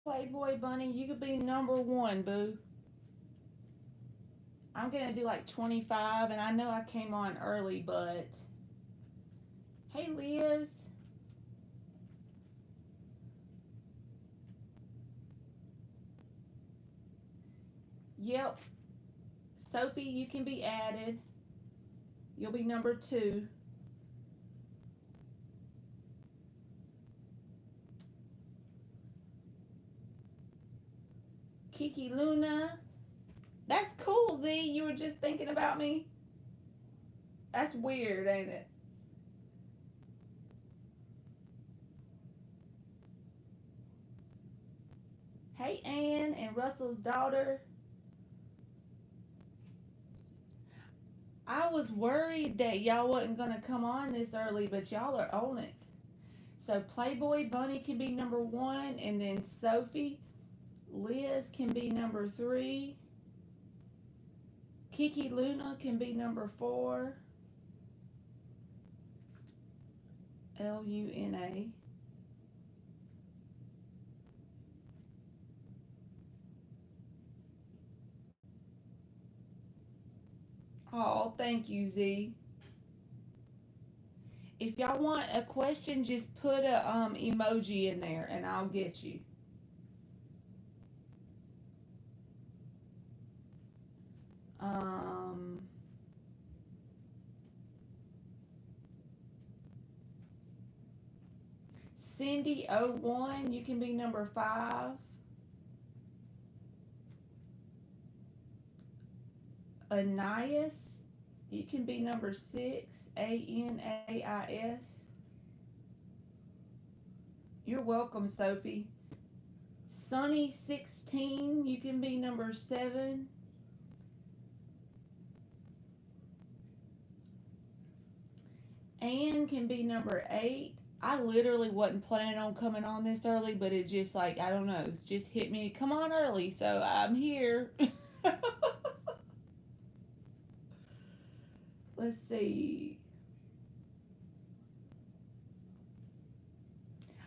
Playboy Bunny, you could be number one, boo. I'm gonna do like 25, and I know I came on early, but hey, Liz. Yep, Sophie, you can be added. You'll be number two. Kiki Luna. That's cool, Z. You were just thinking about me. That's weird, ain't it? Hey, Ann and Russell's daughter. I was worried that y'all wasn't gonna come on this early, but y'all are on it. So Playboy Bunny can be number one, and then Sophie, Liz can be number three. Kiki Luna can be number four. Luna. Oh, thank you, Z. If y'all want a question, just put a emoji in there, and I'll get you. Um, Cindy01, you can be number five. Anais, you can be number six. Anais. You're welcome, Sophie. Sunny16, you can be number seven. Anne can be number eight. I literally wasn't planning on coming on this early, but it just like, I don't know, it's just hit me. Come on early, so I'm here. Let's see.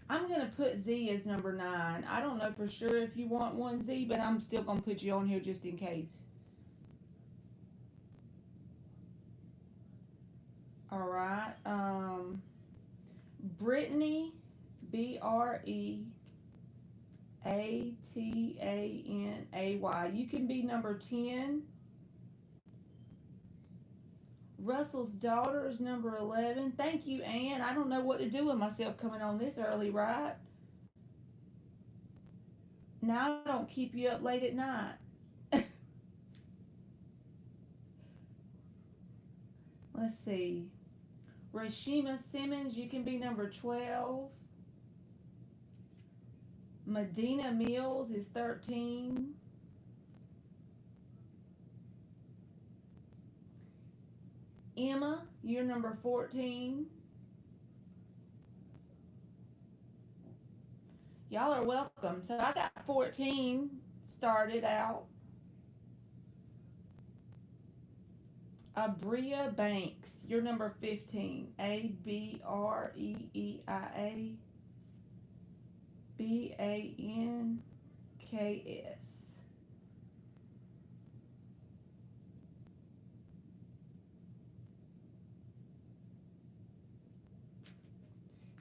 I'm going to put Z as number nine. I don't know for sure if you want one, Z, but I'm still going to put you on here just in case. All right. Brittany, Breatanay. You can be number 10. Russell's daughter is number 11. Thank you, Ann. I don't know what to do with myself coming on this early, right? Now I don't keep you up late at night. Let's see. Rashima Simmons, you can be number 12. Medina Mills is 13. Emma, you're number 14. Y'all are welcome. So I got 14 started out. Abrea Banks, you're number 15. AbreeaBanks.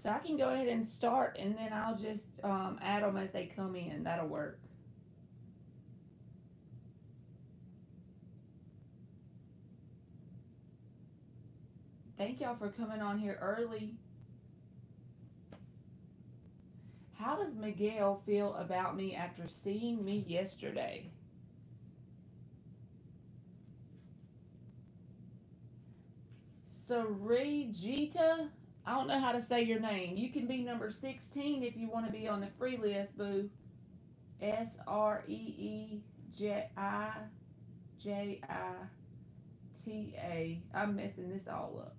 So I can go ahead and start, and then I'll just add them as they come in. That'll work. Thank y'all for coming on here early. How does Miguel feel about me after seeing me yesterday? Sarijita, I don't know how to say your name. You can be number 16 if you want to be on the free list, boo. Sreejijita. I'm messing this all up.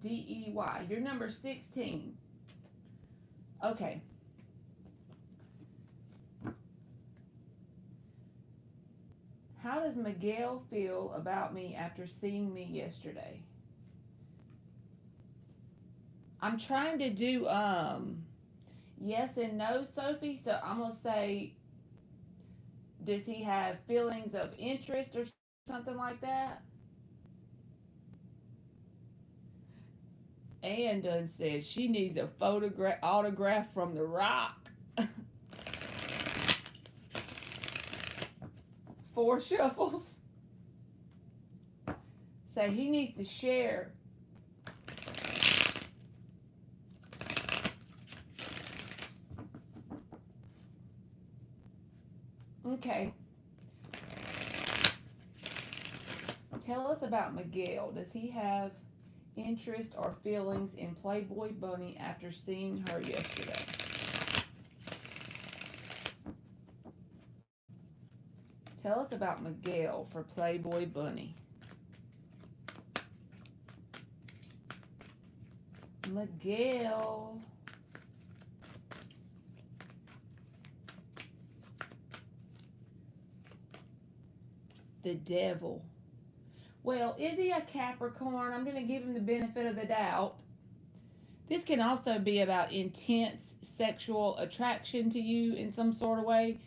Dey. You're number 16. Okay. How does Miguel feel about me after seeing me yesterday? I'm trying to do Yes and no, Sophie. So I'm going to say, does he have feelings of interest or something like that? Ann done said she needs a photograph autograph from The Rock. Four shuffles. So he needs to share. Okay. Tell us about Miguel. Does he have interest or feelings in Playboy Bunny after seeing her yesterday? Tell us about Miguel for Playboy Bunny. Miguel. The devil. Well, is he a Capricorn? I'm going to give him the benefit of the doubt. This can also be about intense sexual attraction to you in some sort of way.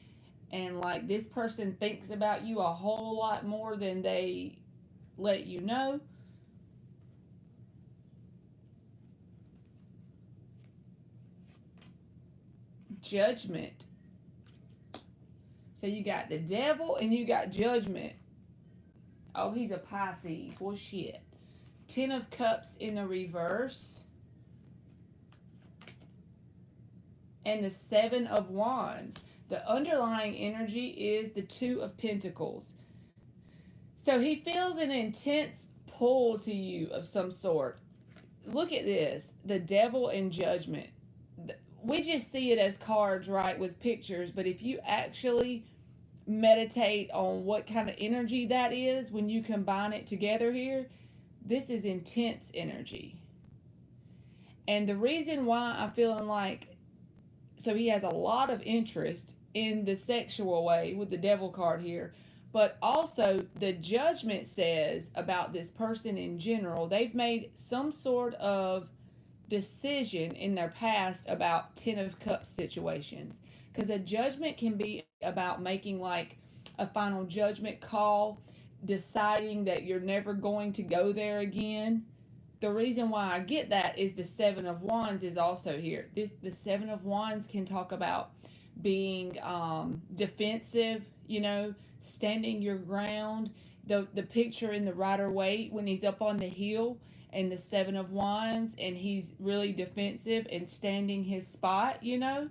And like this person thinks about you a whole lot more than they let you know. Judgment. So you got the devil and you got judgment. Oh, he's a Pisces. Well, shit. Ten of Cups in the reverse. And the Seven of Wands. The underlying energy is the Two of Pentacles. So he feels an intense pull to you of some sort. Look at this. The devil and judgment. We just see it as cards, right, with pictures. But if you actually meditate on what kind of energy that is when you combine it together here, this is intense energy. And the reason why I'm feeling like, so he has a lot of interest in the sexual way with the devil card here, but also the judgment says about this person in general, they've made some sort of decision in their past about Ten of Cups situations. Because a judgment can be about making like a final judgment call, deciding that you're never going to go there again. The reason why I get that is the Seven of Wands is also here. The Seven of Wands can talk about being defensive, you know, standing your ground. The picture in the Rider-Waite when he's up on the hill and the Seven of Wands and he's really defensive and standing his spot, you know.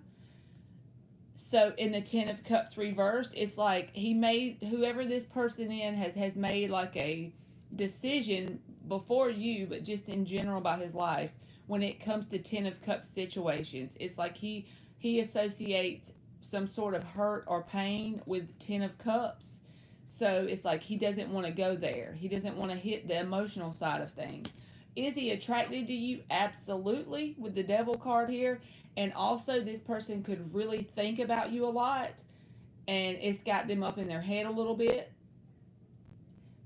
So in the Ten of Cups reversed, it's like he made, whoever this person in has made like a decision before you, but just in general about his life when it comes to Ten of Cups situations. It's like he associates some sort of hurt or pain with Ten of Cups. So it's like he doesn't want to go there. He doesn't want to hit the emotional side of things. Is he attracted to you? Absolutely, with the devil card here. And also, this person could really think about you a lot, and it's got them up in their head a little bit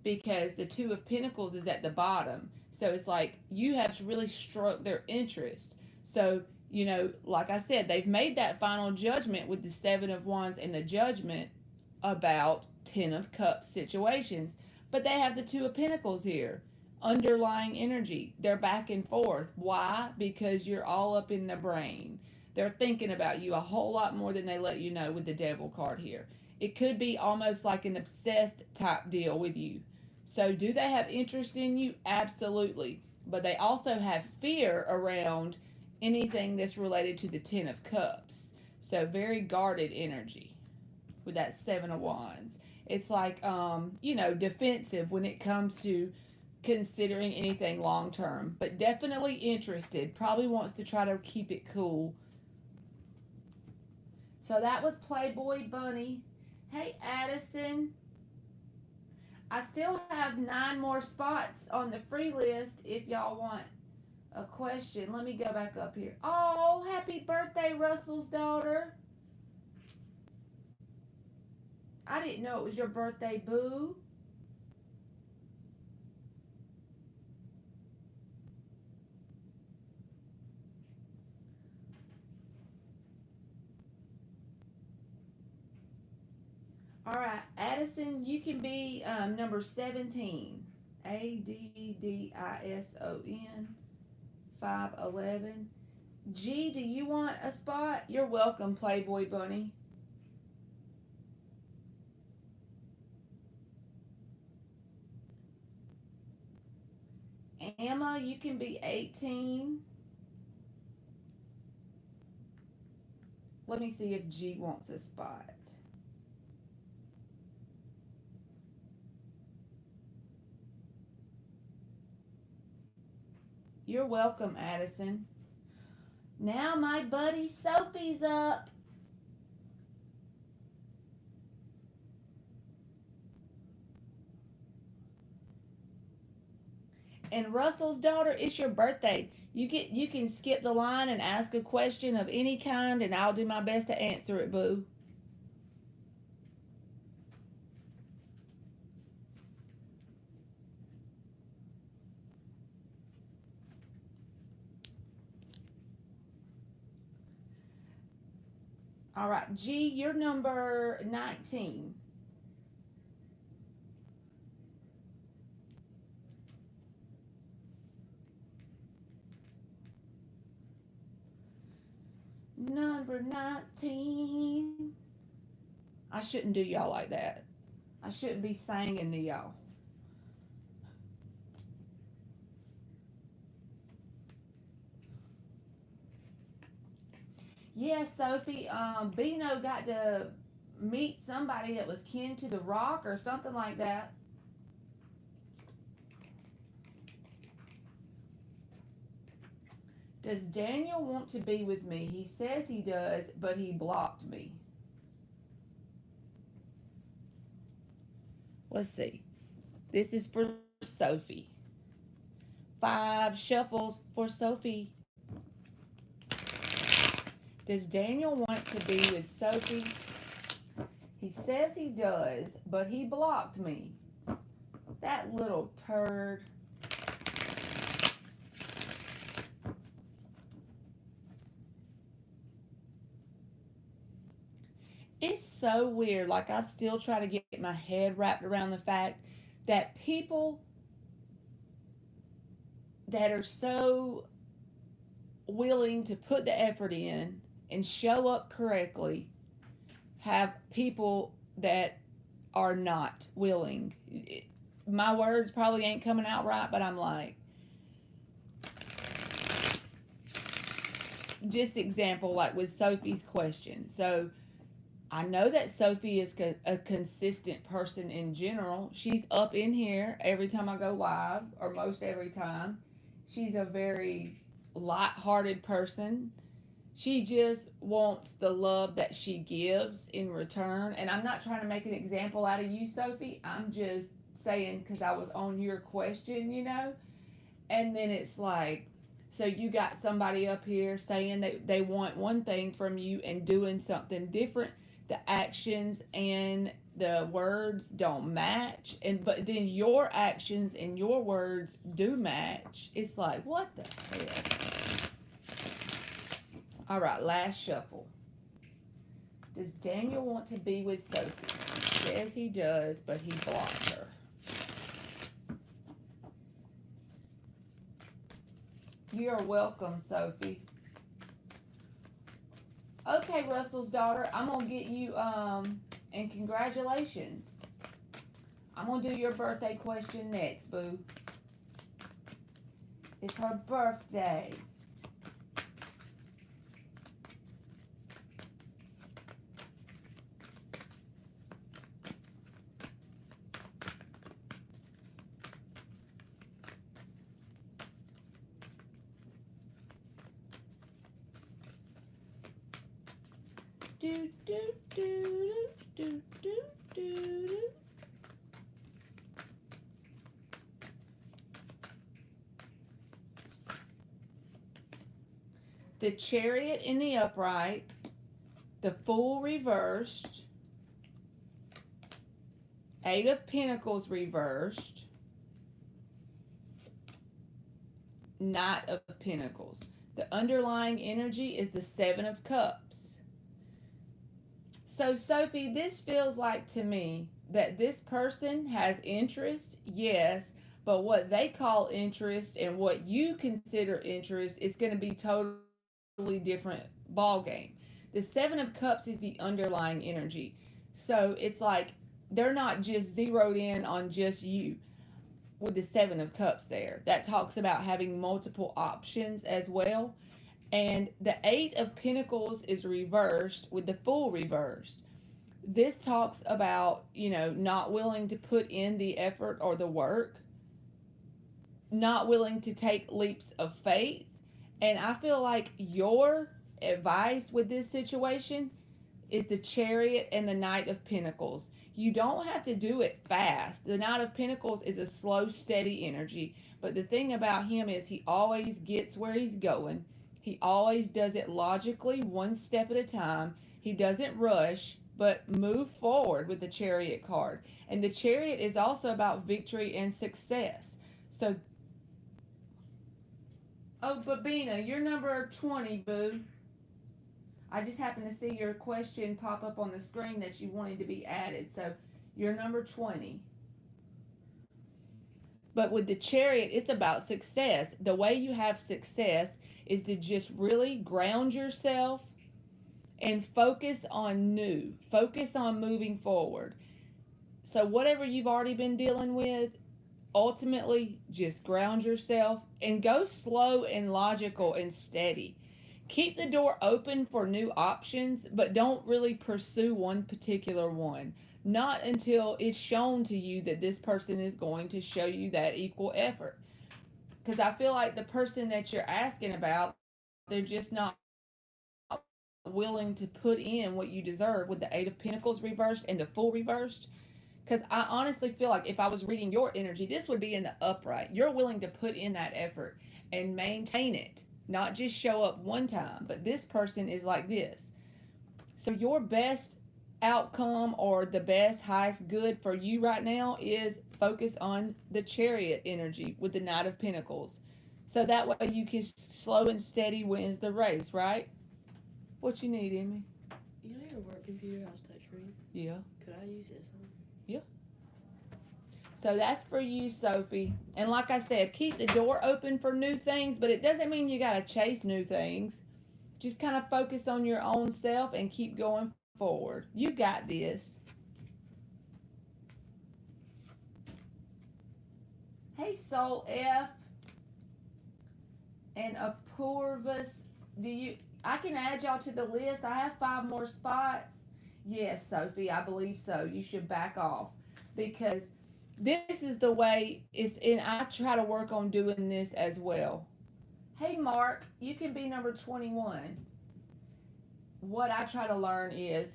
because the Two of Pentacles is at the bottom. So it's like you have really struck their interest. So, you know, like I said, they've made that final judgment with the Seven of Wands and the judgment about Ten of Cups situations. But they have the Two of Pentacles here. Underlying energy. They're back and forth. Why? Because you're all up in the brain. They're thinking about you a whole lot more than they let you know with the devil card here. It could be almost like an obsessed type deal with you. So do they have interest in you? Absolutely. But they also have fear around anything that's related to the Ten of Cups. So very guarded energy with that Seven of Wands. It's like, you know, defensive when it comes to considering anything long term, but definitely interested. Probably wants to try to keep it cool. So that was Playboy Bunny. Hey, Addison. I still have 9 more spots on the free list if y'all want a question. Let me go back up here. Oh, happy birthday, Russell's daughter. I didn't know it was your birthday, boo. All right, Addison, you can be number 17. Addison, 5'11". G, do you want a spot? You're welcome, Playboy Bunny. Emma, you can be 18. Let me see if G wants a spot. You're welcome, Addison. Now my buddy Sophie's up. And Russell's daughter, it's your birthday. You can skip the line and ask a question of any kind, and I'll do my best to answer it, boo. All right, G, you're number 19. Number 19. I shouldn't do y'all like that. I shouldn't be singing to y'all. Yeah, Sophie, Bino got to meet somebody that was kin to the rock or something like that. Does Daniel want to be with me? He says he does, but he blocked me. Let's see. This is for Sophie. 5 shuffles for Sophie. Does Daniel want to be with Sophie? He says he does, but he blocked me. That little turd. It's so weird. Like, I'm still trying to get my head wrapped around the fact that people that are so willing to put the effort in and show up correctly have people that are not willing. My words probably ain't coming out right, but I'm like, just example, like with Sophie's question. So I know that Sophie is a consistent person in general. She's up in here every time I go live, or most every time. She's a very light-hearted person. She just wants the love that she gives in return. And I'm not trying to make an example out of you, Sophie. I'm just saying because I was on your question, you know? And then it's like, so you got somebody up here saying they want one thing from you and doing something different. The actions and the words don't match, and but then your actions and your words do match. It's like, what the hell? All right, last shuffle. Does Daniel want to be with Sophie? He says he does, but he blocks her. You're welcome, Sophie. Okay, Russell's daughter, I'm gonna get you and congratulations. I'm gonna do your birthday question next, boo. It's her birthday. Do do do do do do do. The Chariot in the upright, the Fool reversed, 8 of Pentacles reversed, Knight of Pentacles. The underlying energy is the 7 of Cups. So, Sophie, this feels like to me that this person has interest, yes, but what they call interest and what you consider interest is going to be totally different ball game. The Seven of Cups is the underlying energy. So, it's like they're not just zeroed in on just you with the Seven of Cups there. That talks about having multiple options as well. And the Eight of Pentacles is reversed with the Fool reversed. This talks about, not willing to put in the effort or the work, not willing to take leaps of faith. And I feel like your advice with this situation is the Chariot and the Knight of Pentacles. You don't have to do it fast. The Knight of Pentacles is a slow, steady energy. But the thing about him is he always gets where he's going. He always does it logically, one step at a time. He doesn't rush, but move forward with the Chariot card. And the Chariot is also about victory and success. So, oh, Babina, you're number 20, boo. I just happened to see your question pop up on the screen that you wanted to be added. So, you're number 20. But with the Chariot, it's about success. The way you have success is to just really ground yourself and focus on new. Focus on moving forward. So whatever you've already been dealing with, ultimately just ground yourself and go slow and logical and steady. Keep the door open for new options, but don't really pursue one particular one. Not until it's shown to you that this person is going to show you that equal effort. Because I feel like the person that you're asking about, they're just not willing to put in what you deserve with the Eight of Pentacles reversed and the Fool reversed. Because I honestly feel like if I was reading your energy, this would be in the upright. You're willing to put in that effort and maintain it, not just show up one time. But this person is like this. So your best outcome or the best, highest good for you right now is focus on the Chariot energy with the Knight of Pentacles. So that way you can slow and steady wins the race, right? What you need, Emmy? You know your work computer has touchscreen? Yeah. Could I use this one? Yeah. So that's for you, Sophie. And like I said, keep the door open for new things, but it doesn't mean you got to chase new things. Just kind of focus on your own self and keep going forward. You got this. Hey, Soul F and Apurvas, I can add y'all to the list. I have 5 more spots. Yes, Sophie, I believe so. You should back off because this is the way and I try to work on doing this as well. Hey, Mark, you can be number 21. What I try to learn is,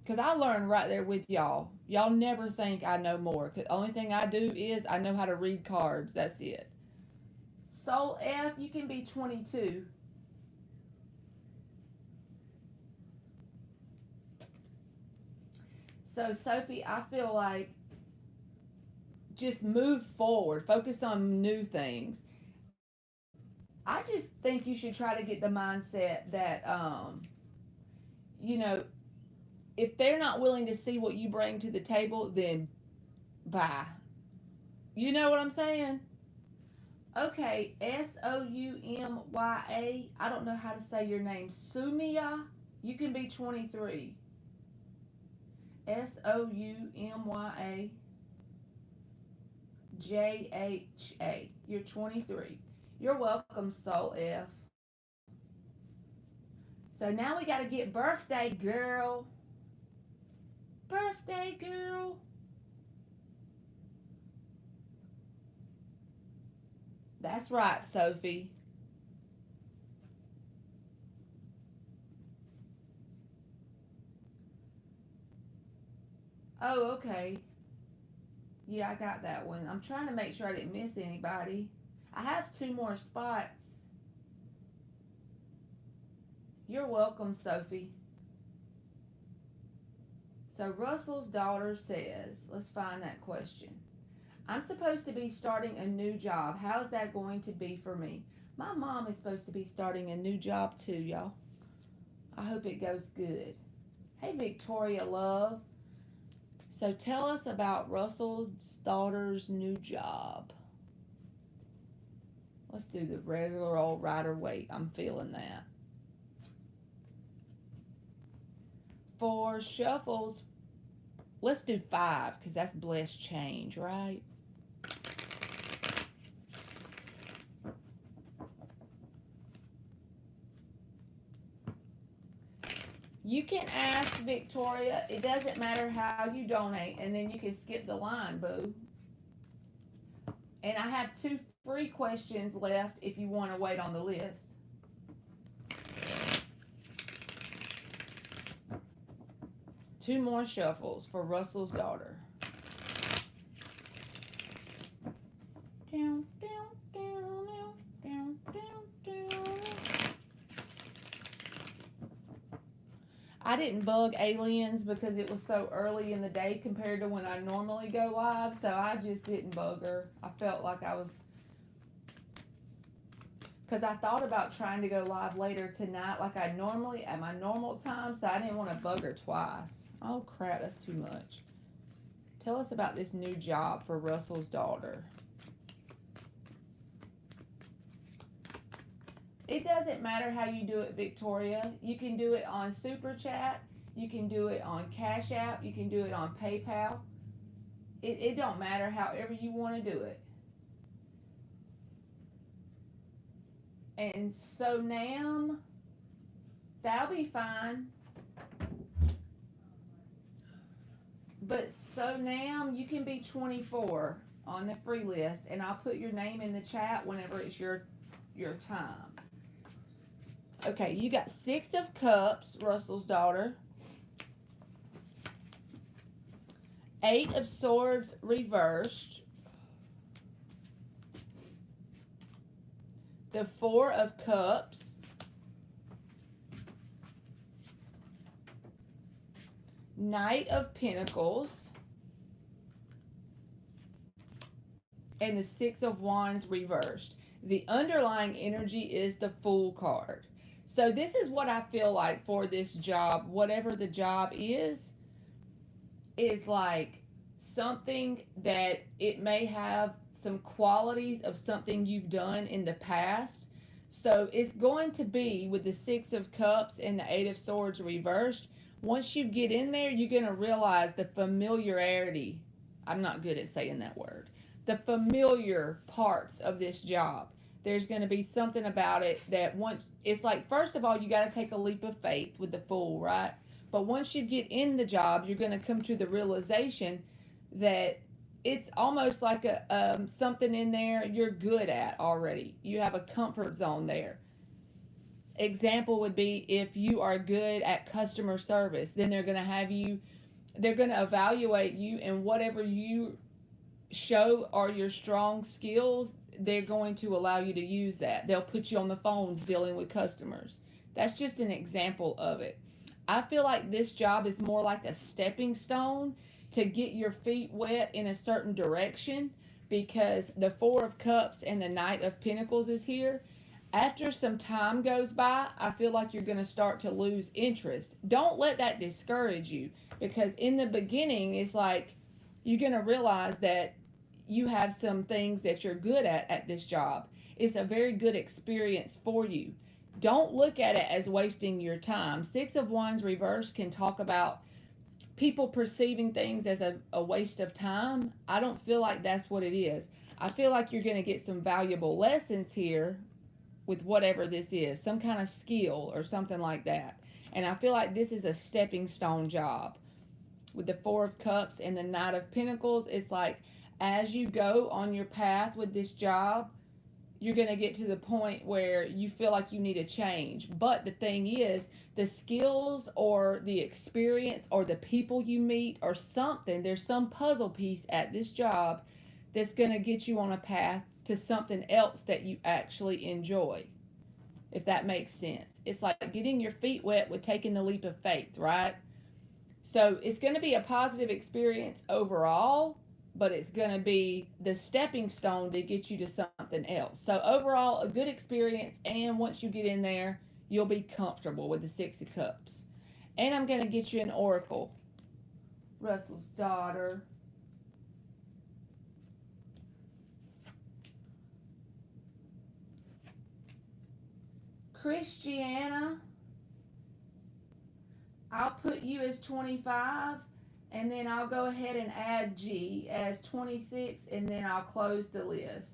because I learn right there with y'all. Y'all never think I know more. The only thing I do is I know how to read cards. That's it. Soul F, you can be 22. So, Sophie, I feel like just move forward. Focus on new things. I just think you should try to get the mindset that, if they're not willing to see what you bring to the table, then bye. You know what I'm saying? Okay, Soumya. I don't know how to say your name. Sumia, you can be 23. Soumya JHA. You're 23. You're welcome, Soul F. So now we got to get birthday girl. Birthday girl. That's right, Sophie. Oh, okay. Yeah, I got that one. I'm trying to make sure I didn't miss anybody. I have 2 more spots. You're welcome, Sophie. So Russell's daughter says, let's find that question. I'm supposed to be starting a new job. How's that going to be for me? My mom is supposed to be starting a new job too, y'all. I hope it goes good. Hey, Victoria Love. So tell us about Russell's daughter's new job. Let's do the regular old rider weight. I'm feeling that. For shuffles, let's do 5 because that's blessed change, right? You can ask Victoria. It doesn't matter how you donate, and then you can skip the line, boo. And I have 2 free questions left if you want to wait on the list. Two more shuffles for Russell's daughter. Down, down, down, down, down, down. I didn't bug aliens because it was so early in the day compared to when I normally go live, so I just didn't bug her. I felt like I was, because I thought about trying to go live later tonight like I normally at my normal time, so I didn't want to bug her twice. Oh crap, that's too much. Tell us about this new job for Russell's daughter. It doesn't matter how you do it, Victoria. You can do it on Super Chat. You can do it on Cash App. You can do it on PayPal. It don't matter however you want to do it. And so now, that'll be fine. But so now you can be 24 on the free list, and I'll put your name in the chat whenever it's your time. Okay, you got 6 of Cups, Russell's daughter. 8 of Swords reversed. The 4 of Cups. Knight of Pentacles. And the 6 of Wands reversed. The underlying energy is the Fool card. So this is what I feel like for this job, whatever the job is like something that it may have some qualities of something you've done in the past. So it's going to be with the 6 of Cups and the 8 of Swords reversed. Once you get in there, you're going to realize the familiarity. I'm not good at saying that word. The familiar parts of this job. There's going to be something about it that once, it's like, first of all, you got to take a leap of faith with the Fool, right? But once you get in the job, you're going to come to the realization that it's almost like a something in there you're good at already. You have a comfort zone there. Example would be if you are good at customer service, then they're going to have you, they're going to evaluate you, and whatever you show are your strong skills, they're going to allow you to use that. They'll put you on the phones dealing with customers. That's just an example of it. I feel like this job is more like a stepping stone to get your feet wet in a certain direction, because the 4 of Cups and the Knight of Pentacles is here. After some time goes by, I feel like you're going to start to lose interest. Don't let that discourage you, because in the beginning, it's like you're going to realize that you have some things that you're good at this job. It's a very good experience for you. Don't look at it as wasting your time. 6 of Wands reversed can talk about people perceiving things as a waste of time. I don't feel like that's what it is. I feel like you're going to get some valuable lessons here with whatever this is, some kind of skill or something like that. And I feel like this is a stepping stone job. With the 4 of Cups and the Knight of Pentacles, it's like as you go on your path with this job, you're going to get to the point where you feel like you need a change. But the thing is, the skills or the experience or the people you meet or something, there's some puzzle piece at this job that's going to get you on a path to something else that you actually enjoy, if that makes sense. It's like getting your feet wet with taking the leap of faith, right? So it's going to be a positive experience overall, but it's going to be the stepping stone to get you to something else. So overall, a good experience, and once you get in there, you'll be comfortable with the 6 of Cups. And I'm going to get you an oracle. Russell's daughter. Christiana, I'll put you as 25, and then I'll go ahead and add G as 26, and then I'll close the list.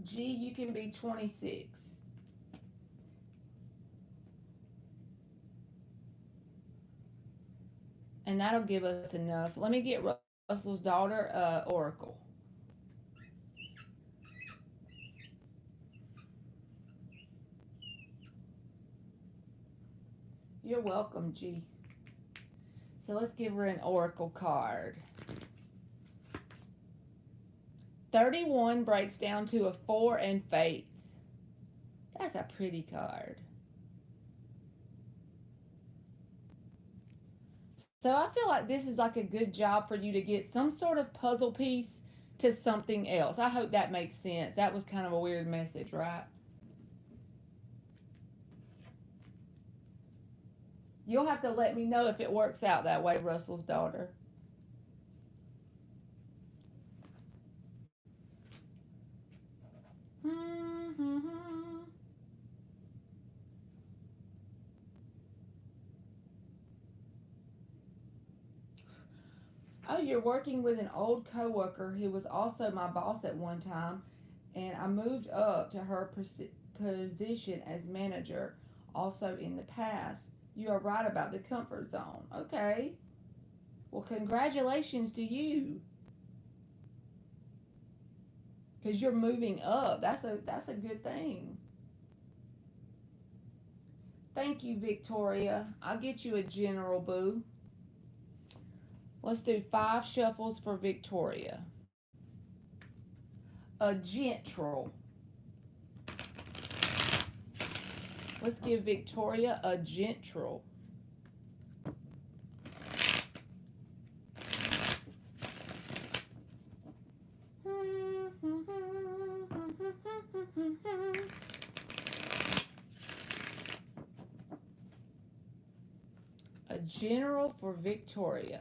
G, you can be 26. And that'll give us enough. Let me get Russell's daughter, oracle. You're welcome, G. So let's give her an oracle card. 31 breaks down to a 4 and faith. That's a pretty card. So I feel like this is like a good job for you to get some sort of puzzle piece to something else. I hope that makes sense. That was kind of a weird message, right? You'll have to let me know if it works out that way, Russell's daughter. Oh, you're working with an old coworker who was also my boss at one time, and I moved up to her position as manager also in the past. You are right about the comfort zone. Okay. Well, congratulations to you. Because you're moving up. That's a good thing. Thank you, Victoria. I'll get you a general, boo. Let's do 5 shuffles for Victoria. A gentral. Let's give Victoria a gentral. A general for Victoria.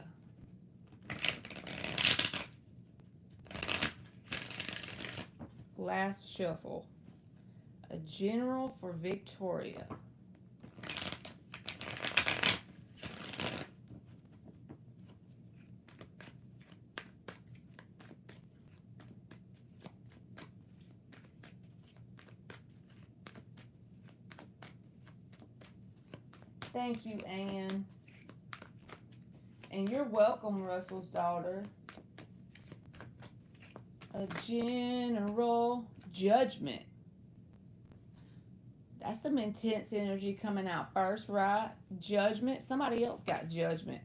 Last shuffle. A general for Victoria. Thank you, Anne. And you're welcome, Russell's daughter. A general judgment. That's some intense energy coming out first, right? Judgment. Somebody else got judgment.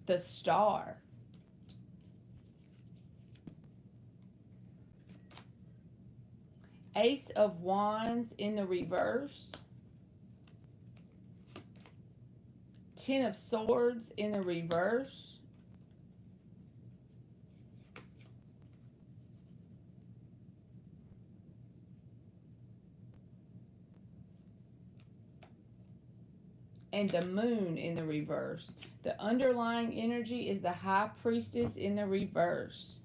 The star. Ace of Wands in the reverse. 10 of Swords in the reverse. And the Moon in the reverse. The underlying energy is the High Priestess in the reverse.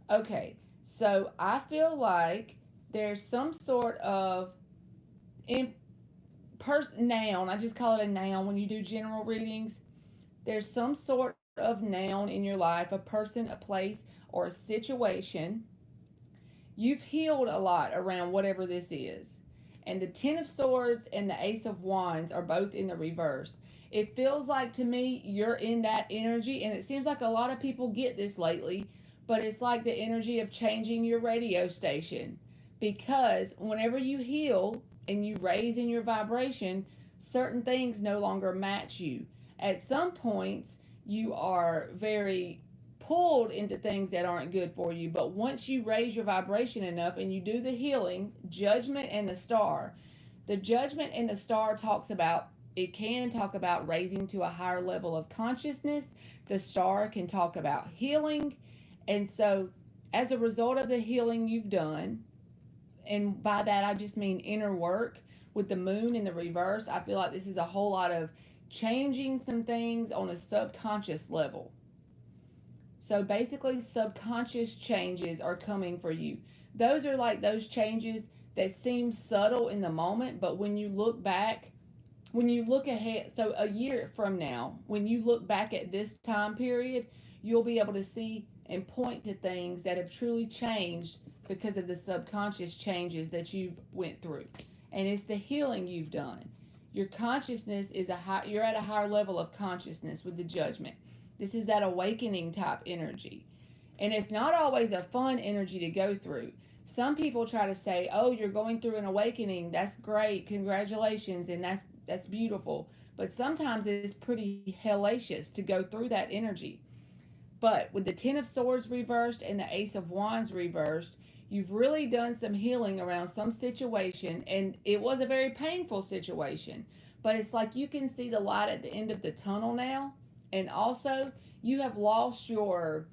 Okay, so I feel like there's some sort of noun. I just call it a noun when you do general readings. There's some sort of noun in your life, a person, a place, or a situation. You've healed a lot around whatever this is. And the 10 of Swords and the Ace of Wands are both in the reverse. It feels like to me you're in that energy, and it seems like a lot of people get this lately, but it's like the energy of changing your radio station. Because whenever you heal and you raise in your vibration, certain things no longer match you. At some points, you are very pulled into things that aren't good for you, but once you raise your vibration enough and you do the healing, judgment and the star. The judgment and the star can talk about raising to a higher level of consciousness. The star can talk about healing. And so as a result of the healing you've done, and by that I just mean inner work, with the moon in the reverse, I feel like this is a whole lot of changing some things on a subconscious level. So basically, subconscious changes are coming for you. Those are like those changes that seem subtle in the moment, but when you look back, when you look ahead, so a year from now, when you look back at this time period, you'll be able to see and point to things that have truly changed because of the subconscious changes that you've went through. And it's the healing you've done. Your consciousness is you're at a higher level of consciousness with the judgment. This is that awakening type energy. And it's not always a fun energy to go through. Some people try to say, "Oh, you're going through an awakening. That's great. Congratulations." And that's beautiful. But sometimes it's pretty hellacious to go through that energy. But with the Ten of Swords reversed and the Ace of Wands reversed, you've really done some healing around some situation, and it was a very painful situation. But it's like you can see the light at the end of the tunnel now, and also you have lost your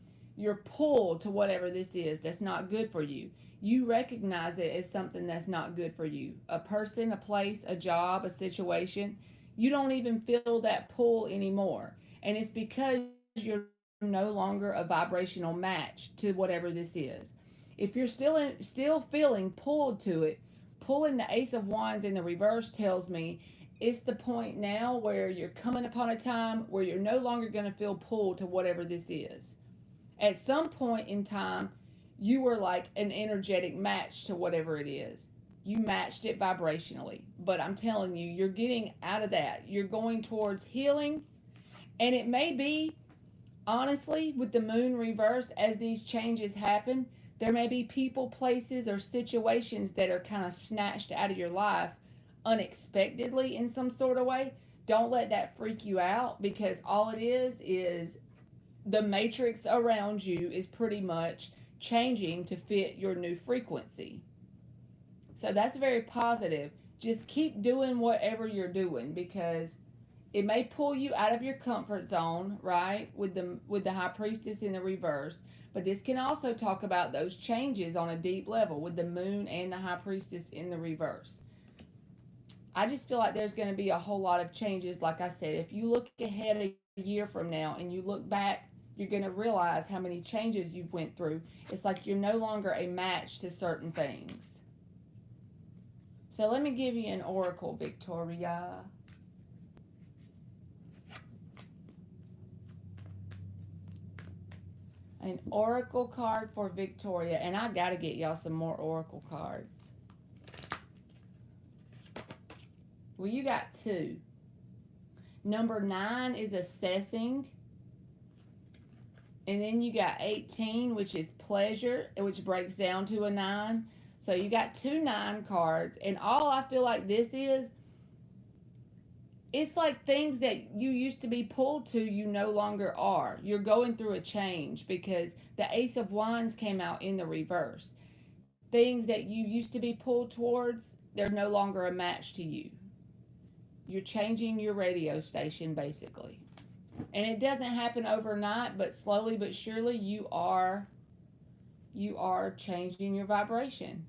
pull to whatever this is that's not good for you. You recognize it as something that's not good for you. A person, a place, a job, a situation. You don't even feel that pull anymore. And it's because you're no longer a vibrational match to whatever this is. If you're still feeling pulled to it, pulling the Ace of Wands in the reverse tells me it's the point now where you're coming upon a time where you're no longer going to feel pulled to whatever this is. At some point in time, you were like an energetic match to whatever it is. You matched it vibrationally. But I'm telling you, you're getting out of that. You're going towards healing. And it may be, honestly, with the moon reversed, as these changes happen, there may be people, places, or situations that are kind of snatched out of your life unexpectedly in some sort of way. Don't let that freak you out, because all it is the matrix around you is pretty much changing to fit your new frequency. So that's very positive. Just keep doing whatever you're doing, because it may pull you out of your comfort zone, right? With the High Priestess in the reverse, but this can also talk about those changes on a deep level with the Moon and the High Priestess in the reverse. I just feel like there's going to be a whole lot of changes. Like I said, if you look ahead a year from now and you look back, you're going to realize how many changes you've went through. It's like you're no longer a match to certain things. So let me give you an oracle, Victoria. An oracle card for Victoria. And I got to get y'all some more oracle cards. Well, you got two. Number 9 is assessing. And then you got 18, which is pleasure, which breaks down to a 9. So you got 2 9 cards. And all I feel like this is, it's like things that you used to be pulled to, you no longer are. You're going through a change because the Ace of Wands came out in the reverse. Things that you used to be pulled towards, they're no longer a match to you. You're changing your radio station, basically. And it doesn't happen overnight, but slowly but surely you are changing your vibration.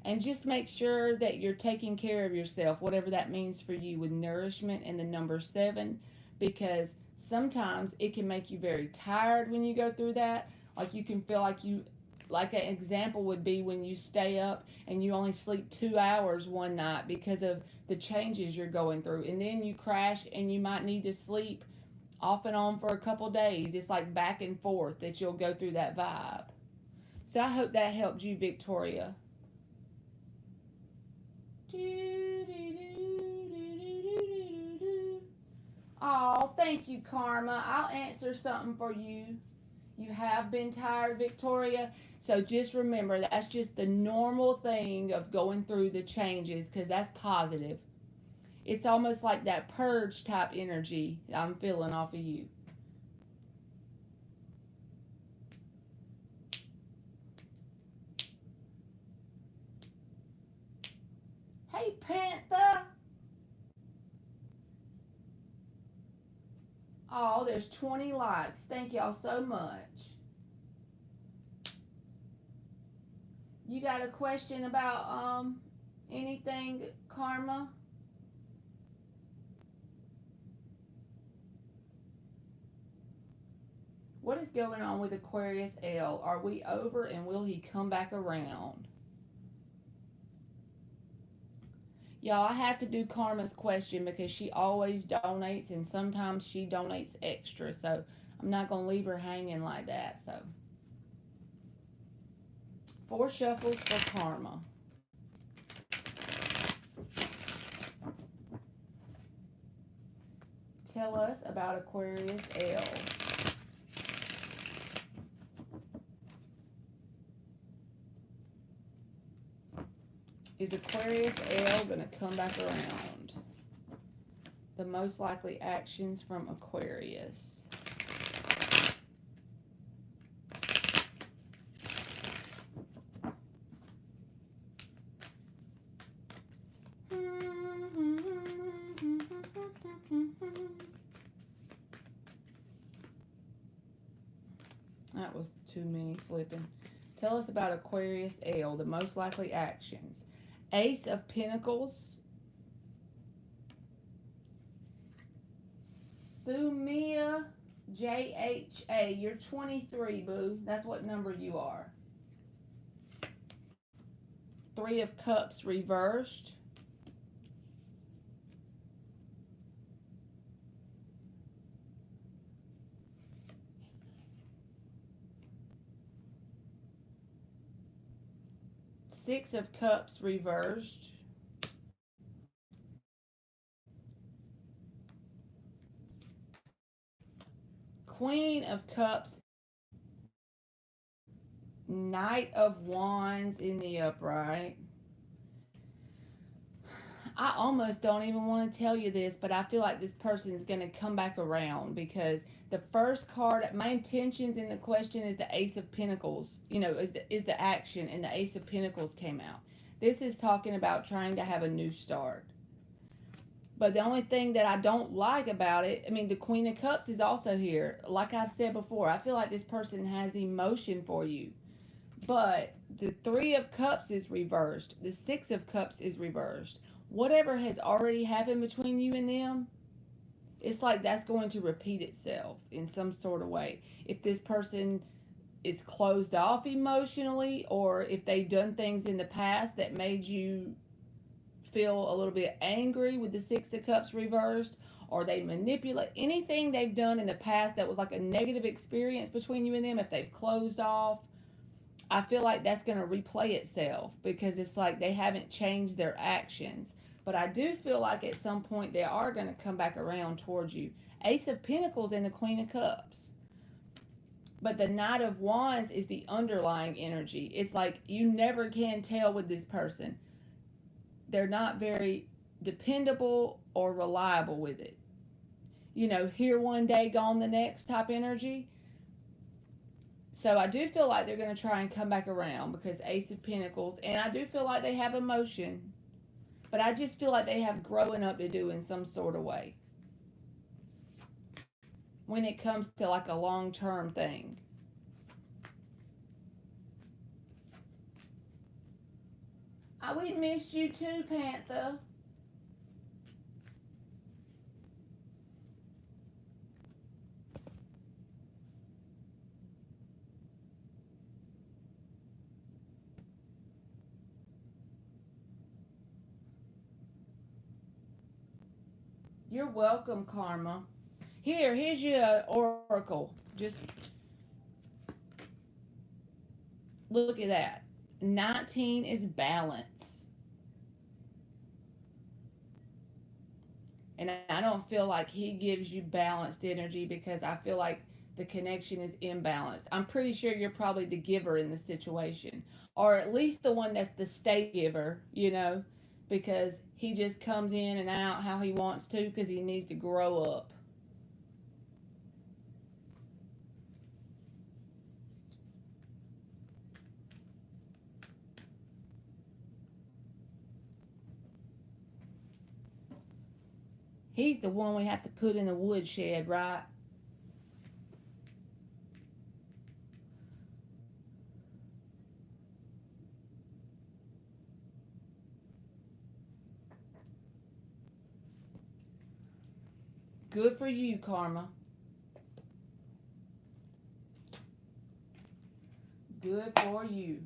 And just make sure that you're taking care of yourself, whatever that means for you, with nourishment and the number 7, because sometimes it can make you very tired when you go through that. Like you can feel like an example would be when you stay up and you only sleep 2 hours one night because of the changes you're going through. And then you crash and you might need to sleep off and on for a couple days. It's like back and forth that you'll go through that vibe. So I hope that helped you, Victoria. Oh, thank you, Karma. I'll answer something for you. You have been tired, Victoria. So just remember, that's just the normal thing of going through the changes, because that's positive. It's almost like that purge type energy I'm feeling off of you. Hey, Panther. Oh, there's 20 likes. Thank y'all so much. You got a question about anything, Karma? What is going on with Aquarius L? Are we over and will he come back around? Y'all, I have to do Karma's question because she always donates and sometimes she donates extra. So I'm not going to leave her hanging like that. So 4 shuffles for Karma. Tell us about Aquarius L. Is Aquarius L going to come back around? The most likely actions from Aquarius. That was too many flipping. Tell us about Aquarius L, the most likely actions. Ace of Pentacles. Sumia JHA. You're 23, boo. That's what number you are. 3 of Cups reversed. Six of Cups reversed. Queen of Cups. Knight of Wands in the upright. I almost don't even want to tell you this, but I feel like this person is going to come back around because the first card, my intentions in the question is the Ace of Pentacles, you know, is the action, and the Ace of Pentacles came out. This is talking about trying to have a new start. But the only thing that I don't like about it, I mean, the Queen of Cups is also here. Like I've said before, I feel like this person has emotion for you. But the 3 of Cups is reversed. The 6 of Cups is reversed. Whatever has already happened between you and them, it's like that's going to repeat itself in some sort of way. If this person is closed off emotionally, or if they've done things in the past that made you feel a little bit angry with the 6 of Cups reversed, or they manipulate anything they've done in the past that was like a negative experience between you and them, if they've closed off, I feel like that's going to replay itself because it's like they haven't changed their actions. But I do feel like at some point they are going to come back around towards you. Ace of Pentacles and the Queen of Cups. But the Knight of Wands is the underlying energy. It's like you never can tell with this person. They're not very dependable or reliable with it. You know, here one day, gone the next type energy. So I do feel like they're going to try and come back around because Ace of Pentacles. And I do feel like they have emotion. But I just feel like they have growing up to do in some sort of way. When it comes to like a long-term thing. We missed you too, Panther. You're welcome, Karma. Here's your oracle. Just look at that. 19 is balance. And I don't feel like he gives you balanced energy because I feel like the connection is imbalanced. I'm pretty sure you're probably the giver in the situation. Or at least the one that's the state giver, you know, because he just comes in and out how he wants to because he needs to grow up. He's the one we have to put in the woodshed, right? Good for you, Karma. Good for you.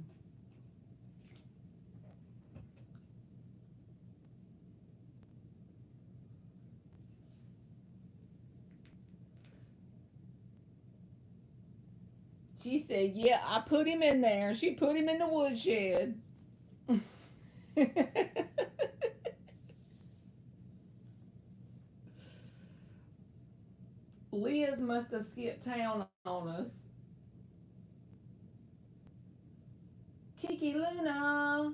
She said, yeah, I put him in there. She put him in the woodshed. Liz must have skipped town on us. Kiki Luna.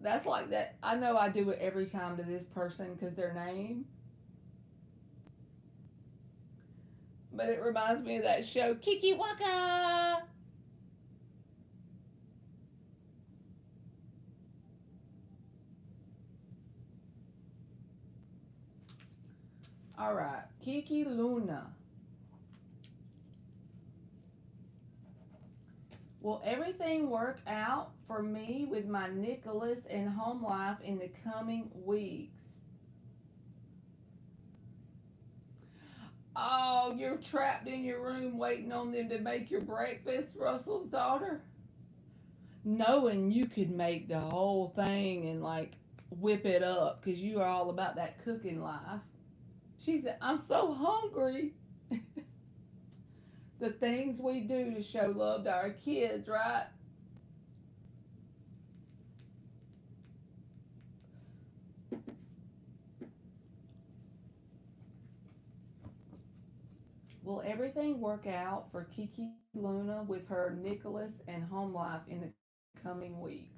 That's like that. I know I do it every time to this person because their name. But it reminds me of that show, Kiki Waka. All right, Kiki Luna. Will everything work out for me with my Nicholas and home life in the coming weeks? Oh, you're trapped in your room waiting on them to make your breakfast, Russell's daughter? Knowing you could make the whole thing and like whip it up because you are all about that cooking life. She said, I'm so hungry. The things we do to show love to our kids, right? Will everything work out for Kiki Luna with her Nicholas and home life in the coming weeks?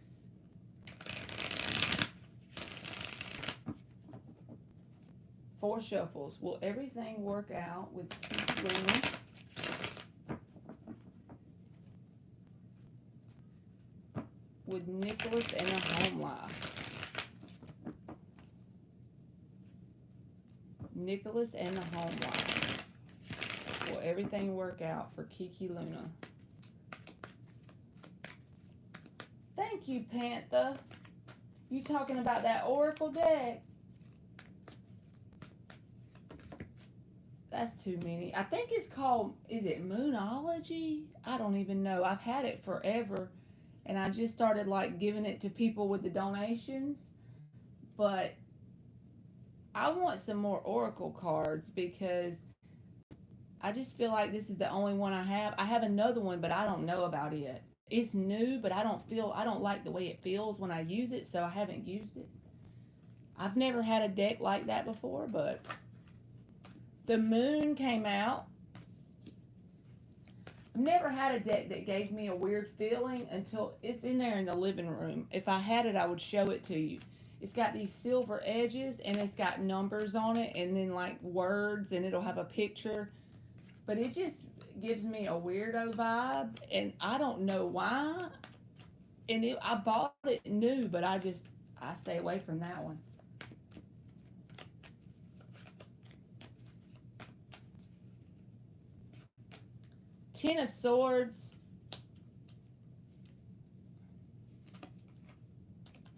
Four shuffles. Will everything work out with Kiki Luna? With Nicholas and her home life. Nicholas and the home life. Will everything work out for Kiki Luna? Thank you, Panther. You talking about that Oracle deck? That's too many. I think it's called, is it Moonology? I don't even know. I've had it forever. And I just started like giving it to people with the donations. But I want some more Oracle cards because I just feel like this is the only one I have. I have another one, but I don't know about it. It's new, but I don't like the way it feels when I use it, so I haven't used it. I've never had a deck like that before, but the moon came out. I've never had a deck that gave me a weird feeling until it's in there in the living room. If I had it, I would show it to you. It's got these silver edges and it's got numbers on it and then like words and it'll have a picture. But it just gives me a weirdo vibe and I don't know why. And I bought it new, but I stay away from that one. Ten of Swords,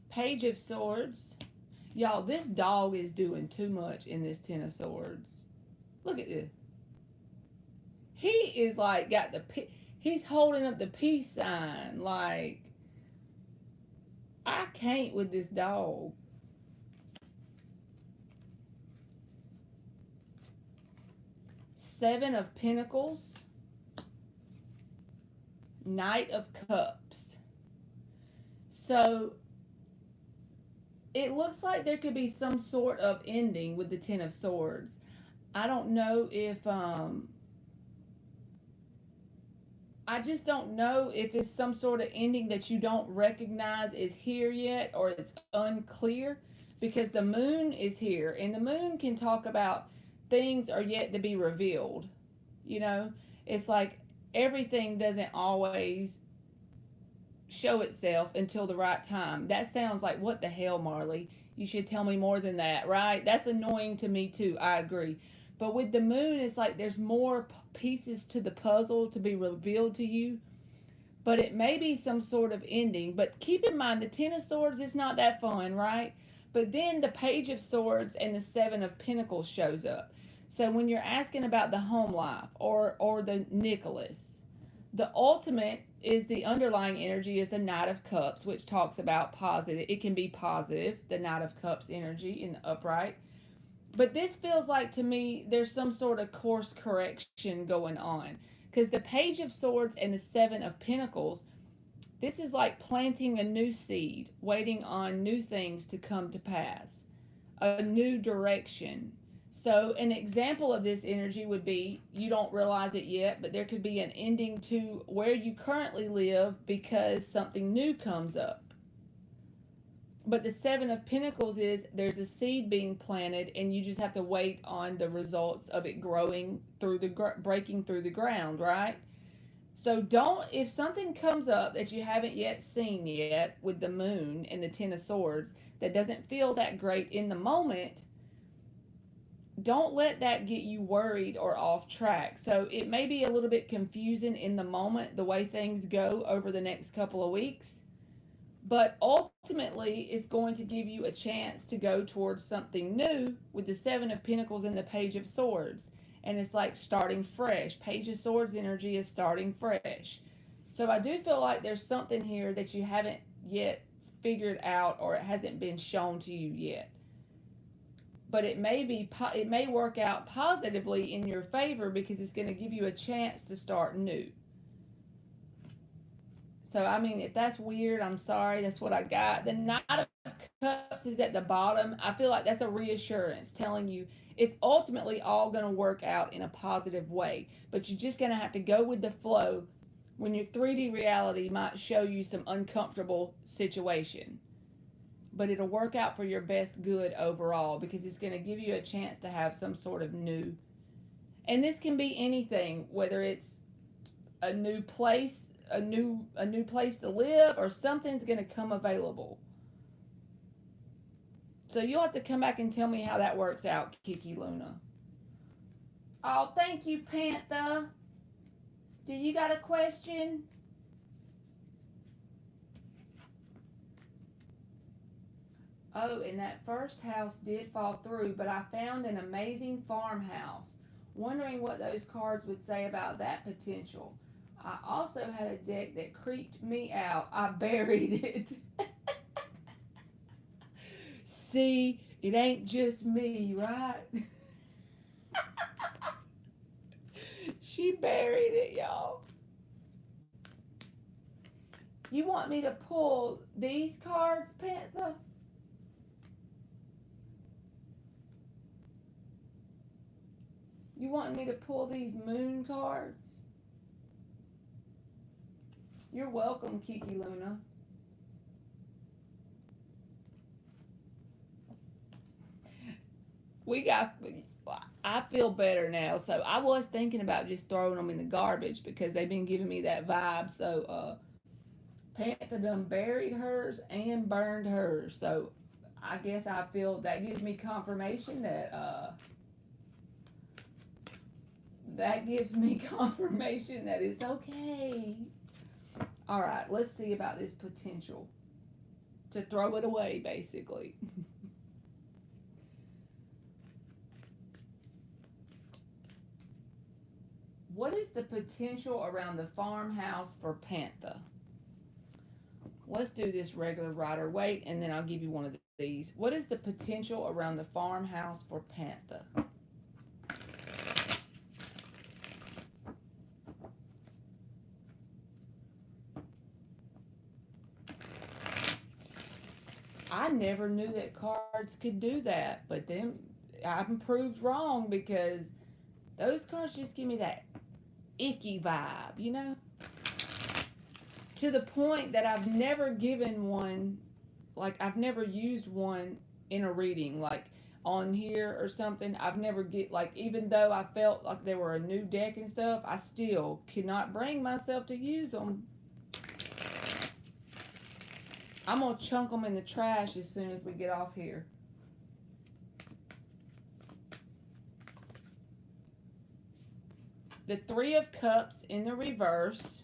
Page of Swords. Y'all, this dog is doing too much in this Ten of Swords. Look at this. He is like he's holding up the peace sign. Like, I can't with this dog. Seven of Pentacles. Knight of Cups. So it looks like there could be some sort of ending with the Ten of Swords. I don't know if I just don't know if it's some sort of ending that you don't recognize is here yet or it's unclear because the moon is here and the moon can talk about things are yet to be revealed. You know, it's like everything doesn't always show itself until the right time. That sounds like, what the hell, Marley? You should tell me more than that, right? That's annoying to me too. I agree. But with the moon, it's like there's more pieces to the puzzle to be revealed to you. But it may be some sort of ending. But keep in mind, the Ten of Swords is not that fun, right? But then the Page of Swords and the Seven of Pentacles shows up. So when you're asking about the home life or the Nicholas, the ultimate is the underlying energy is the Knight of Cups, which talks about positive. It can be positive, the Knight of Cups energy in the upright. But this feels like to me there's some sort of course correction going on. Because the Page of Swords and the Seven of Pentacles, this is like planting a new seed, waiting on new things to come to pass, a new direction. So, an example of this energy would be you don't realize it yet, but there could be an ending to where you currently live because something new comes up. But the Seven of Pentacles is there's a seed being planted, and you just have to wait on the results of it growing through breaking through the ground, right? So don't, if something comes up that you haven't yet seen yet with the moon and the Ten of Swords that doesn't feel that great in the moment, don't let that get you worried or off track. So it may be a little bit confusing in the moment, the way things go over the next couple of weeks, but ultimately it's going to give you a chance to go towards something new with the Seven of Pentacles and the Page of Swords. And it's like starting fresh. Page of Swords energy is starting fresh. So I do feel like there's something here that you haven't yet figured out, or it hasn't been shown to you yet. But it may work out positively in your favor because it's going to give you a chance to start new. So I mean, if that's weird, I'm sorry. That's what I got. The Knight of Cups is at the bottom. I feel like that's a reassurance telling you it's ultimately all going to work out in a positive way, but you're just going to have to go with the flow when your 3D reality might show you some uncomfortable situation. But it'll work out for your best good overall because it's going to give you a chance to have some sort of new. And this can be anything, whether it's a new place, a new place to live, or something's going to come available. So you'll have to come back and tell me how that works out, Kiki Luna. Oh, thank you, Panther. Do you got a question? Oh, and that first house did fall through, but I found an amazing farmhouse. Wondering what those cards would say about that potential. I also had a deck that creeped me out. I buried it. See, it ain't just me, right? She buried it, y'all. You want me to pull these cards, Panther? You want me to pull these moon cards? You're welcome, Kiki Luna. I feel better now. So I was thinking about just throwing them in the garbage because they've been giving me that vibe. So Panther done buried hers and burned hers. So I guess I feel that gives me confirmation that it's okay. All right, let's see about this potential to throw it away, basically. What is the potential around the farmhouse for Panther? Let's do this regular Rider Waite, and then I'll give you one of these. What is the potential around the farmhouse for Panther? I never knew that cards could do that, but then I'm proved wrong because those cards just give me that icky vibe, you know? To the point that I've never given one, like I've never used one in a reading, like on here or something. I've never even though I felt like they were a new deck and stuff, I still could not bring myself to use them. I'm going to chunk them in the trash as soon as we get off here. The Three of Cups in the reverse.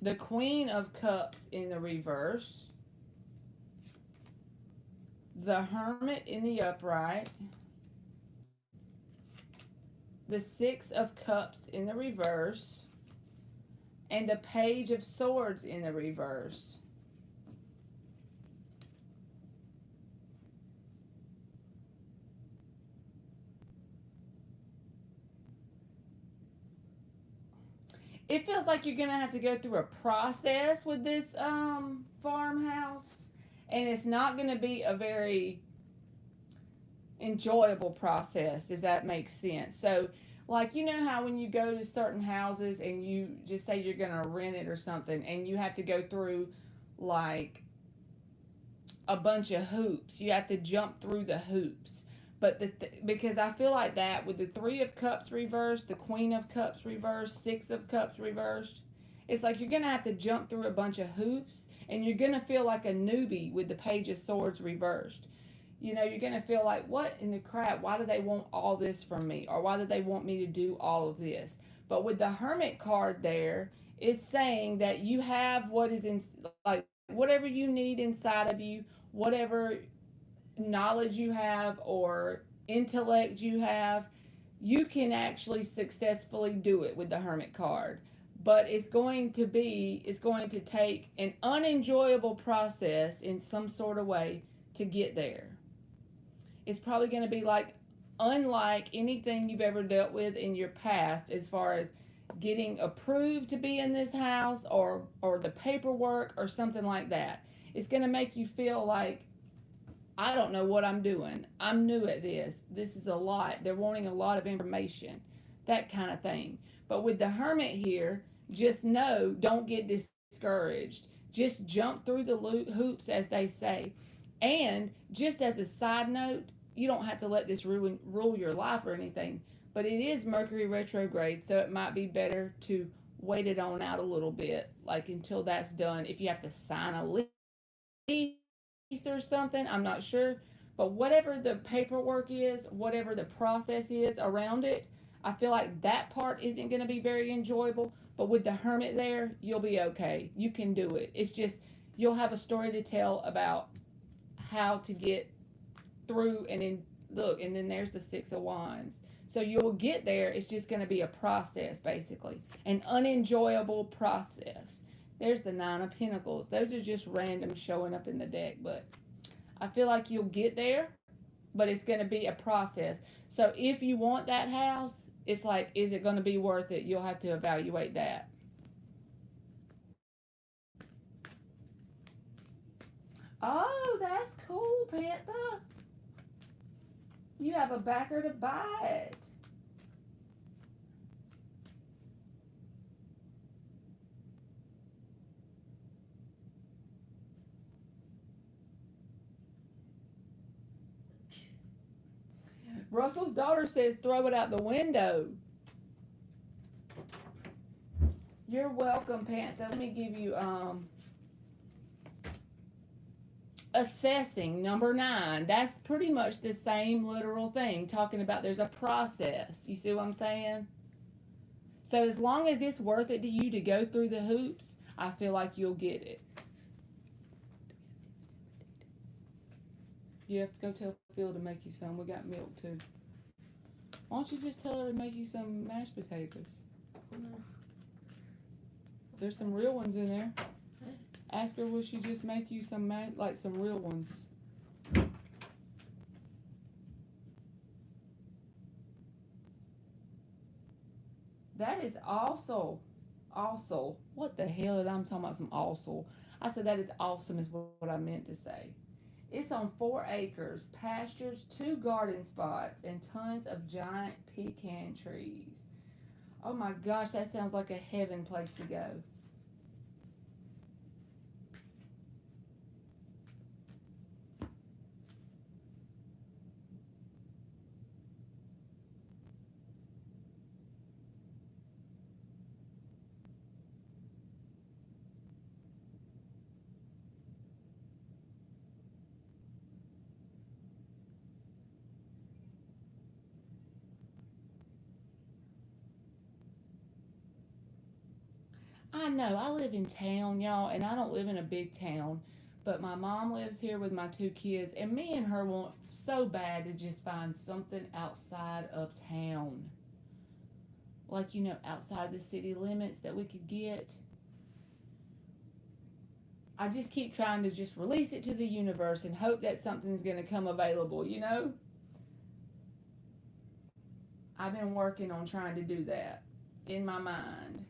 The Queen of Cups in the reverse. the Hermit in the upright, the Six of Cups in the reverse, and the Page of Swords in the reverse. It feels like you're gonna have to go through a process with this farmhouse, and it's not gonna be a very enjoyable process, if that makes sense. So, like, you know how when you go to certain houses and you just say you're gonna rent it or something, and you have to go through like a bunch of hoops. You have to jump through the hoops. But because I feel like that with the Three of Cups reversed, the Queen of Cups reversed, Six of Cups reversed, it's like you're going to have to jump through a bunch of hoops, and you're going to feel like a newbie with the Page of Swords reversed. You know, you're going to feel like, what in the crap? Why do they want all this from me? Or why do they want me to do all of this? But with the Hermit card there, it's saying that you have what is in, like, whatever you need inside of you, whatever knowledge you have or intellect you have, you can actually successfully do it with the Hermit card. But it's going to take an unenjoyable process in some sort of way to get there. It's probably going to be like unlike anything you've ever dealt with in your past as far as getting approved to be in this house or the paperwork or something like that. It's going to make you feel like, I don't know what I'm doing. I'm new at this. This is a lot. They're wanting a lot of information, that kind of thing. But with the Hermit here, just know, don't get discouraged. Just jump through the hoops, as they say. And just as a side note, you don't have to let this rule your life or anything, but it is Mercury retrograde, so it might be better to wait it on out a little bit, like until that's done. If you have to sign a lease or something, I'm not sure. But whatever the paperwork is, whatever the process is around it, I feel like that part isn't going to be very enjoyable. But with the Hermit there, you'll be okay. You can do it. It's just you'll have a story to tell about how to get through and then look, and then there's the Six of Wands. So you'll get there. It's just going to be a process, basically, an unenjoyable process. There's the Nine of Pentacles. Those are just random showing up in the deck, but I feel like you'll get there, but it's going to be a process. So if you want that house, it's like, is it going to be worth it? You'll have to evaluate that. Oh, that's cool, Panther. You have a backer to buy it. Russell's daughter says throw it out the window. You're welcome, Panther. Let me give you assessing number 9. That's pretty much the same literal thing, talking about there's a process. You see what I'm saying? So as long as it's worth it to you to go through the hoops, I feel like you'll get it. You have to go tell Phil to make you some. We got milk too. Why don't you just tell her to make you some mashed potatoes? No. There's some real ones in there. Ask her, will she just make you some like some real ones? That is also. What the hell did I'm talking about? Some also. I said that is awesome is what I meant to say. It's on 4 acres, pastures, 2 garden spots, and tons of giant pecan trees. Oh my gosh, that sounds like a heaven place to go. I know, I live in town, y'all, and I don't live in a big town, But my mom lives here with my 2 kids, and me and her want so bad to just find something outside of town. Like, outside the city limits that we could get. I just keep trying to just release it to the universe and hope that something's going to come available. I've been working on trying to do that in my mind.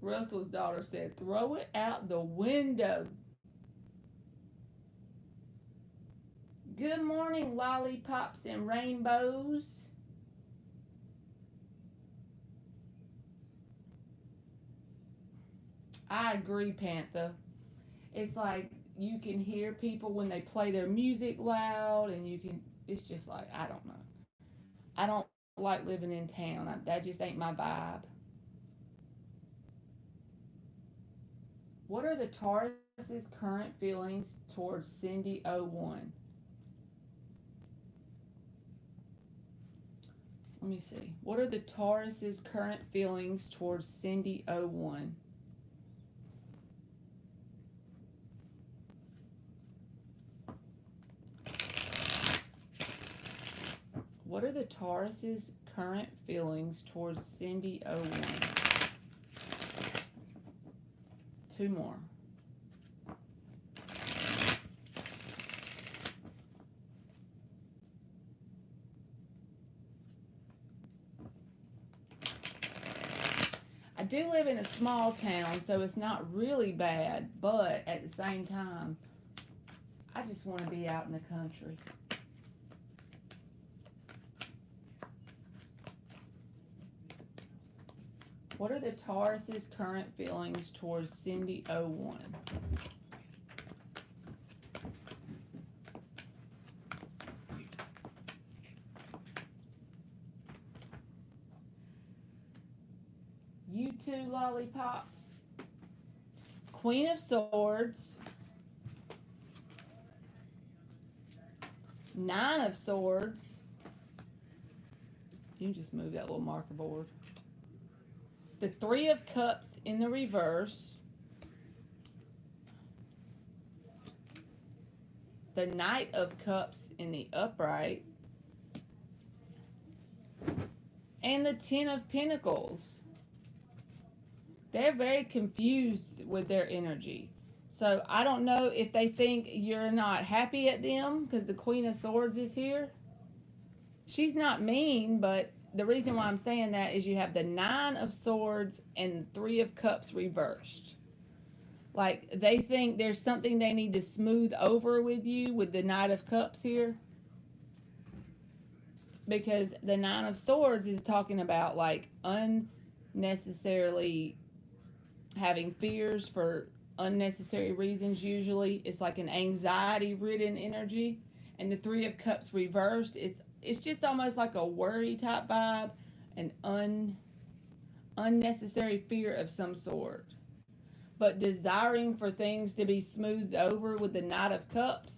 Russell's daughter said, throw it out the window. Good morning, lollipops and rainbows. I agree, Panther. It's like you can hear people when they play their music loud, and it's just like, I don't know. I don't like living in town. That just ain't my vibe. What are the Taurus's current feelings towards Cindy 01? Let me see. What are the Taurus's current feelings towards Cindy 01? What are the Taurus's current feelings towards Cindy 01? 2 more. I do live in a small town, so it's not really bad, but at the same time, I just want to be out in the country. What are the Taurus's current feelings towards Cindy 01? You two lollipops. Queen of Swords. 9 of Swords. You can just move that little marker board. The 3 of Cups in the reverse. The Knight of Cups in the upright. And the 10 of Pentacles. They're very confused with their energy. So I don't know if they think you're not happy at them because the Queen of Swords is here. She's not mean, but the reason why I'm saying that is you have the 9 of Swords and 3 of Cups reversed. Like they think there's something they need to smooth over with you with the Knight of Cups here. Because the 9 of Swords is talking about like unnecessarily having fears for unnecessary reasons. Usually it's like an anxiety ridden energy, and the 3 of Cups reversed, it's just almost like a worry type vibe, an unnecessary fear of some sort, but desiring for things to be smoothed over with the Knight of Cups.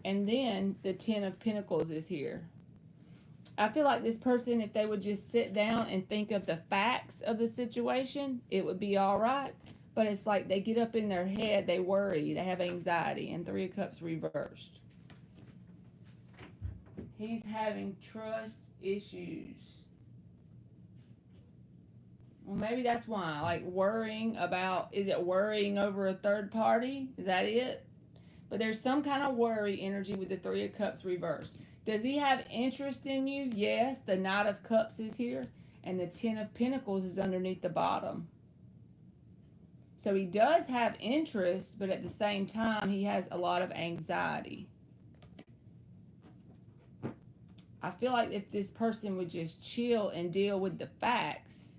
And then the 10 of Pentacles is here. I feel like this person, if they would just sit down and think of the facts of the situation, it would be all right. But it's like they get up in their head, they worry, they have anxiety, and 3 of Cups reversed. He's having trust issues. Well, maybe that's why. Like worrying about, is it worrying over a third party? Is that it? But there's some kind of worry energy with the 3 of Cups reversed. Does he have interest in you? Yes. The Knight of Cups is here. And the 10 of Pentacles is underneath the bottom. So he does have interest, but at the same time, he has a lot of anxiety. I feel like if this person would just chill and deal with the facts,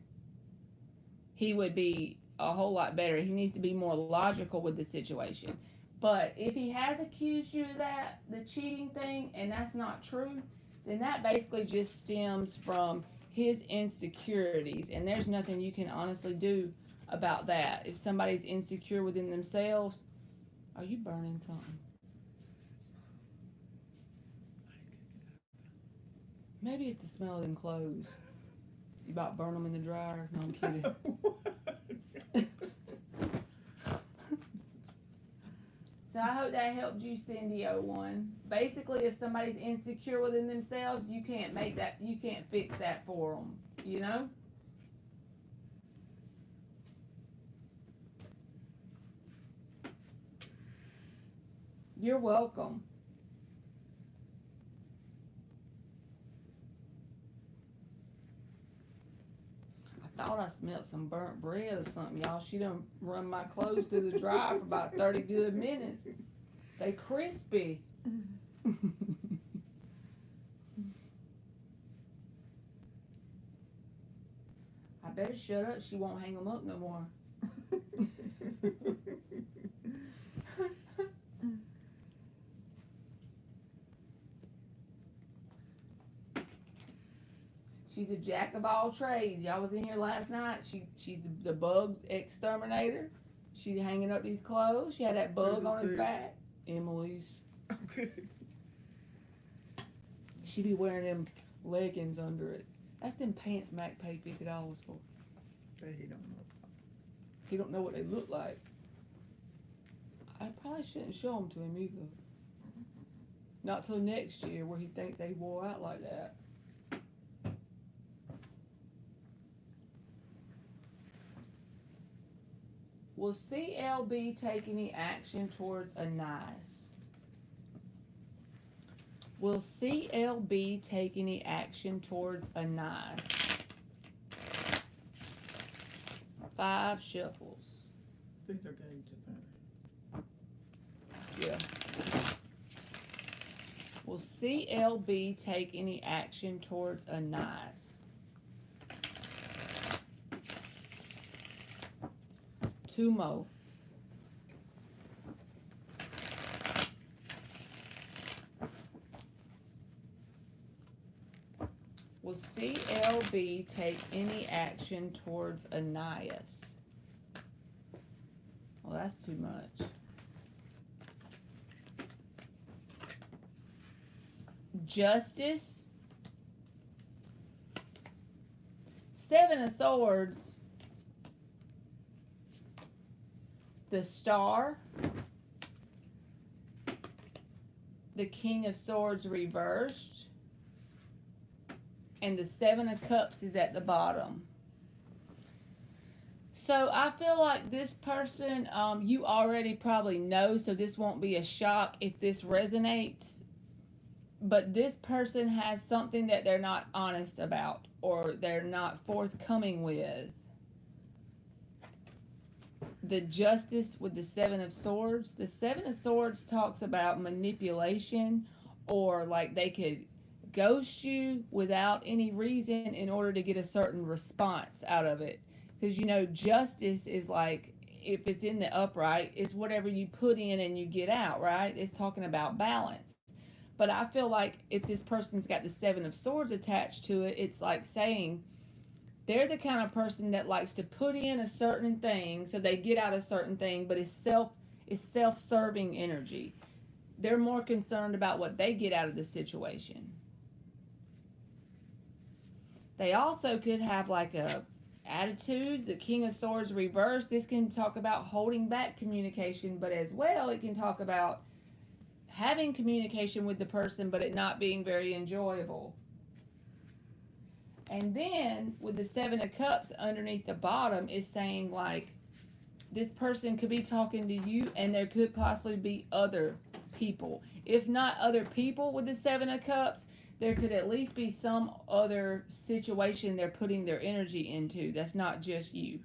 he would be a whole lot better. He needs to be more logical with the situation. But if he has accused you of that, the cheating thing, and that's not true, then that basically just stems from his insecurities. And there's nothing you can honestly do about that. If somebody's insecure within themselves, are you burning something? Maybe it's the smell of them clothes. You about burn them in the dryer? No, I'm kidding. So I hope that helped you, Cindy 01. Basically, if somebody's insecure within themselves, you can't fix that for them, you know? You're welcome. I thought I smelled some burnt bread or something, y'all. She done run my clothes through the dryer for about 30 good minutes. They crispy. I better shut up. She won't hang them up no more. She's a jack of all trades. Y'all was in here last night. She's the bug exterminator. She hanging up these clothes. She had that bug on his back. Emily's. Okay. She be wearing them leggings under it. That's them pants Mac paid $50 for. That he don't know. He don't know what they look like. I probably shouldn't show them to him either. Not till next year where he thinks they wore out like that. Will CLB take any action towards a nice? Will CLB take any action towards a nice? 5 shuffles. These are gauges, aren't Yeah. Will CLB take any action towards a nice? 2 more. Will CLB take any action towards Ananias? Well, that's too much. Justice. 7 of Swords. The Star. The King of Swords reversed. And the 7 of Cups is at the bottom. So I feel like this person, you already probably know, so this won't be a shock if this resonates. But this person has something that they're not honest about or they're not forthcoming with. The Justice with the 7 of Swords. The 7 of Swords talks about manipulation, or like they could ghost you without any reason in order to get a certain response out of it. Because, you know, justice is like, if it's in the upright, it's whatever you put in and you get out, right? It's talking about balance. But I feel like if this person's got the 7 of Swords attached to it, it's like saying they're the kind of person that likes to put in a certain thing so they get out a certain thing, but it's self-serving energy. They're more concerned about what they get out of the situation. They also could have like a attitude. The King of Swords reversed. This can talk about holding back communication, but as well it can talk about having communication with the person but it not being very enjoyable. And then with the 7 of Cups underneath the bottom is saying like this person could be talking to you and there could possibly be other people. If not other people with the 7 of Cups, there could at least be some other situation they're putting their energy into that's not just you.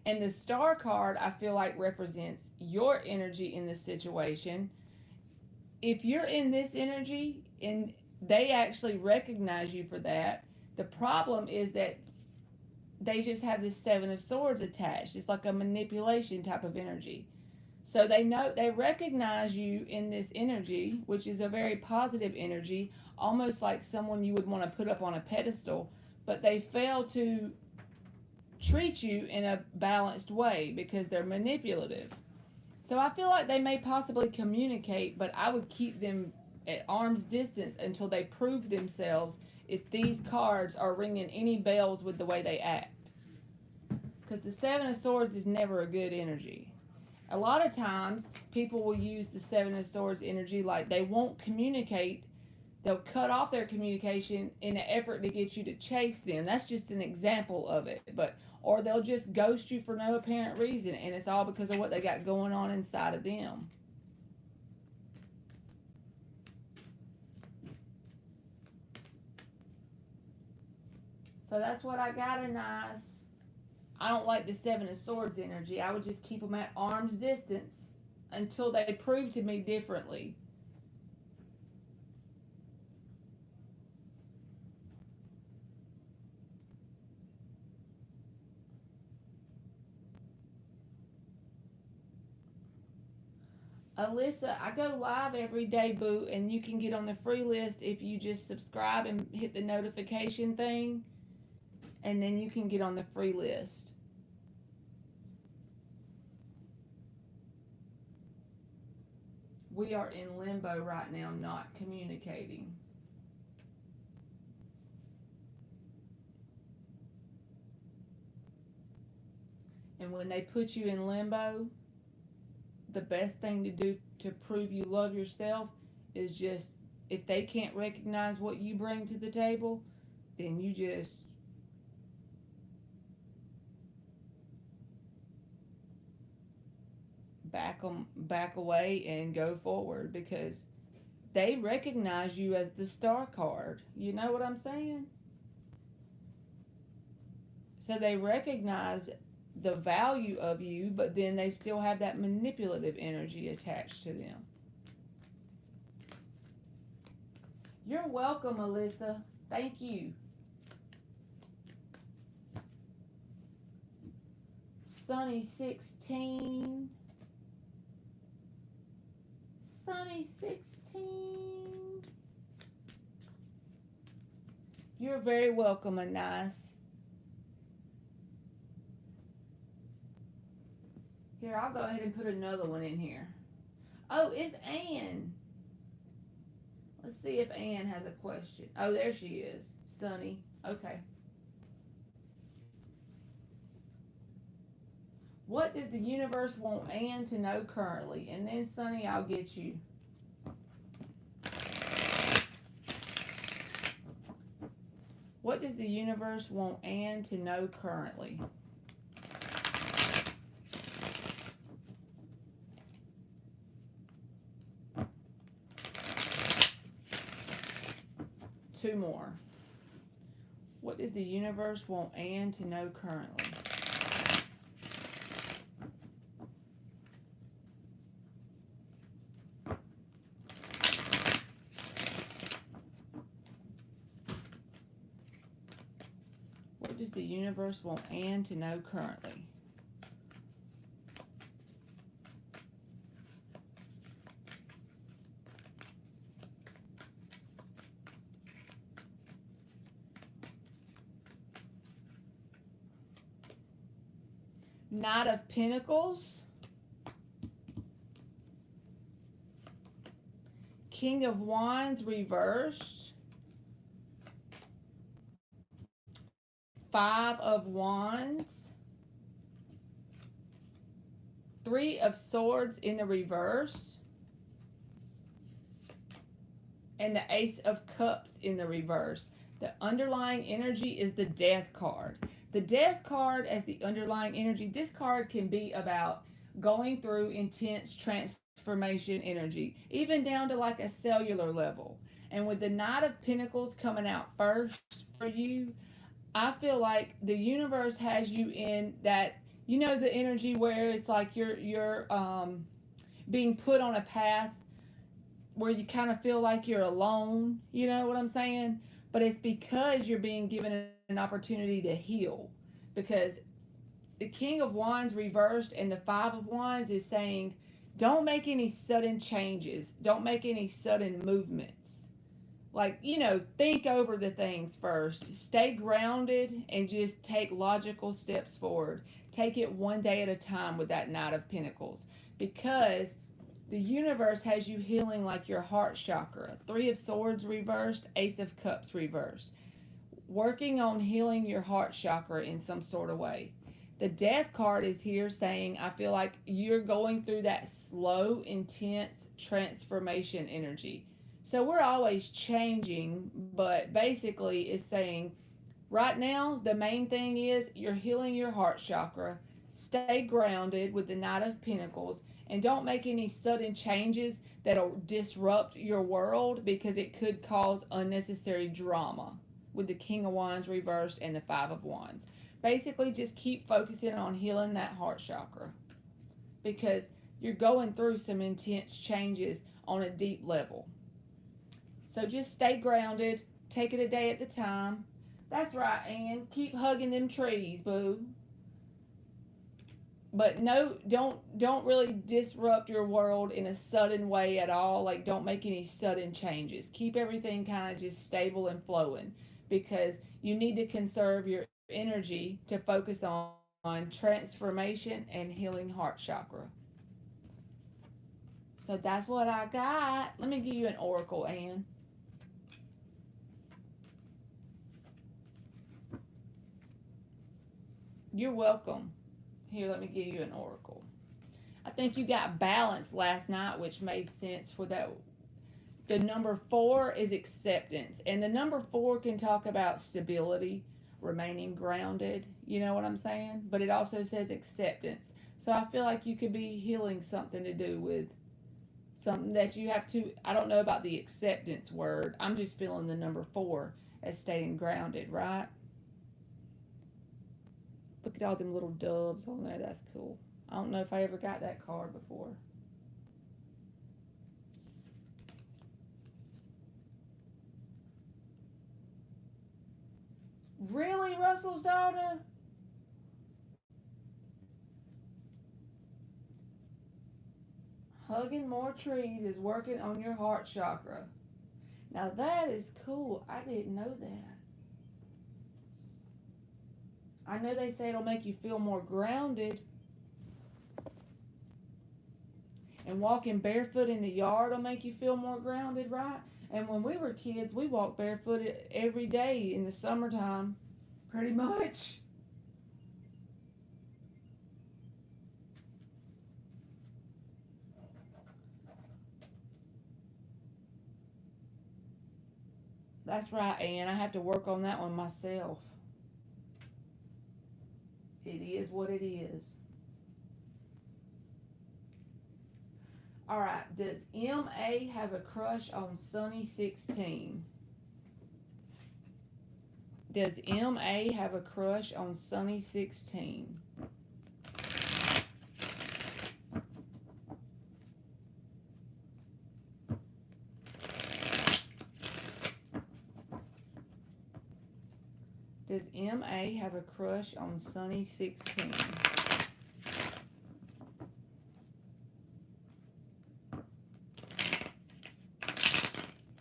And the Star card, I feel like, represents your energy in this situation. If you're in this energy and they actually recognize you for that, the problem is that they just have this 7 of Swords attached. It's like a manipulation type of energy. So they recognize you in this energy, which is a very positive energy, almost like someone you would want to put up on a pedestal. but they fail to treat you in a balanced way because they're manipulative. So I feel like they may possibly communicate, but I would keep them at arm's distance until they prove themselves if these cards are ringing any bells with the way they act. Because the Seven of Swords is never a good energy. A lot of times, people will use the Seven of Swords energy like they won't communicate. They'll cut off their communication in an effort to get you to chase them. That's just an example of it. Or they'll just ghost you for no apparent reason, and it's all because of what they got going on inside of them. So that's what I got in nice. I don't like the Seven of Swords energy. I would just keep them at arm's distance until they prove to me differently. Alyssa, I go live every day, boo, and you can get on the free list if you just subscribe and hit the notification thing, and then you can get on the free list. We are in limbo right now, not communicating. And when they put you in limbo, the best thing to do to prove you love yourself is just, if they can't recognize what you bring to the table, then you just back away and go forward, because they recognize you as the star card. You know what I'm saying? So they recognize the value of you, but then they still have that manipulative energy attached to them. You're welcome, Alyssa. Thank you. Sunny 16. Sunny 16. You're very welcome, and nice. Here, I'll go ahead and put another one in here. Oh, it's Ann. Let's see if Ann has a question. Oh, there she is. Sunny. Okay. What does the universe want Ann to know currently? And then, Sunny, I'll get you. What does the universe want Ann to know currently? Two more. What does the universe want Ann to know currently? What does the universe want Ann to know currently? Knight of Pentacles, King of Wands reversed, Five of Wands, Three of Swords in the reverse, and the Ace of Cups in the reverse. The underlying energy is the Death card. The Death card as the underlying energy, this card can be about going through intense transformation energy, even down to like a cellular level. And with the Knight of Pentacles coming out first for you, I feel like the universe has you in that, you know, the energy where it's like you're being put on a path where you kind of feel like you're alone, you know what I'm saying? But it's because you're being given an opportunity to heal. Because the King of Wands reversed and the Five of Wands is saying, don't make any sudden changes. Don't make any sudden movements. Like, think over the things first. Stay grounded and just take logical steps forward. Take it one day at a time with that Knight of Pentacles. Because the universe has you healing like your heart chakra. Three of Swords reversed, Ace of Cups reversed. Working on healing your heart chakra in some sort of way. The Death card is here saying, I feel like you're going through that slow, intense transformation energy. So we're always changing, but basically it's saying right now the main thing is you're healing your heart chakra. Stay grounded with the Knight of Pentacles and don't make any sudden changes that'll disrupt your world because it could cause unnecessary drama with the King of Wands reversed and the Five of Wands. Basically just keep focusing on healing that heart chakra because you're going through some intense changes on a deep level. So just stay grounded. Take it a day at a time. That's right, Ann. Keep hugging them trees, boo. But no, don't really disrupt your world in a sudden way at all. Like, don't make any sudden changes. Keep everything kind of just stable and flowing because you need to conserve your energy to focus on transformation and healing heart chakra. So that's what I got. Let me give you an oracle, Ann. You're welcome. Here, let me give you an oracle. I think you got balance last night, which made sense for that. The number 4 is acceptance. And the number 4 can talk about stability, remaining grounded. You know what I'm saying? But it also says acceptance. So I feel like you could be healing something to do with something that you have to. I don't know about the acceptance word. I'm just feeling the number 4 as staying grounded, right? Look at all them little doves on there. That's cool. I don't know if I ever got that card before. Really, Russell's daughter? Hugging more trees is working on your heart chakra. Now that is cool. I didn't know that. I know they say it'll make you feel more grounded. And walking barefoot in the yard will make you feel more grounded, right? And when we were kids, we walked barefoot every day in the summertime, pretty much. That's right, Ann. I have to work on that one myself. It is what it is. All right. Does M.A. have a crush on Sunny 16? Does M.A. have a crush on Sunny 16? Does M.A. have a crush on Sunny 16?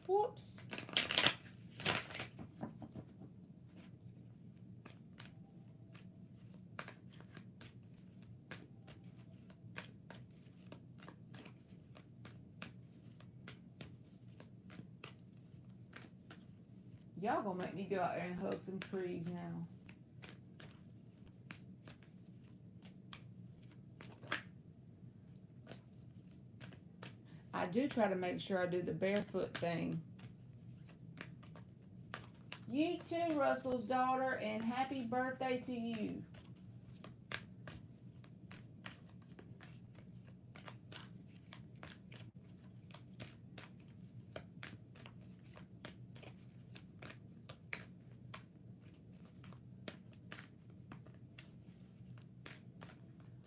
Whoops. Y'all gonna make me go out there and hug some trees now. I do try to make sure I do the barefoot thing. You too, Russell's daughter, and happy birthday to you.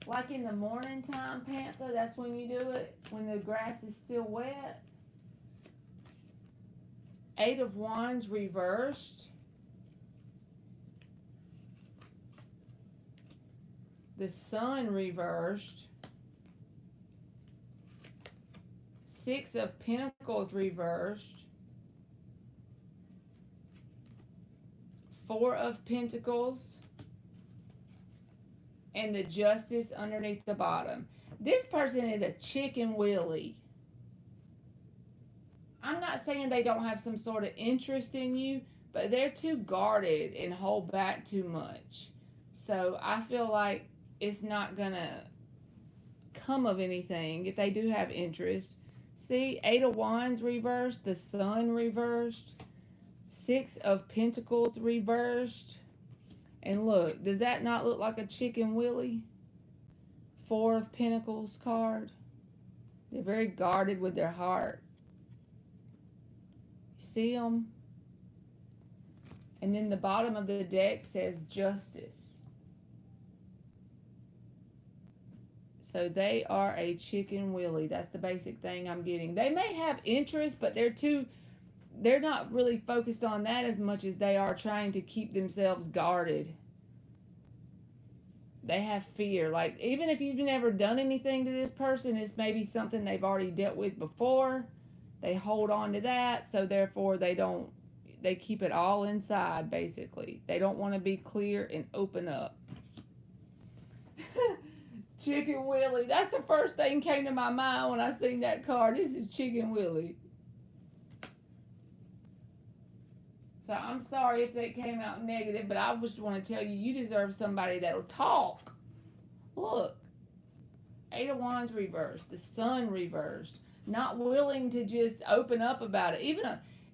Like in the morning time, Panther, that's when you do it, when the grass is still wet. 8 of Wands reversed. The Sun reversed. 6 of Pentacles reversed. Four of Pentacles, and the Justice underneath the bottom. This person is a chicken willy. I'm not saying they don't have some sort of interest in you, but they're too guarded and hold back too much. So I feel like it's not going to come of anything if they do have interest. See, Eight of Wands reversed, the Sun reversed, Six of Pentacles reversed. And look, does that not look like a chicken willy? Four of Pentacles card. They're very guarded with their heart. See them? And then the bottom of the deck says Justice. So they are a chicken willy. That's the basic thing I'm getting. They may have interest, but they're not really focused on that as much as they are trying to keep themselves guarded. They have fear. Like, even if you've never done anything to this person, it's maybe something they've already dealt with before. They hold on to that, so therefore they keep it all inside, basically. They don't want to be clear and open up. Chicken Willie. That's the first thing came to my mind when I seen that card. This is Chicken Willie. So I'm sorry if that came out negative, but I just want to tell you, you deserve somebody that'll talk. Look. Eight of Wands reversed. The Sun reversed. Not willing to just open up about it.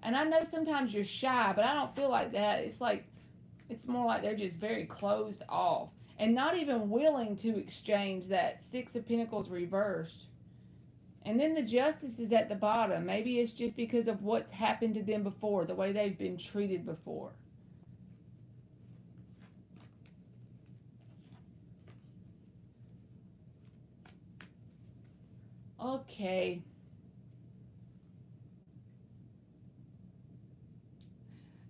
And I know sometimes you're shy, but I don't feel like that. It's more like they're just very closed off. And not even willing to exchange that Six of Pentacles reversed. And then the Justice is at the bottom. Maybe it's just because of what's happened to them before, the way they've been treated before. Okay.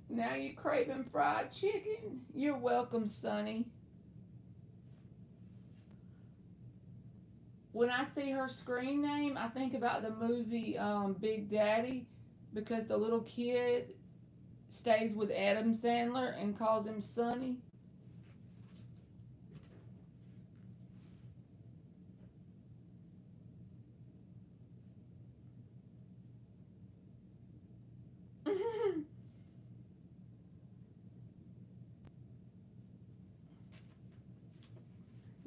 Now you craving fried chicken? You're welcome, Sonny. When I see her screen name, I think about the movie Big Daddy, because the little kid stays with Adam Sandler and calls him Sonny.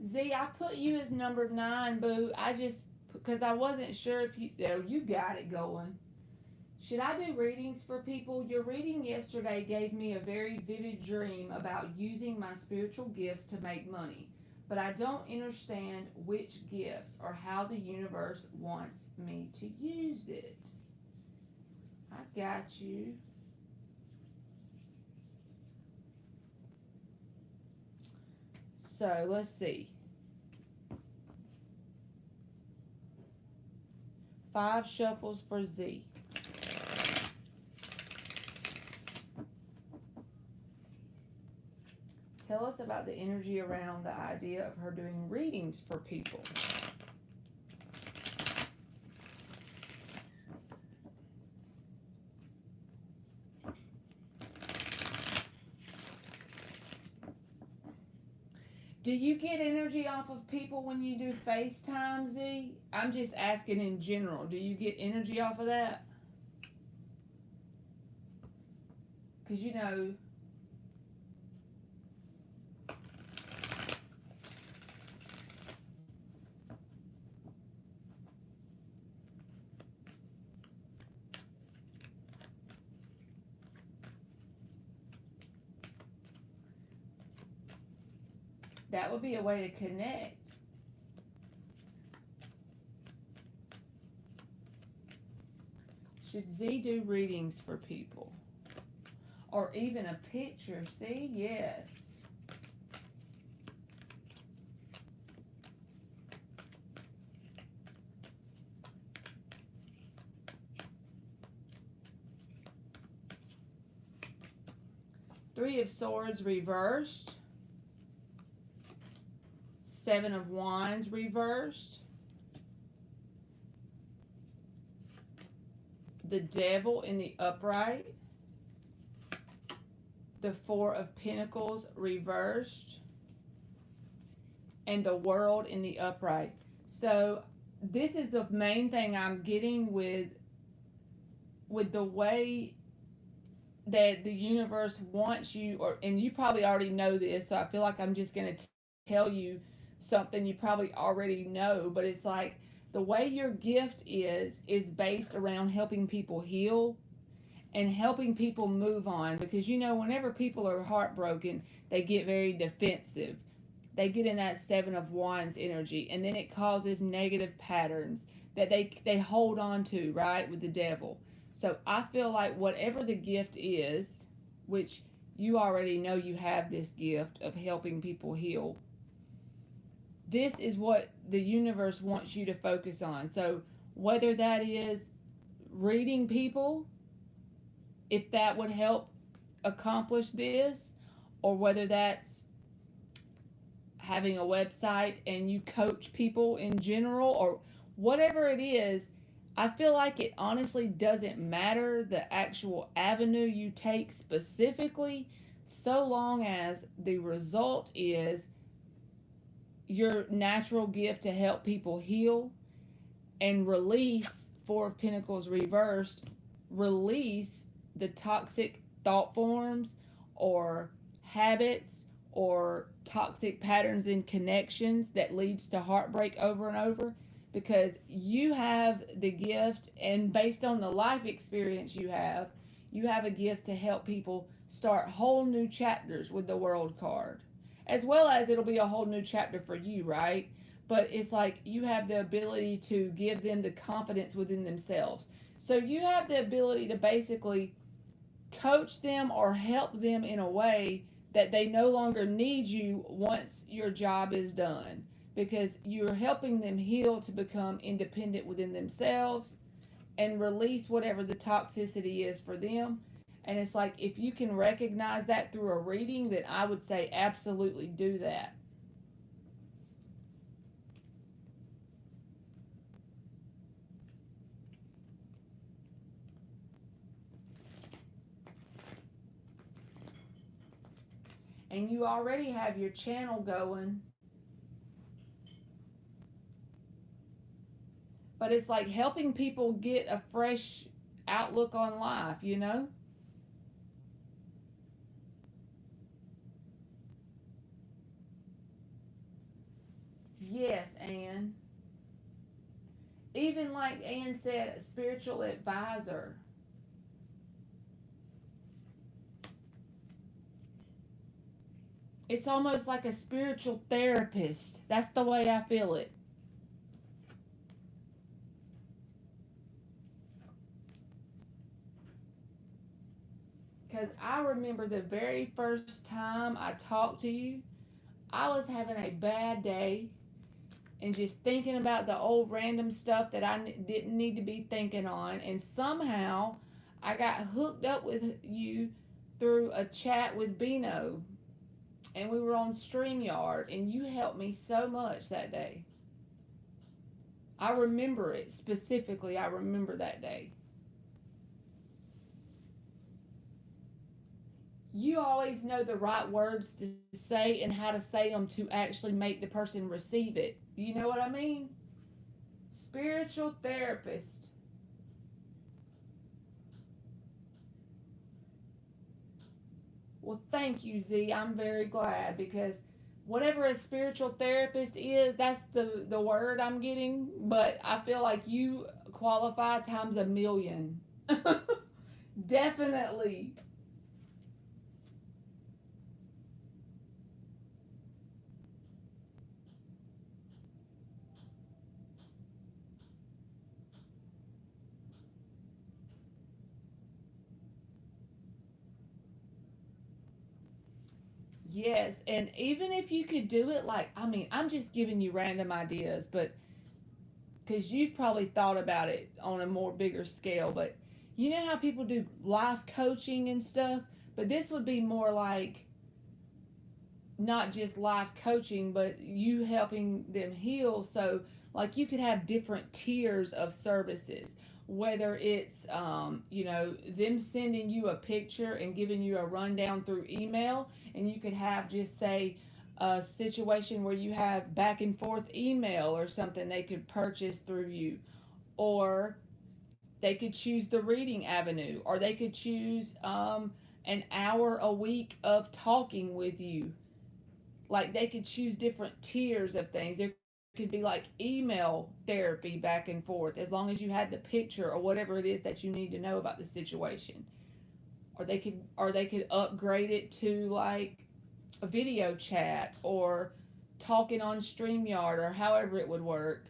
Z, I put you as number 9, boo. Because I wasn't sure if you got it going. Should I do readings for people? Your reading yesterday gave me a very vivid dream about using my spiritual gifts to make money. But I don't understand which gifts or how the universe wants me to use it. I got you. So, let's see. 5 shuffles for Z. Tell us about the energy around the idea of her doing readings for people. Do you get energy off of people when you do FaceTime, Z? I'm just asking in general. Do you get energy off of that? Because, you know, that would be a way to connect. Should Z do readings for people? Or even a picture? See? Yes. Three of Swords reversed. 7 of Wands reversed. The Devil in the upright. the Four of Pentacles reversed, and the World in the upright. So this is the main thing I'm getting with the way that the universe wants you, and you probably already know this, so I feel like I'm just going to tell you something you probably already know, but it's like the way your gift is based around helping people heal and helping people move on, because whenever people are heartbroken, they get very defensive. They get in that Seven of Wands energy, and then it causes negative patterns that they hold on to, right, with the devil. So I feel like whatever the gift is, which you already know you have this gift of helping people heal, this is what the universe wants you to focus on. So whether that is reading people, if that would help accomplish this, or whether that's having a website and you coach people in general, or whatever it is, I feel like it honestly doesn't matter the actual avenue you take specifically, so long as the result is your natural gift to help people heal and release. Four of Pentacles reversed, release the toxic thought forms or habits or toxic patterns in connections that leads to heartbreak over and over, because you have the gift, and based on the life experience you have a gift to help people start whole new chapters with the World card, as well as it'll be a whole new chapter for you, right? But it's like you have the ability to give them the confidence within themselves. So you have the ability to basically coach them or help them in a way that they no longer need you once your job is done, because you're helping them heal to become independent within themselves and release whatever the toxicity is for them. And it's like, if you can recognize that through a reading, then I would say absolutely do that. And you already have your channel going. But it's like helping people get a fresh outlook on life, Yes, Anne. Even like Anne said, a spiritual advisor. It's almost like a spiritual therapist. That's the way I feel it. Because I remember the very first time I talked to you, I was having a bad day and just thinking about the old random stuff that I didn't need to be thinking on. And somehow I got hooked up with you through a chat with Bino. And we were on StreamYard, and you helped me so much that day. I remember it specifically. I remember that day. You always know the right words to say and how to say them to actually make the person receive it. You know what I mean? Spiritual therapist. Well, thank you, Z. I'm very glad, because whatever a spiritual therapist is, that's the word I'm getting. But I feel like you qualify times a million. Definitely. Yes, and even if you could do it like, I'm just giving you random ideas, but because you've probably thought about it on a more bigger scale, but you know how people do life coaching and stuff? But this would be more like not just life coaching, but you helping them heal. So, like, you could have different tiers of services. whether it's them sending you a picture and giving you a rundown through email, and you could have just say a situation where you have back and forth email or something they could purchase through you, or they could choose the reading avenue, or they could choose an hour a week of talking with you. Like they could choose different tiers of things. There could be like email therapy back and forth as long as you had the picture or whatever it is that you need to know about the situation. Or they could upgrade it to like a video chat or talking on StreamYard or however it would work.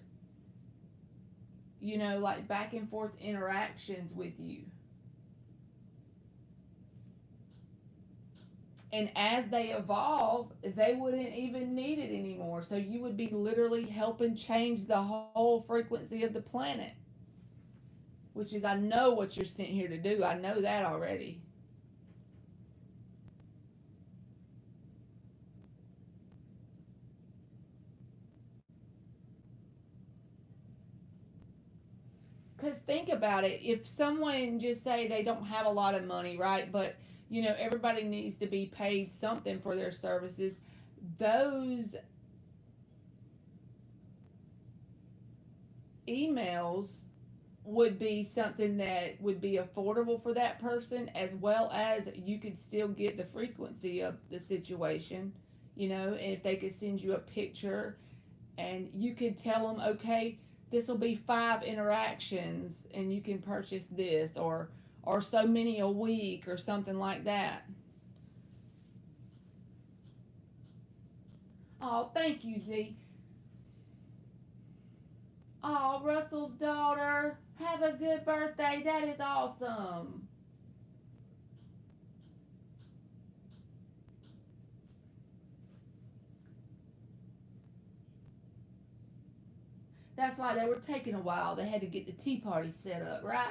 Like back and forth interactions with you. And as they evolve, they wouldn't even need it anymore. So you would be literally helping change the whole frequency of the planet, which is, I know what you're sent here to do. I know that already. Because think about it. If someone just say they don't have a lot of money, right? But, everybody needs to be paid something for their services. Those emails would be something that would be affordable for that person, as well as you could still get the frequency of the situation, and if they could send you a picture and you could tell them, okay, this will be 5 interactions and you can purchase this, or so many a week or something like that. Oh, thank you, Z. Oh, Russell's daughter, have a good birthday. That is awesome. That's why they were taking a while. They had to get the tea party set up, right?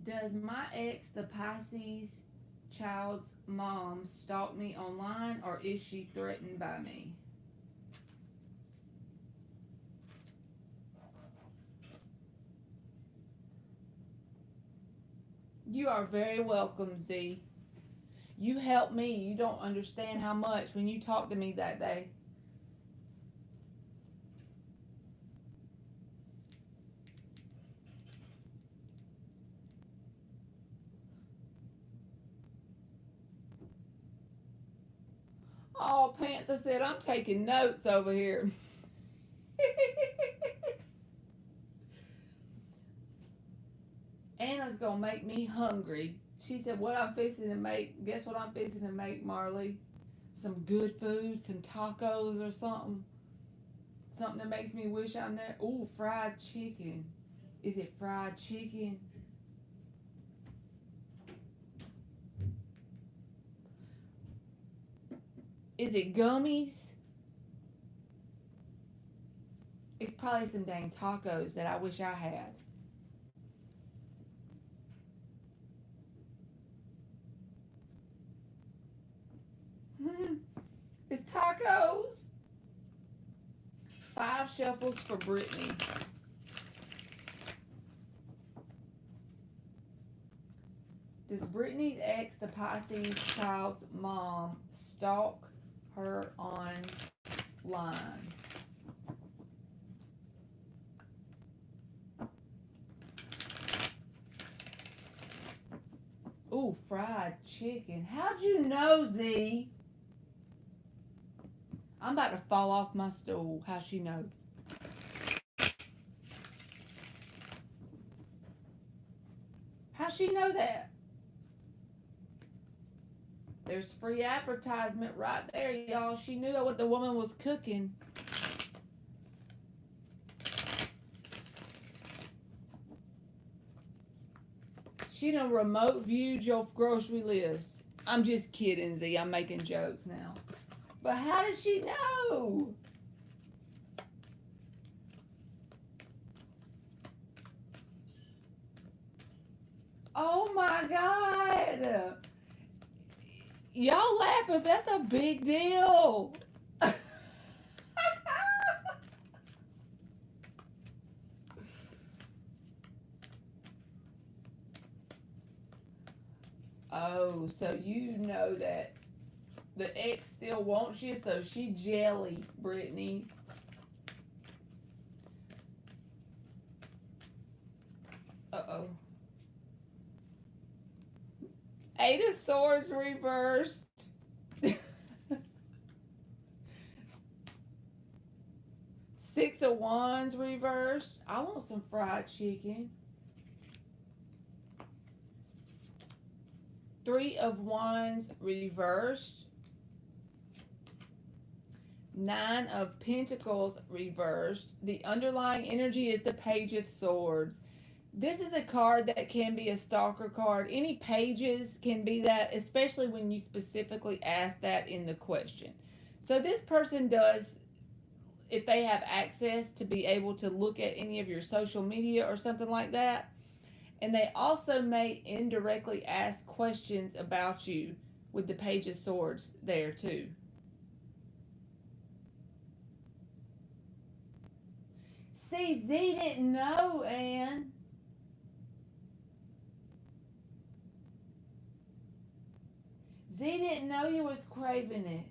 Does my ex, the Pisces child's mom, stalk me online, or is she threatened by me? You are very welcome, Z. You helped me. You don't understand how much when you talked to me that day. Oh, Panther said, I'm taking notes over here. Anna's gonna make me hungry. She said, what I'm fixing to make, guess what I'm fixing to make, Marley? Some good food, some tacos or something. Something that makes me wish I'm there. Ooh, fried chicken. Is it fried chicken? Is it gummies? It's probably some dang tacos that I wish I had. It's tacos. 5 shuffles for Brittany. Does Brittany's ex, the Pisces child's mom, stalk her online? Ooh, fried chicken. How'd you know, Z? I'm about to fall off my stool. How'd she know? How'd she know that? There's free advertisement right there, y'all. She knew what the woman was cooking. She done remote viewed your grocery list. I'm just kidding, Z. I'm making jokes now. But how does she know? Oh my God. Y'all laughing, that's a big deal. Oh, so you know that the ex still wants you, so she jelly, Brittany. Uh-oh. Eight of Swords reversed. Six of Wands reversed. I want some fried chicken. Three of Wands reversed. Nine of Pentacles reversed. The underlying energy is the Page of Swords. This is a card that can be a stalker card. Any pages can be that, especially when you specifically ask that in the question. So this person does, if they have access to be able to look at any of your social media or something like that. And they also may indirectly ask questions about you with the Page of Swords there too. See, Z didn't know, Anne. Z didn't know you was craving it.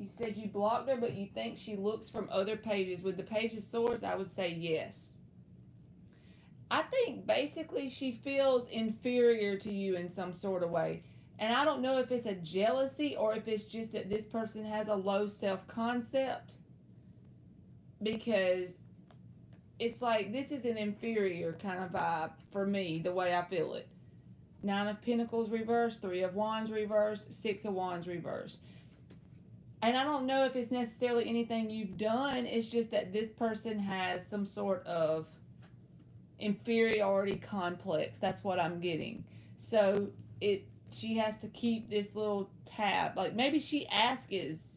You said you blocked her, but you think she looks from other pages. With the Page of Swords, I would say yes. I think basically she feels inferior to you in some sort of way. And I don't know if it's a jealousy or if it's just that this person has a low self-concept. Because it's like this is an inferior kind of vibe for me, the way I feel it. Nine of Pentacles reversed, Three of Wands reversed, Six of Wands reversed. And I don't know if it's necessarily anything you've done. It's just that this person has some sort of inferiority complex. That's what I'm getting. So she has to keep this little tab. Like maybe she asks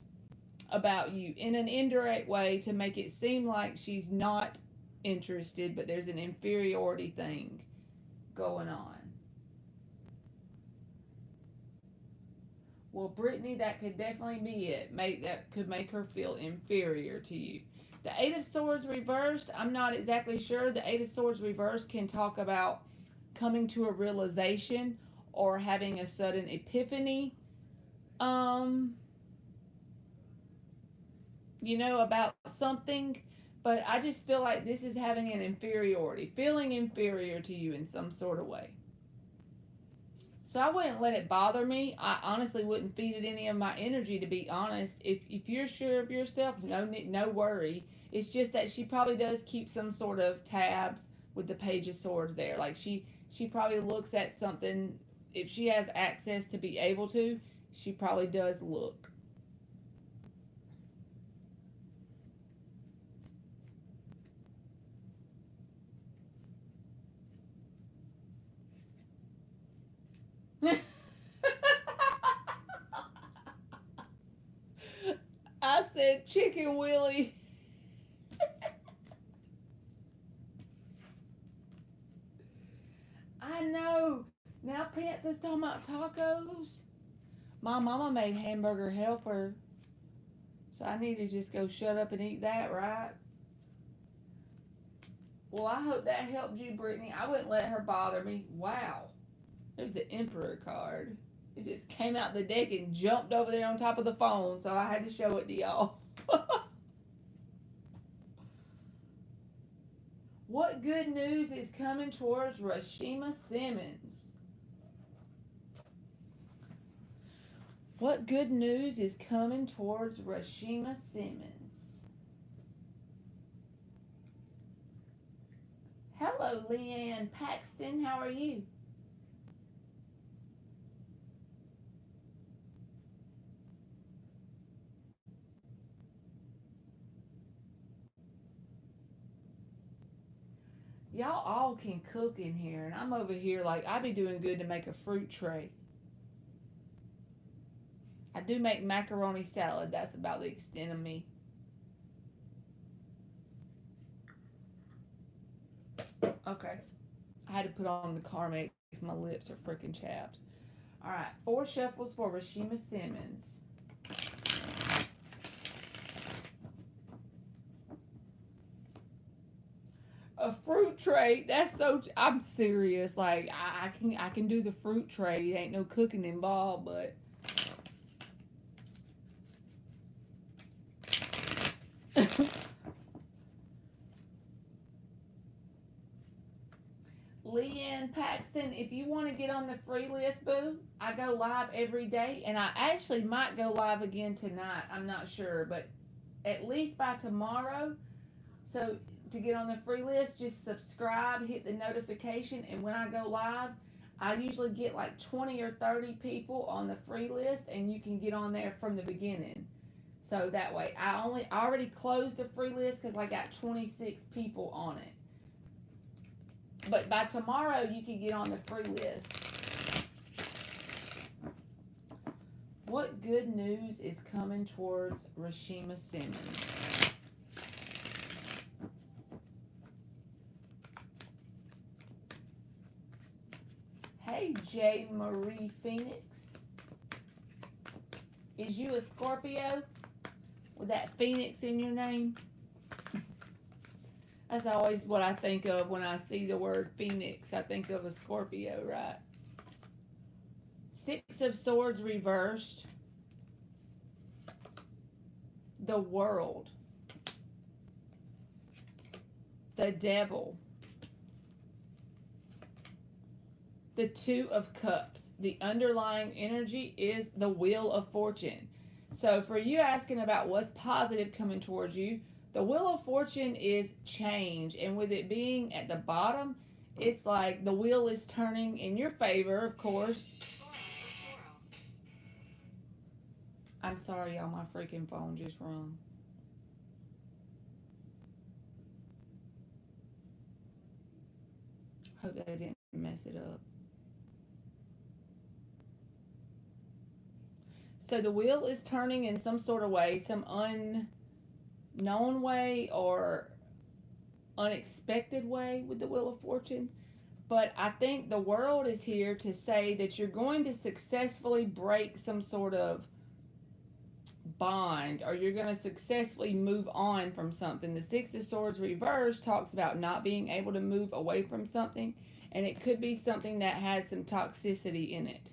about you in an indirect way to make it seem like she's not interested, but there's an inferiority thing going on. Well, Brittany, that could definitely be it. That could make her feel inferior to you. The Eight of Swords reversed, I'm not exactly sure. The Eight of Swords reversed can talk about coming to a realization or having a sudden epiphany. About something. But I just feel like this is having an inferiority, feeling inferior to you in some sort of way. So I wouldn't let it bother me. I honestly wouldn't feed it any of my energy, to be honest. If you're sure of yourself, no worry. It's just that she probably does keep some sort of tabs with the Page of Swords there. Like she probably looks at something. If she has access to be able to, she probably does look. I said Chicken Willie. I know. Now Panther's talking about tacos. My mama made hamburger helper. So I need to just go shut up and eat that, right? Well, I hope that helped you, Brittany. I wouldn't let her bother me. Wow. There's the Emperor card. It just came out the deck and jumped over there on top of the phone, so I had to show it to y'all. What good news is coming towards Rashima Simmons? What good news is coming towards Rashima Simmons? Hello, Leanne Paxton. How are you? Y'all all can cook in here, and I'm over here like I'd be doing good to make a fruit tray. I do make macaroni salad. That's about the extent of me. Okay. I had to put on the Carmex. My lips are freaking chapped. All right. 4 shuffles for Rashima Simmons. A fruit tray. That's so. I'm serious. Like I can do the fruit tray. Ain't no cooking involved, but. Leanne Paxton, if you want to get on the free list, boo, I go live every day, and I actually might go live again tonight. I'm not sure, but at least by tomorrow. So to get on the free list, just subscribe, hit the notification, and when I go live, I usually get like 20 or 30 people on the free list, and you can get on there from the beginning. So that way, I already closed the free list because I got 26 people on it. But by tomorrow, you can get on the free list. What good news is coming towards Rashima Simmons? Hey, J. Marie Phoenix. Is you a Scorpio with that Phoenix in your name? That's always what I think of when I see the word Phoenix. I think of a Scorpio, right? 6 of Swords reversed. The World. The Devil. The 2 of Cups. The underlying energy is the Wheel of Fortune. So for you asking about what's positive coming towards you, the Wheel of Fortune is change, and with it being at the bottom, it's like the wheel is turning in your favor, of course. I'm sorry, y'all, my freaking phone just rung. Hope they didn't mess it up. So the wheel is turning in some sort of way, some unknown way or unexpected way with the Wheel of Fortune. But I think the world is here to say that you're going to successfully break some sort of bond, or you're going to successfully move on from something. The 6 of Swords reversed talks about not being able to move away from something, and it could be something that has some toxicity in it.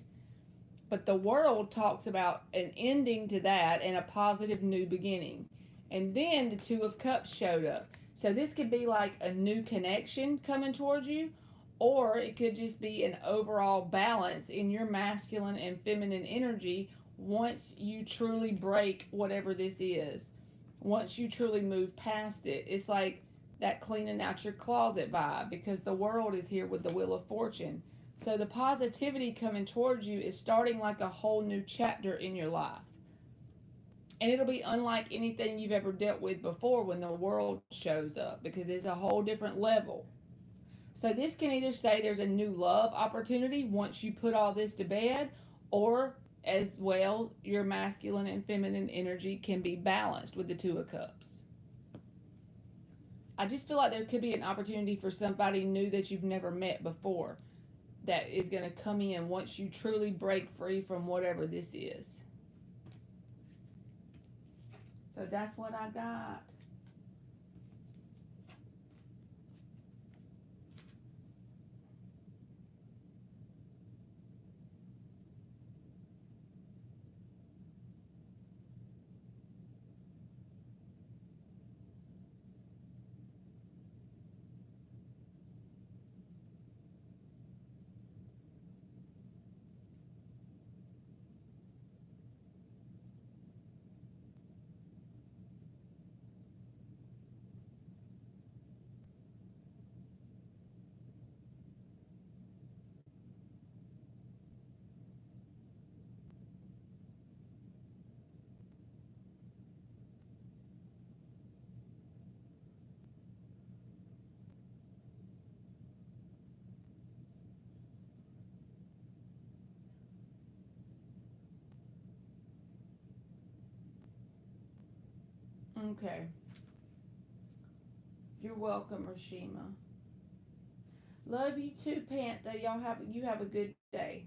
But the world talks about an ending to that and a positive new beginning. And then the 2 of Cups showed up. So this could be like a new connection coming towards you, or it could just be an overall balance in your masculine and feminine energy once you truly break whatever this is. Once you truly move past it. It's like that cleaning out your closet vibe, because the world is here with the Wheel of Fortune. So the positivity coming towards you is starting like a whole new chapter in your life. And it'll be unlike anything you've ever dealt with before when the world shows up, because it's a whole different level. So this can either say there's a new love opportunity once you put all this to bed, or as well, your masculine and feminine energy can be balanced with the 2 of Cups. I just feel like there could be an opportunity for somebody new that you've never met before that is going to come in once you truly break free from whatever this is. So that's what I got. Okay. You're welcome, Rashima. Love you too, Panther. You have a good day.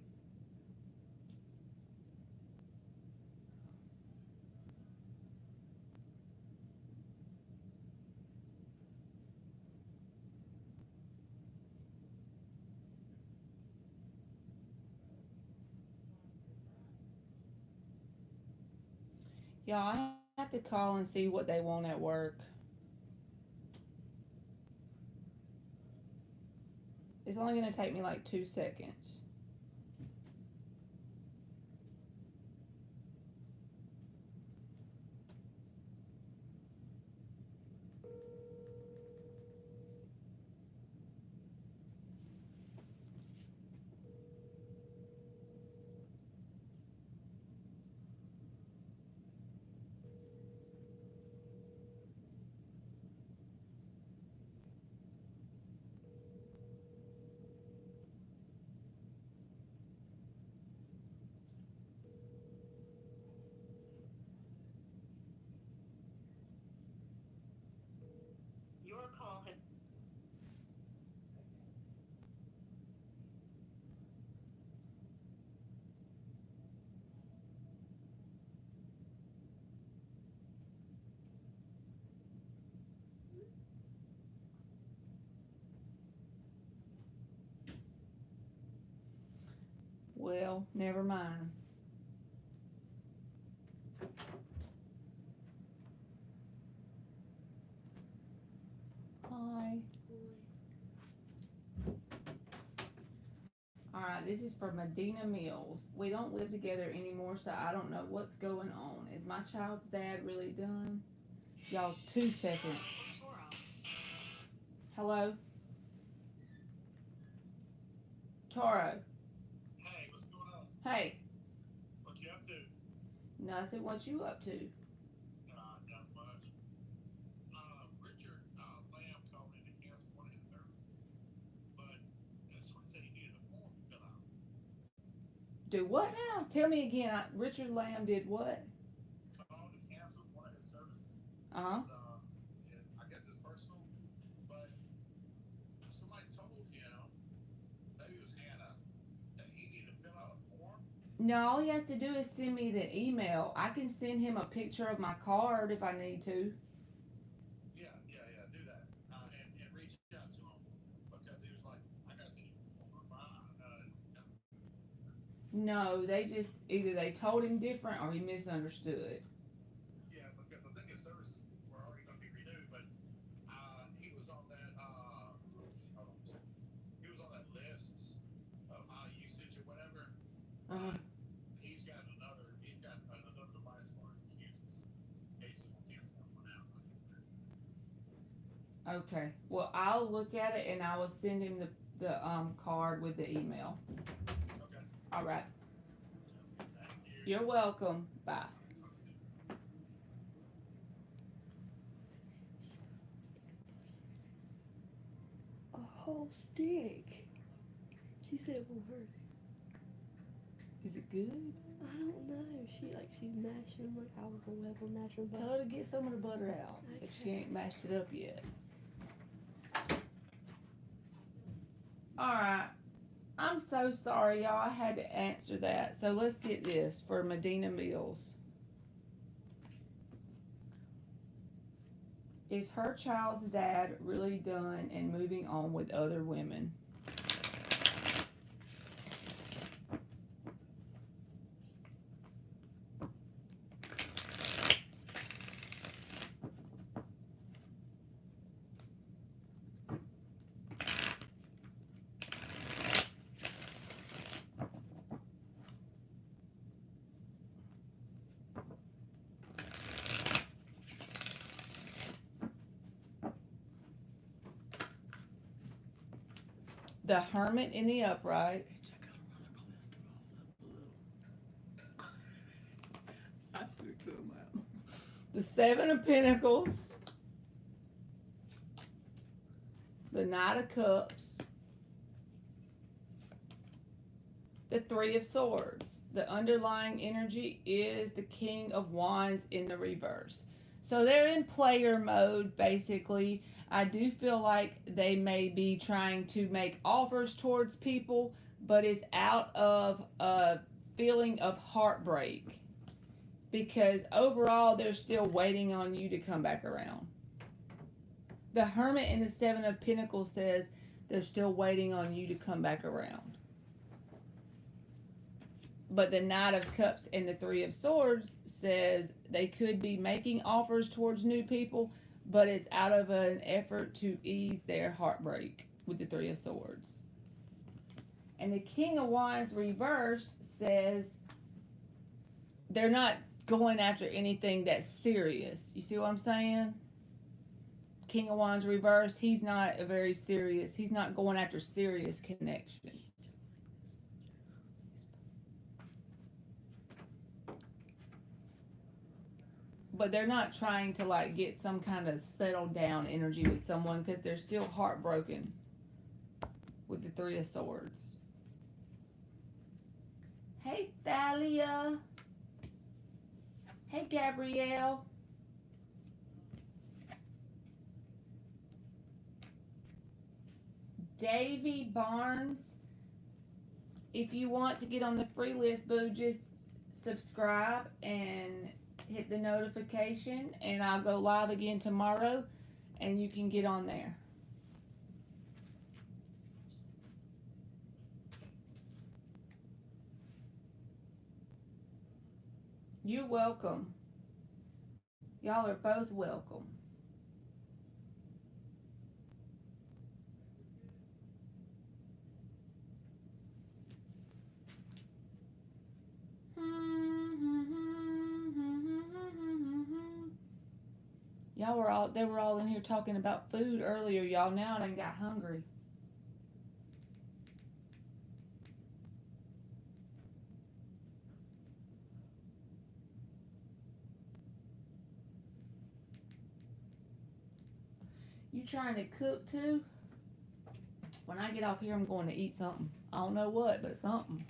Y'all, I have to call and see what they want at work. It's only gonna take me like 2 seconds. Your call has Well, never mind. Hi. Alright, this is for Medina Mills. We don't live together anymore, so I don't know what's going on. Is my child's dad really done? Y'all, 2 seconds. Hello? Toro. Hey, what's going on? Hey. What you up to? Nothing. What you up to? Not much. Richard Lamb called in to cancel one of his services, but sort of said he needed a form to fill out. Do what now? Tell me again. Richard Lamb did what? Called to cancel one of his services. Uh-huh. I guess it's personal, but somebody told him, maybe it was Hannah, that he needed to fill out a form. No, all he has to do is send me the email. I can send him a picture of my card if I need to. Yeah, do that. And reach out to him because he was like, I gotta send you a form. No, they just either they told him different or he misunderstood. Yeah, because I think his services were already going to be renewed, but he was on that. Hold on, he was on that list of high usage or whatever. Uh-huh. He's got another. He's got another device for his uses. He's just gonna cancel that one out. Okay. Well, I'll look at it and I will send him the card with the email. Okay. All right. Sounds good. Thank you. You're welcome. Bye. Talk soon. A whole stick. She said it won't hurt. Is it good? I don't know. She's mashing like I was gonna have her mashing Tell butter. her to get some of the butter out if she ain't mashed it up yet. Alright. I'm so sorry, y'all. I had to answer that. So let's get this for Medina Mills. Is her child's dad really done and moving on with other women? The Hermit in the Upright. Bitch, I gotta run the cholesterol up a little. I took some out. The Seven of Pentacles. The Knight of Cups. The Three of Swords. The underlying energy is the King of Wands in the reverse. So they're in player mode, basically. I do feel like they may be trying to make offers towards people, but it's out of a feeling of heartbreak. Because overall, they're still waiting on you to come back around. The Hermit in the Seven of Pentacles says they're still waiting on you to come back around. But the Knight of Cups and the Three of Swords says they could be making offers towards new people, but it's out of an effort to ease their heartbreak with the Three of Swords. And the King of Wands reversed says they're not going after anything that's serious. You see what I'm saying? King of Wands reversed, he's not a very serious, he's not going after serious connections. But they're not trying to like get some kind of settled down energy with someone because they're still heartbroken with the Three of Swords. Hey, Thalia. Hey, Gabrielle. Davy Barnes. If you want to get on the free list, boo, just subscribe and hit the notification, and I'll go live again tomorrow, and you can get on there. You're welcome. Y'all are both welcome. They were all in here talking about food earlier, y'all. Now I done got hungry. You trying to cook too? When I get off here, I'm going to eat something. I don't know what, but something.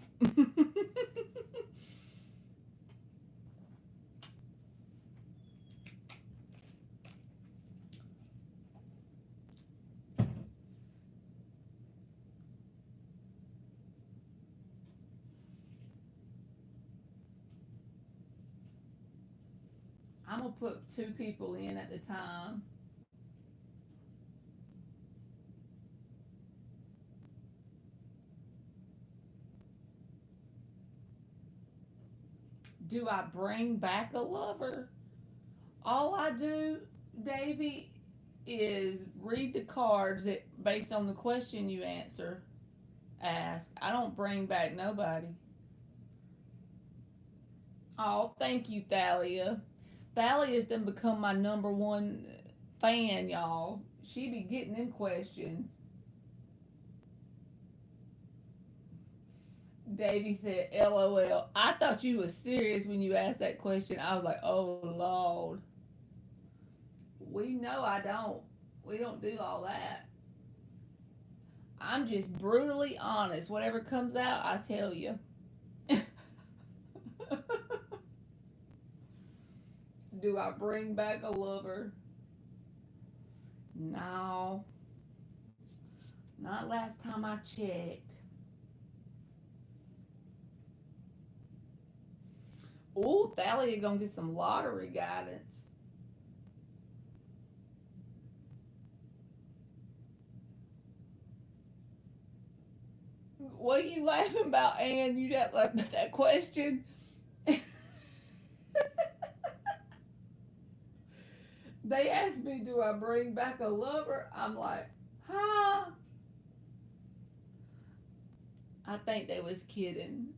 I'm going to put 2 people in at a time. Do I bring back a lover? All I do, Davy, is read the cards that based on the question you ask. I don't bring back nobody. Oh, thank you, Thalia. Thalia's done become my #1 fan, y'all. She be getting them questions. Davy said, LOL. I thought you was serious when you asked that question. I was like, oh, Lord. We know I don't. We don't do all that. I'm just brutally honest. Whatever comes out, I tell you. Do I bring back a lover? No. Not last time I checked. Ooh, Thalia gonna get some lottery guidance. What are you laughing about, Ann? You got like that question? They asked me, do I bring back a lover? I'm like, huh? I think they was kidding.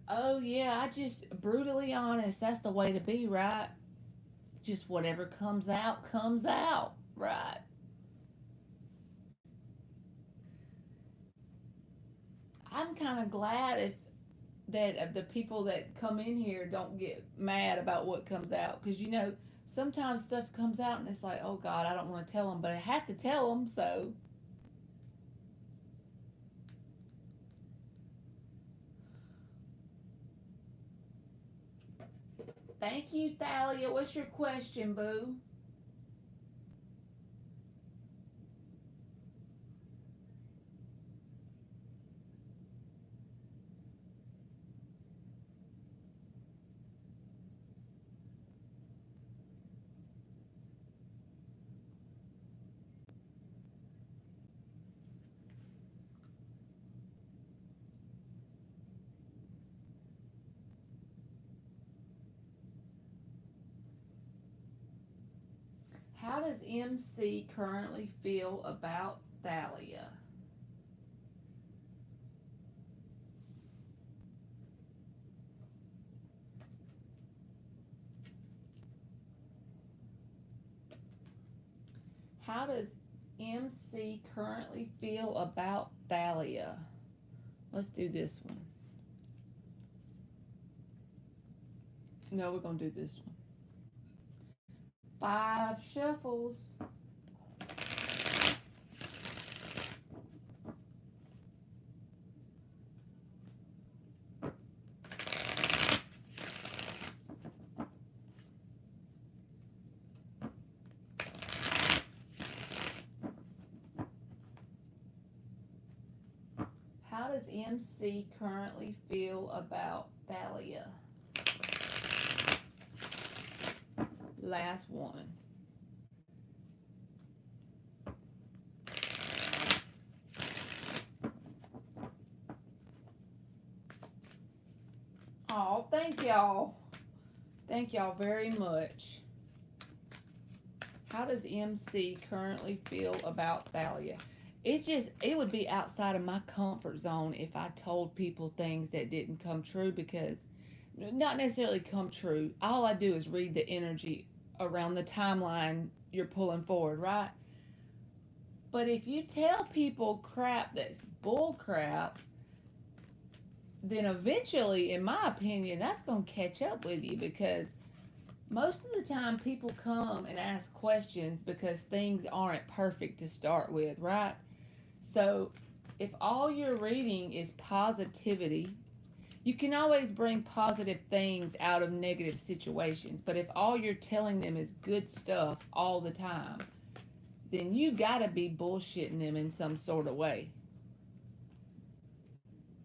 Oh yeah, I just brutally honest. That's the way to be, right? Just whatever comes out, right? I'm kind of glad that the people that come in here don't get mad about what comes out, because Sometimes stuff comes out and it's like, oh God, I don't want to tell them, but I have to tell them, so. Thank you, Thalia. What's your question, boo? How does MC currently feel about Thalia? How does MC currently feel about Thalia? Let's do this one. No, we're going to do this one. 5 shuffles. How does MC currently feel about Thalia? Last one. Oh, thank y'all. Thank y'all very much. How does MC currently feel about Thalia? It would be outside of my comfort zone if I told people things that didn't come true, because not necessarily come true. All I do is read the energy around the timeline you're pulling forward, right? But if you tell people crap that's bull crap, then eventually, in my opinion, that's going to catch up with you, because most of the time people come and ask questions because things aren't perfect to start with, right? So if all you're reading is positivity, you can always bring positive things out of negative situations. But if all you're telling them is good stuff all the time, then you gotta be bullshitting them in some sort of way.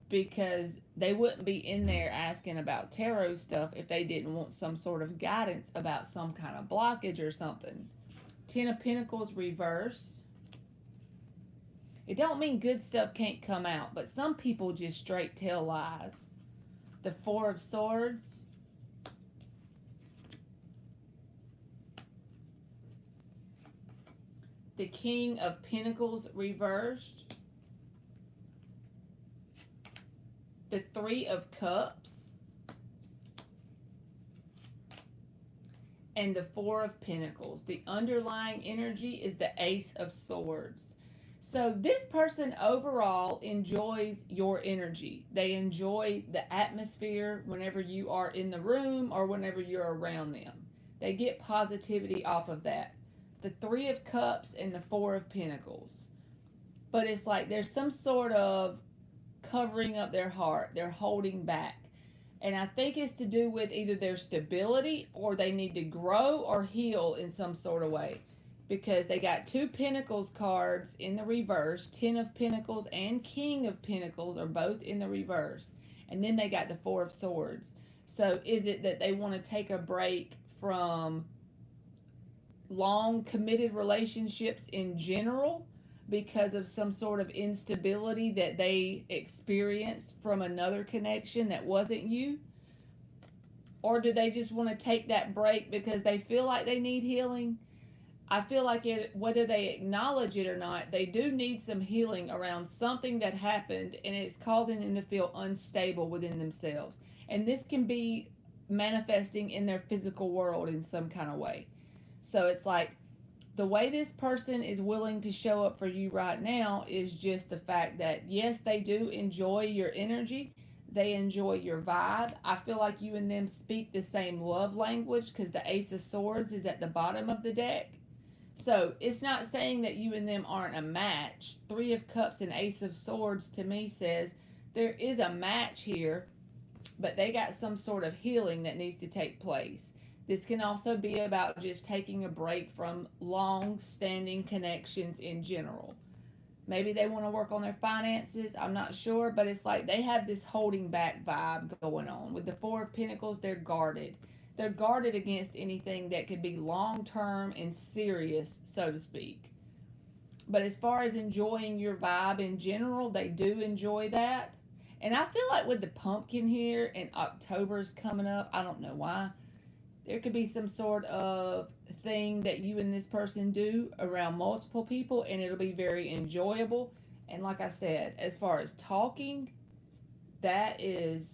Because they wouldn't be in there asking about tarot stuff if they didn't want some sort of guidance about some kind of blockage or something. 10 of Pentacles reverse. It don't mean good stuff can't come out, but some people just straight tell lies. The 4 of Swords. The King of Pentacles reversed. The 3 of Cups. And the 4 of Pentacles. The underlying energy is the Ace of Swords. So this person overall enjoys your energy. They enjoy the atmosphere whenever you are in the room or whenever you're around them. They get positivity off of that. The 3 of Cups and the 4 of Pentacles. But it's like there's some sort of covering up their heart. They're holding back. And I think it's to do with either their stability or they need to grow or heal in some sort of way. Because they got 2 Pentacles cards in the reverse. 10 of Pentacles and King of Pentacles are both in the reverse. And then they got the 4 of Swords. So is it that they want to take a break from long committed relationships in general because of some sort of instability that they experienced from another connection that wasn't you? Or do they just want to take that break because they feel like they need healing? I feel like whether they acknowledge it or not, they do need some healing around something that happened and it's causing them to feel unstable within themselves. And this can be manifesting in their physical world in some kind of way. So it's like the way this person is willing to show up for you right now is just the fact that, yes, they do enjoy your energy. They enjoy your vibe. I feel like you and them speak the same love language because the Ace of Swords is at the bottom of the deck. So it's not saying that you and them aren't a match. Three of Cups and Ace of Swords to me says there is a match here, but they got some sort of healing that needs to take place. This can also be about just taking a break from long standing connections in general. Maybe they want to work on their finances. I'm not sure, but it's like they have this holding back vibe going on. With the Four of Pentacles, they're guarded. They're guarded against anything that could be long term and serious, so to speak. But as far as enjoying your vibe in general, they do enjoy that. And I feel like with the pumpkin here and October's coming up, I don't know why, there could be some sort of thing that you and this person do around multiple people, and it'll be very enjoyable. And like I said, as far as talking, that is,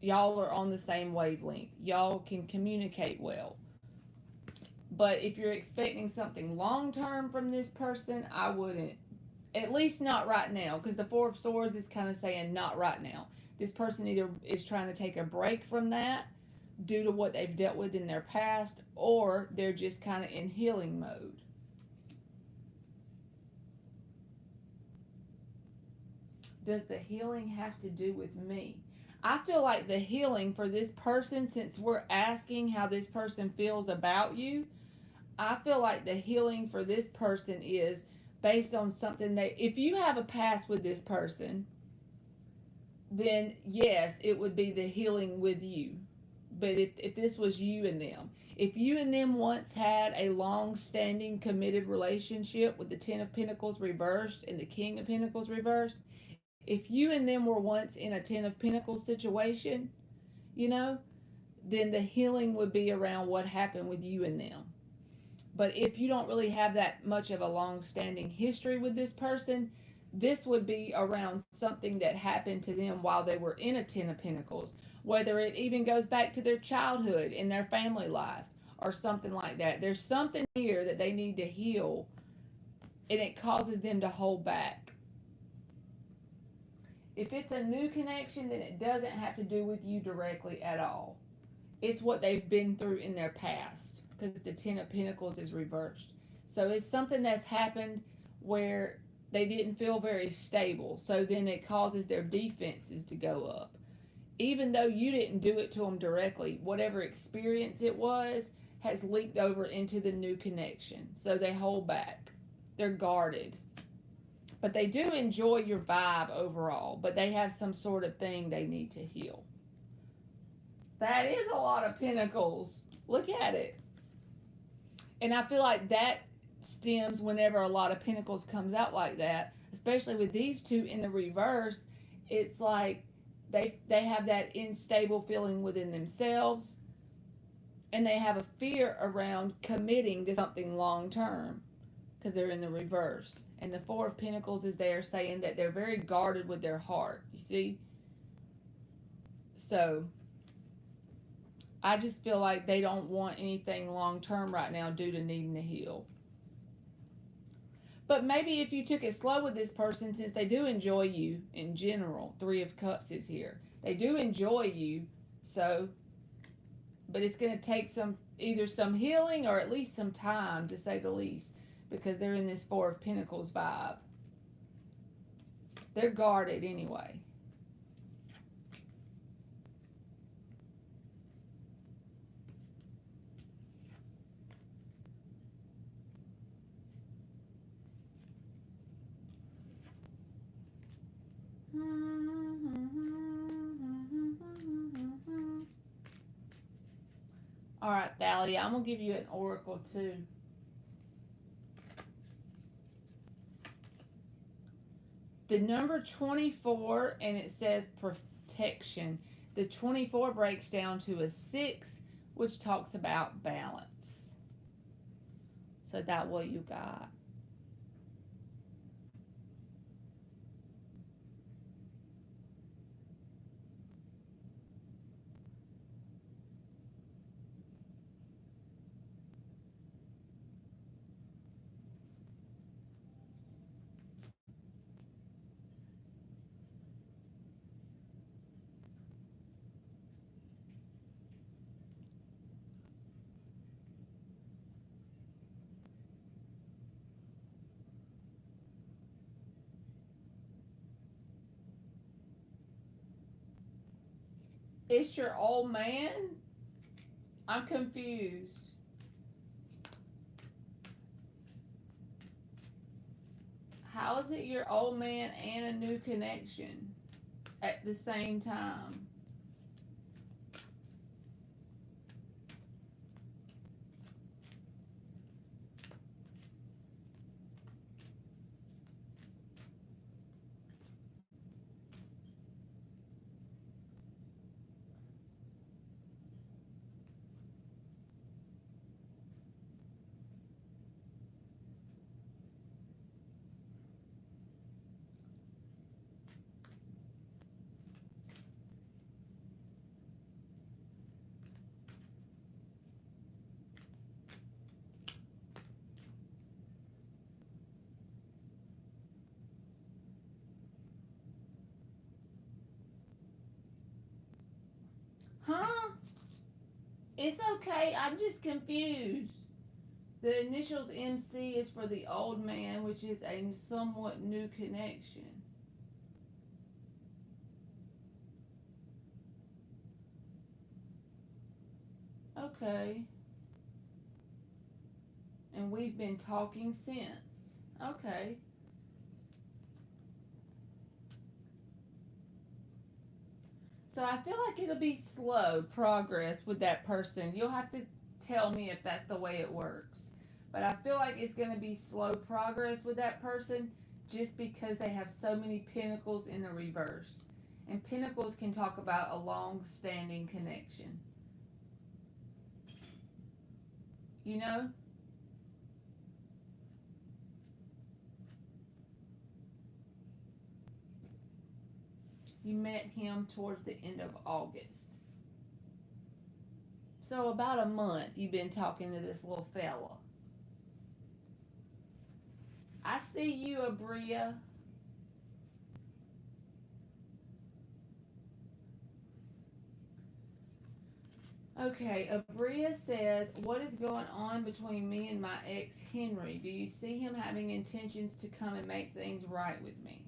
y'all are on the same wavelength. Y'all can communicate well. But if you're expecting something long term from this person, I wouldn't. At least not right now, because the Four of Swords is kind of saying not right now. This person either is trying to take a break from that due to what they've dealt with in their past, or they're just kind of in healing mode. Does the healing have to do with me? I feel like the healing for this person, since we're asking how this person feels about you, I feel like the healing for this person is based on something that, if you have a past with this person, then yes, it would be the healing with you. But if this was you and them, if you and them once had a long-standing committed relationship with the Ten of Pentacles reversed and the King of Pentacles reversed, if you and them were once in a Ten of Pentacles situation, you know, then the healing would be around what happened with you and them. But if you don't really have that much of a long-standing history with this person, this would be around something that happened to them while they were in a Ten of Pentacles, whether it even goes back to their childhood in their family life or something like that. There's something here that they need to heal, and it causes them to hold back. If it's a new connection, then it doesn't have to do with you directly at all. It's what they've been through in their past, because the Ten of Pentacles is reversed. So it's something that's happened where they didn't feel very stable. So then it causes their defenses to go up. Even though you didn't do it to them directly, whatever experience it was has leaked over into the new connection. So they hold back. They're guarded. But they do enjoy your vibe overall, but they have some sort of thing they need to heal. That is a lot of pentacles. Look at it. And I feel like that stems whenever a lot of pentacles comes out like that, especially with these two in the reverse. It's like they have that unstable feeling within themselves, and they have a fear around committing to something long term because they're in the reverse. And the Four of Pentacles is there saying that they're very guarded with their heart, you see? So I just feel like they don't want anything long term right now due to needing to heal. But maybe if you took it slow with this person, since they do enjoy you in general, Three of Cups is here. They do enjoy you, so, but it's going to take either some healing or at least some time, to say the least, because they're in this Four of Pentacles vibe. They're guarded anyway. All right, Thalia, I'm going to give you an oracle too. The number 24, and it says protection. The 24 breaks down to a 6, which talks about balance. So that's what you got. It's your old man? I'm confused. How is it your old man and a new connection at the same time? Huh? It's okay. I'm just confused. The initials MC is for the old man, which is a somewhat new connection. Okay. And we've been talking since. Okay. So I feel like it'll be slow progress with that person. You'll have to tell me if that's the way it works. But I feel like it's going to be slow progress with that person just because they have so many pentacles in the reverse. And pentacles can talk about a long-standing connection. You know? You met him towards the end of August. So about a month you've been talking to this little fella. I see you, Abria. Okay, Abria says, what is going on between me and my ex, Henry? Do you see him having intentions to come and make things right with me?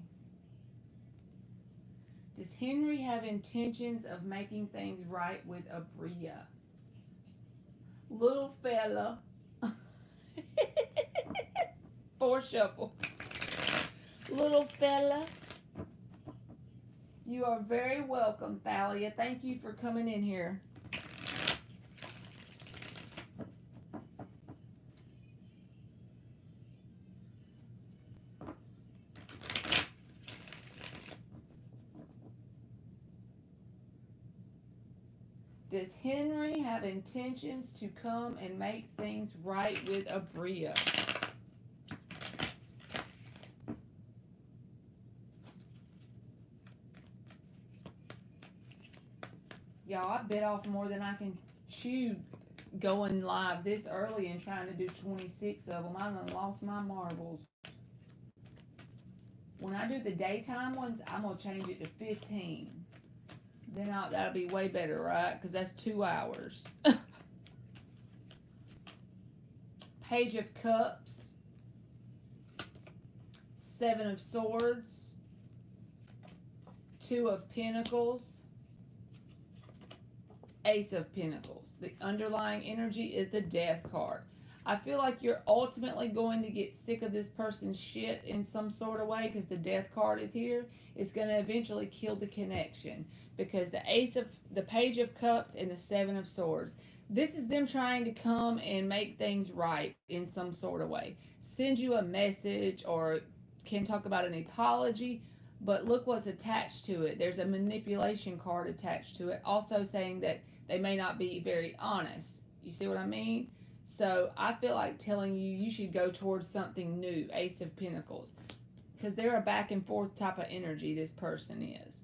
Does Henry have intentions of making things right with Abria? Little fella. 4 shuffle. Little fella. You are very welcome, Thalia. Thank you for coming in here. Does Henry have intentions to come and make things right with Abria? Y'all, I bit off more than I can chew going live this early and trying to do 26 of them. I done lost my marbles. When I do the daytime ones, I'm going to change it to 15. Then that'll be way better, right? Because that's 2 hours. Page of Cups. 7 of Swords. 2 of Pentacles. Ace of Pentacles. The underlying energy is the Death card. I feel like you're ultimately going to get sick of this person's shit in some sort of way because the Death card is here. It's going to eventually kill the connection because the Page of Cups and the 7 of Swords. This is them trying to come and make things right in some sort of way. Send you a message or can talk about an apology, but look what's attached to it. There's a manipulation card attached to it, also saying that they may not be very honest. You see what I mean? So I feel like telling you should go towards something new, Ace of Pentacles. Because they're a back and forth type of energy, this person is.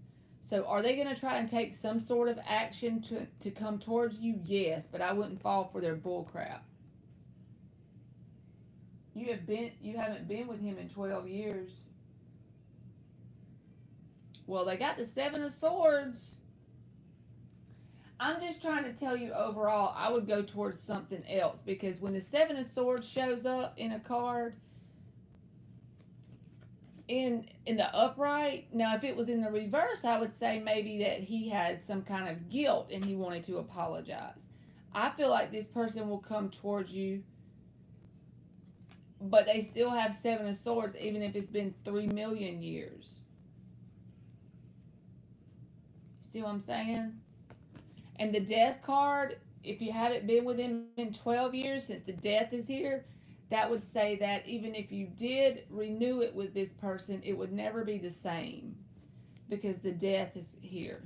So are they going to try and take some sort of action to come towards you? Yes, but I wouldn't fall for their bull crap. You haven't been with him in 12 years. Well, they got the 7 of Swords. I'm just trying to tell you overall, I would go towards something else. Because when the 7 of Swords shows up in a card, in the upright. Now, if it was in the reverse, I would say maybe that he had some kind of guilt and he wanted to apologize. I feel like this person will come towards you, but they still have Seven of Swords, even if it's been 3 million years. See what I'm saying? And the Death card, if you haven't been with him in 12 years, since the Death is here, that would say that even if you did renew it with this person, it would never be the same because the Death is here.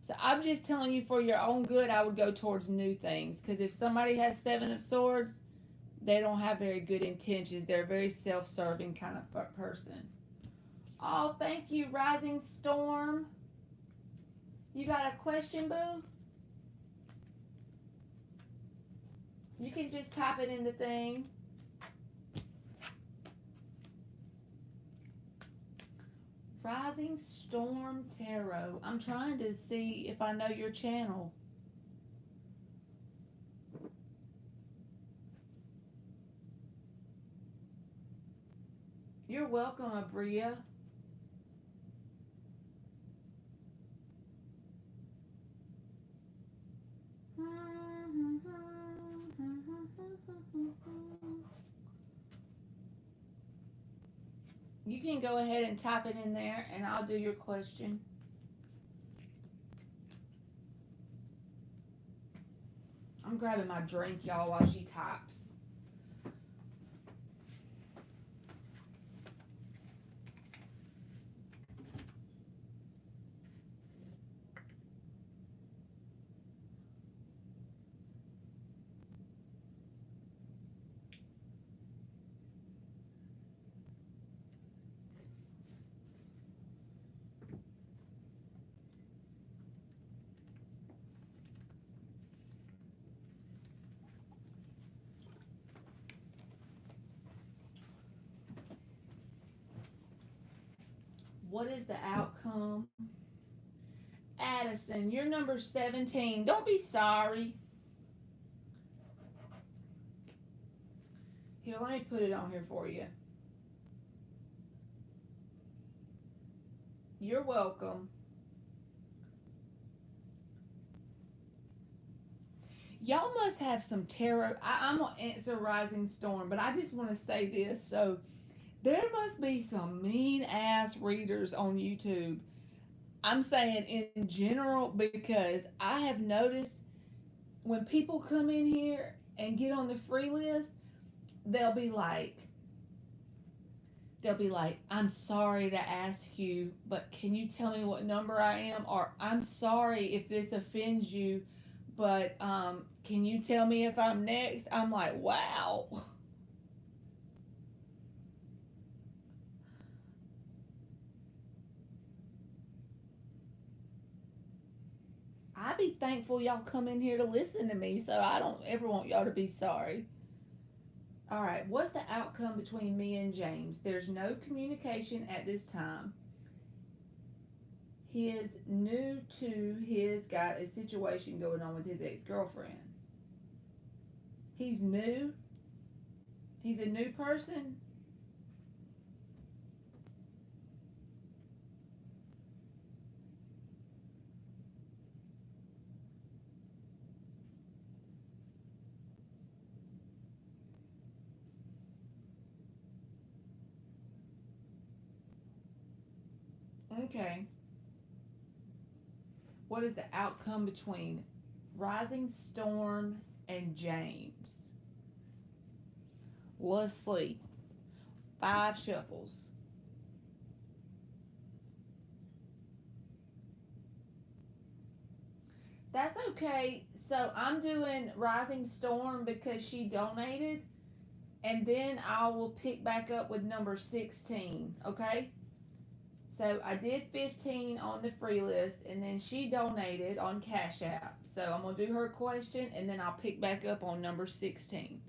So I'm just telling you, for your own good, I would go towards new things, because if somebody has Seven of Swords, they don't have very good intentions. They're a very self-serving kind of person. Oh, thank you, Rising Storm. You got a question, boo? You can just type it in the thing. Rising Storm Tarot. I'm trying to see if I know your channel. You're welcome, Abria. You can go ahead and type it in there and I'll do your question. I'm grabbing my drink, y'all, while she types. What is the outcome? Addison, you're number 17. Don't be sorry. Here, let me put it on here for you. You're welcome. Y'all must have some tarot. I'm going to answer Rising Storm, but I just want to say this. So, there must be some mean ass readers on YouTube. I'm saying in general, because I have noticed when people come in here and get on the free list, they'll be like, I'm sorry to ask you, but can you tell me what number I am? Or I'm sorry if this offends you, but can you tell me if I'm next? I'm like, wow. I be thankful y'all come in here to listen to me, so I don't ever want y'all to be sorry. All right, what's the outcome between me and James? There's no communication at this time. He is new to got a situation going on with his ex-girlfriend. He's new. He's a new person. Okay. What is the outcome between Rising Storm and James? Let's see. 5 shuffles. That's okay. So I'm doing Rising Storm because she donated, and then I will pick back up with number 16, okay? So I did 15 on the free list, and then she donated on Cash App. So I'm going to do her question, and then I'll pick back up on number 16.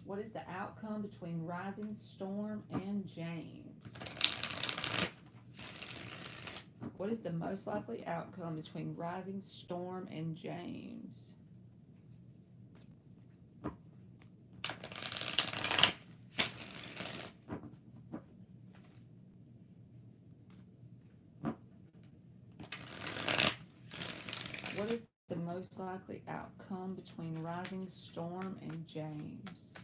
What is the outcome between Rising Storm and James? What is the most likely outcome between Rising Storm and James? What is the most likely outcome between Rising Storm and James?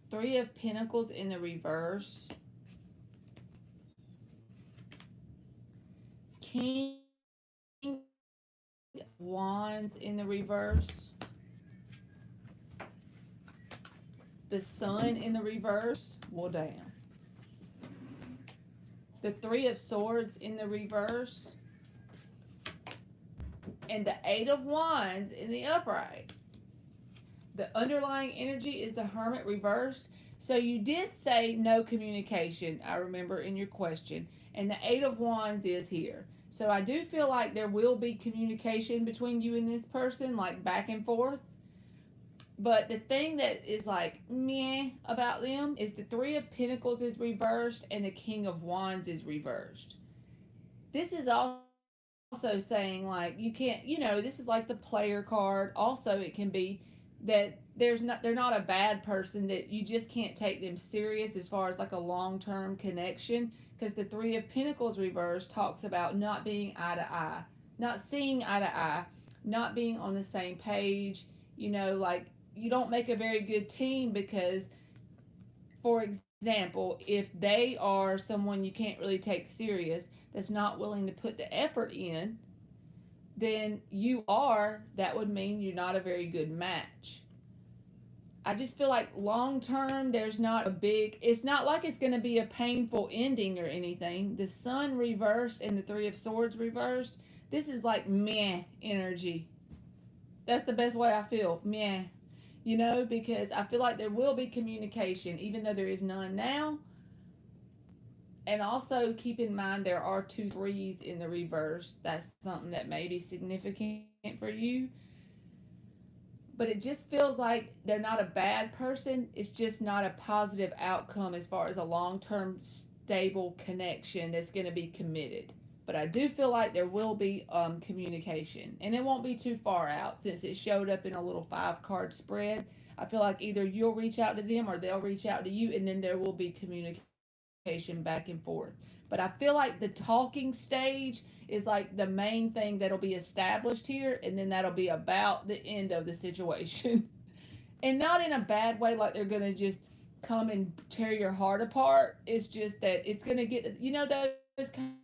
Three of Pentacles in the reverse. King of Wands in the reverse. The Sun in the reverse. Well, damn. The Three of Swords in the reverse. And the Eight of Wands in the upright. The underlying energy is the Hermit reverse. So you did say no communication, I remember in your question. And the Eight of Wands is here. So I do feel like there will be communication between you and this person, like back and forth. But the thing that is like meh about them is the Three of Pentacles is reversed and the King of Wands is reversed. This is also saying like you can't, this is like the player card. Also, it can be that they're not a bad person, that you just can't take them serious as far as like a long-term connection, because the Three of Pentacles reversed talks about not being eye to eye, not seeing eye to eye, not being on the same page, like you don't make a very good team because, for example, if they are someone you can't really take serious, that's not willing to put the effort in, then that would mean you're not a very good match. I just feel like long term, there's not it's not like it's going to be a painful ending or anything. The Sun reversed and the Three of Swords reversed. This is like meh energy. That's the best way I feel. Meh. Because I feel like there will be communication, even though there is none now. And also keep in mind there are 2 threes in the reverse. That's something that may be significant for you. But it just feels like they're not a bad person. It's just not a positive outcome as far as a long-term stable connection that's going to be committed. But I do feel like there will be communication. And it won't be too far out since it showed up in a little 5-card spread. I feel like either you'll reach out to them or they'll reach out to you, and then there will be communication back and forth. But I feel like the talking stage is like the main thing that'll be established here, and then that'll be about the end of the situation. And not in a bad way, like they're going to just come and tear your heart apart. It's just that it's going to get, those kind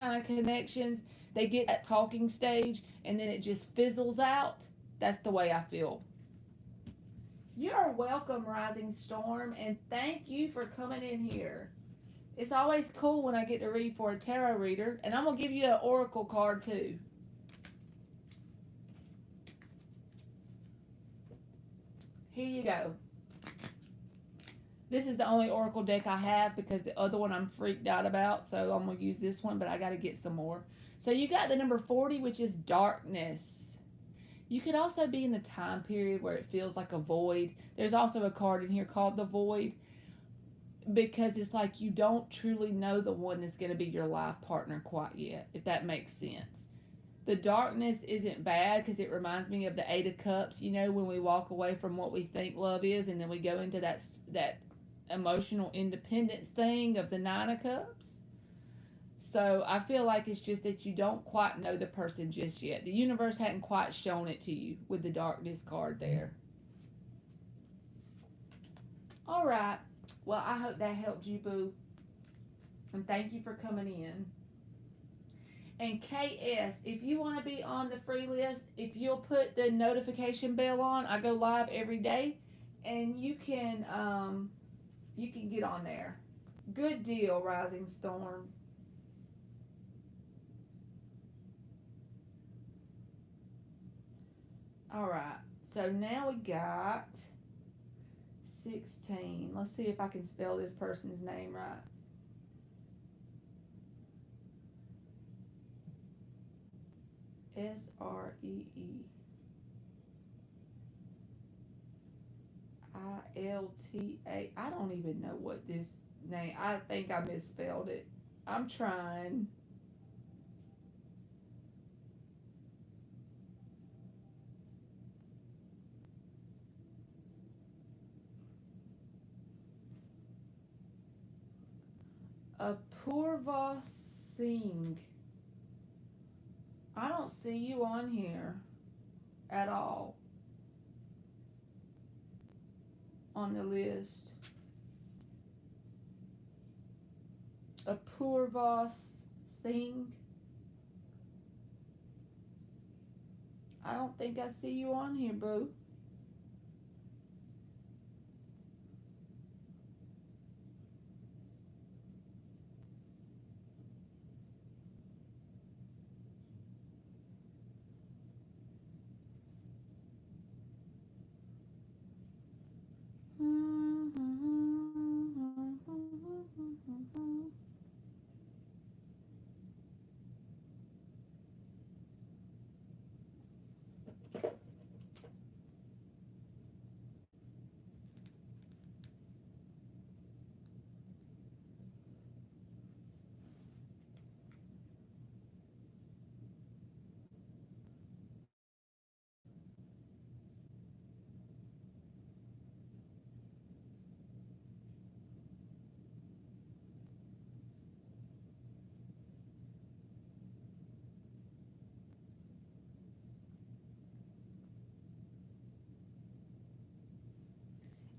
of connections, they get that talking stage and then it just fizzles out. That's the way I feel. You're welcome, Rising Storm, and thank you for coming in here. It's always cool when I get to read for a tarot reader, and I'm going to give you an oracle card too. Here you go. This is the only oracle deck I have because the other one I'm freaked out about, so I'm going to use this one, but I got to get some more. So you got the number 40, which is darkness. You could also be in the time period where it feels like a void. There's also a card in here called the Void, because it's like you don't truly know the one that's going to be your life partner quite yet, if that makes sense. The darkness isn't bad because it reminds me of the Eight of Cups, when we walk away from what we think love is and then we go into that emotional independence thing of the Nine of Cups. So I feel like it's just that you don't quite know the person just yet. The universe hadn't quite shown it to you with the darkness card there. All right. Well, I hope that helped you, boo. And thank you for coming in. And KS, if you want to be on the free list, if you'll put the notification bell on, I go live every day, and you can get on there. Good deal, Rising Storm. All right. So now we got 16. Let's see if I can spell this person's name right. Sreeilta. I don't even know what this name. I think I misspelled it. I'm trying. Apurva Singh. I don't see you on here at all on the list. Apurva Singh. I don't think I see you on here, boo.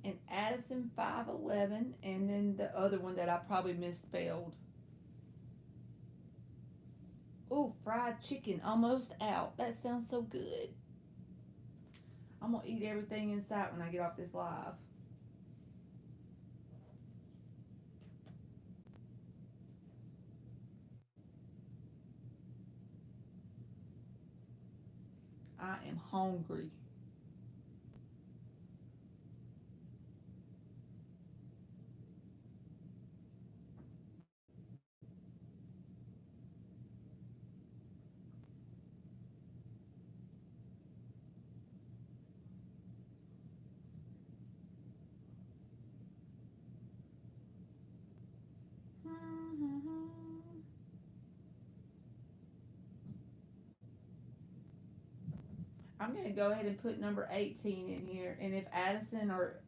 And Addison 511, and then the other one that I probably misspelled. Ooh, fried chicken, almost out. That sounds so good. I'm gonna eat everything in sight when I get off this live. I am hungry. I'm going to go ahead and put number 18 in here. And if Addison or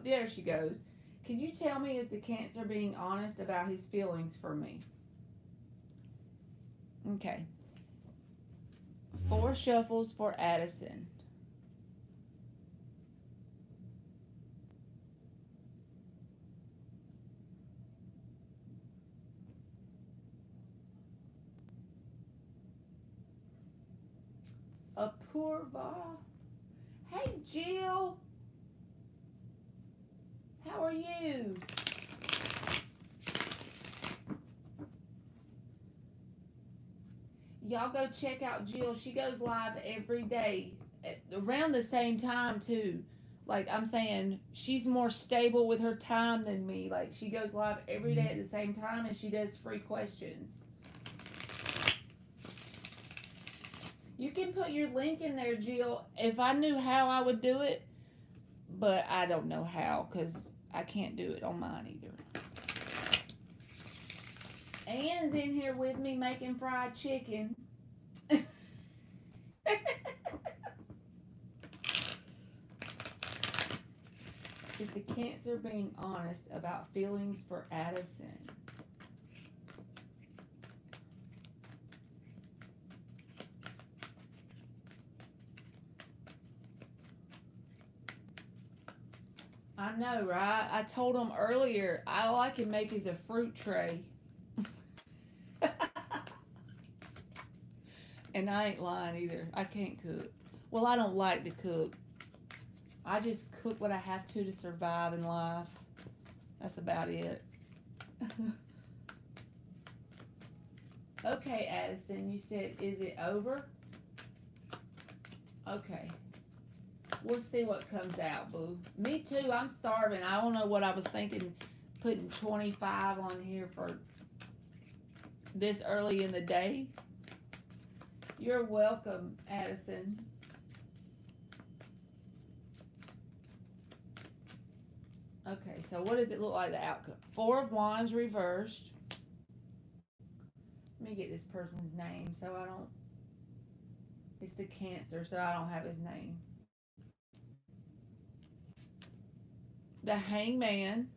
there she goes. Can you tell me, is the Cancer being honest about his feelings for me? Okay. 4 shuffles for Addison. Apurva. Hey, Jill. How are you? Y'all go check out Jill. She goes live every day around the same time, too. Like, I'm saying, she's more stable with her time than me. Like, she goes live every day at the same time, and she does free questions. You can put your link in there, Jill. If I knew how, I would do it. But I don't know how, because I can't do it on mine either. Anne's in here with me making fried chicken. Is the Cancer being honest about feelings for Addison? I know, right? I told him earlier, all I can make is a fruit tray. And I ain't lying either. I can't cook. Well, I don't like to cook. I just cook what I have to survive in life. That's about it. Okay, Addison, you said, is it over? Okay. We'll see what comes out, boo. Me too, I'm starving. I don't know what I was thinking, putting 25 on here for this early in the day. You're welcome, Addison. Okay, so what does it look like, the outcome? 4 of Wands reversed. get this person's name, so I don't. It's the Cancer, so I don't have his name. The Hangman,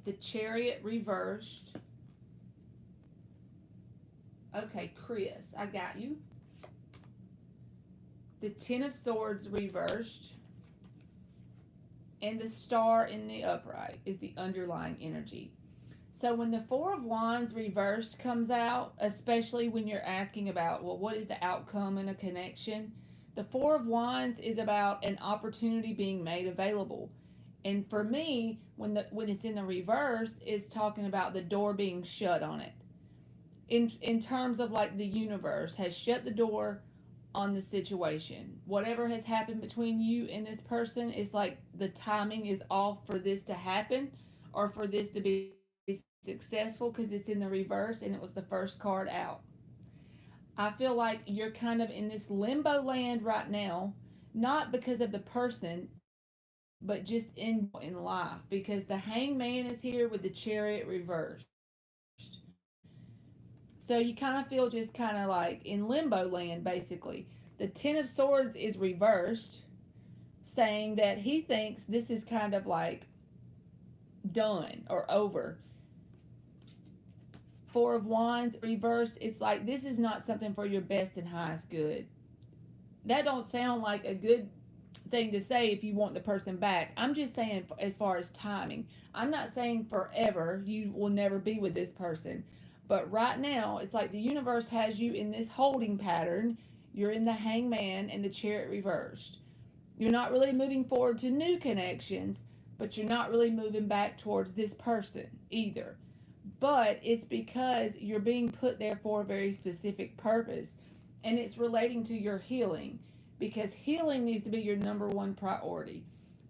the Chariot reversed. Okay, Chris, I got you. The Ten of Swords reversed. And the Star in the upright is the underlying energy. So when the Four of Wands reversed comes out, especially when you're asking about, well, what is the outcome in a connection? The Four of Wands is about an opportunity being made available. And for me, when it's in the reverse, it's talking about the door being shut on it. In terms of like the universe has shut the door on the situation. Whatever has happened between you and this person, is like the timing is off for this to happen or for this to be successful, because it's in the reverse and it was the first card out. I feel like you're kind of in this limbo land right now, not because of the person, but just in life, because the Hangman is here with the Chariot reversed. So you kind of feel just kind of like in limbo land, basically. The Ten of Swords is reversed, saying that he thinks this is kind of like done or over. Four of Wands reversed, it's like this is not something for your best and highest good. That don't sound like a good thing to say if you want the person back. I'm just saying as far as timing. I'm not saying forever you will never be with this person. But right now, it's like the universe has you in this holding pattern. You're in the Hangman and the Chariot reversed. You're not really moving forward to new connections, but you're not really moving back towards this person either. But it's because you're being put there for a very specific purpose. And it's relating to your healing. Because healing needs to be your number one priority.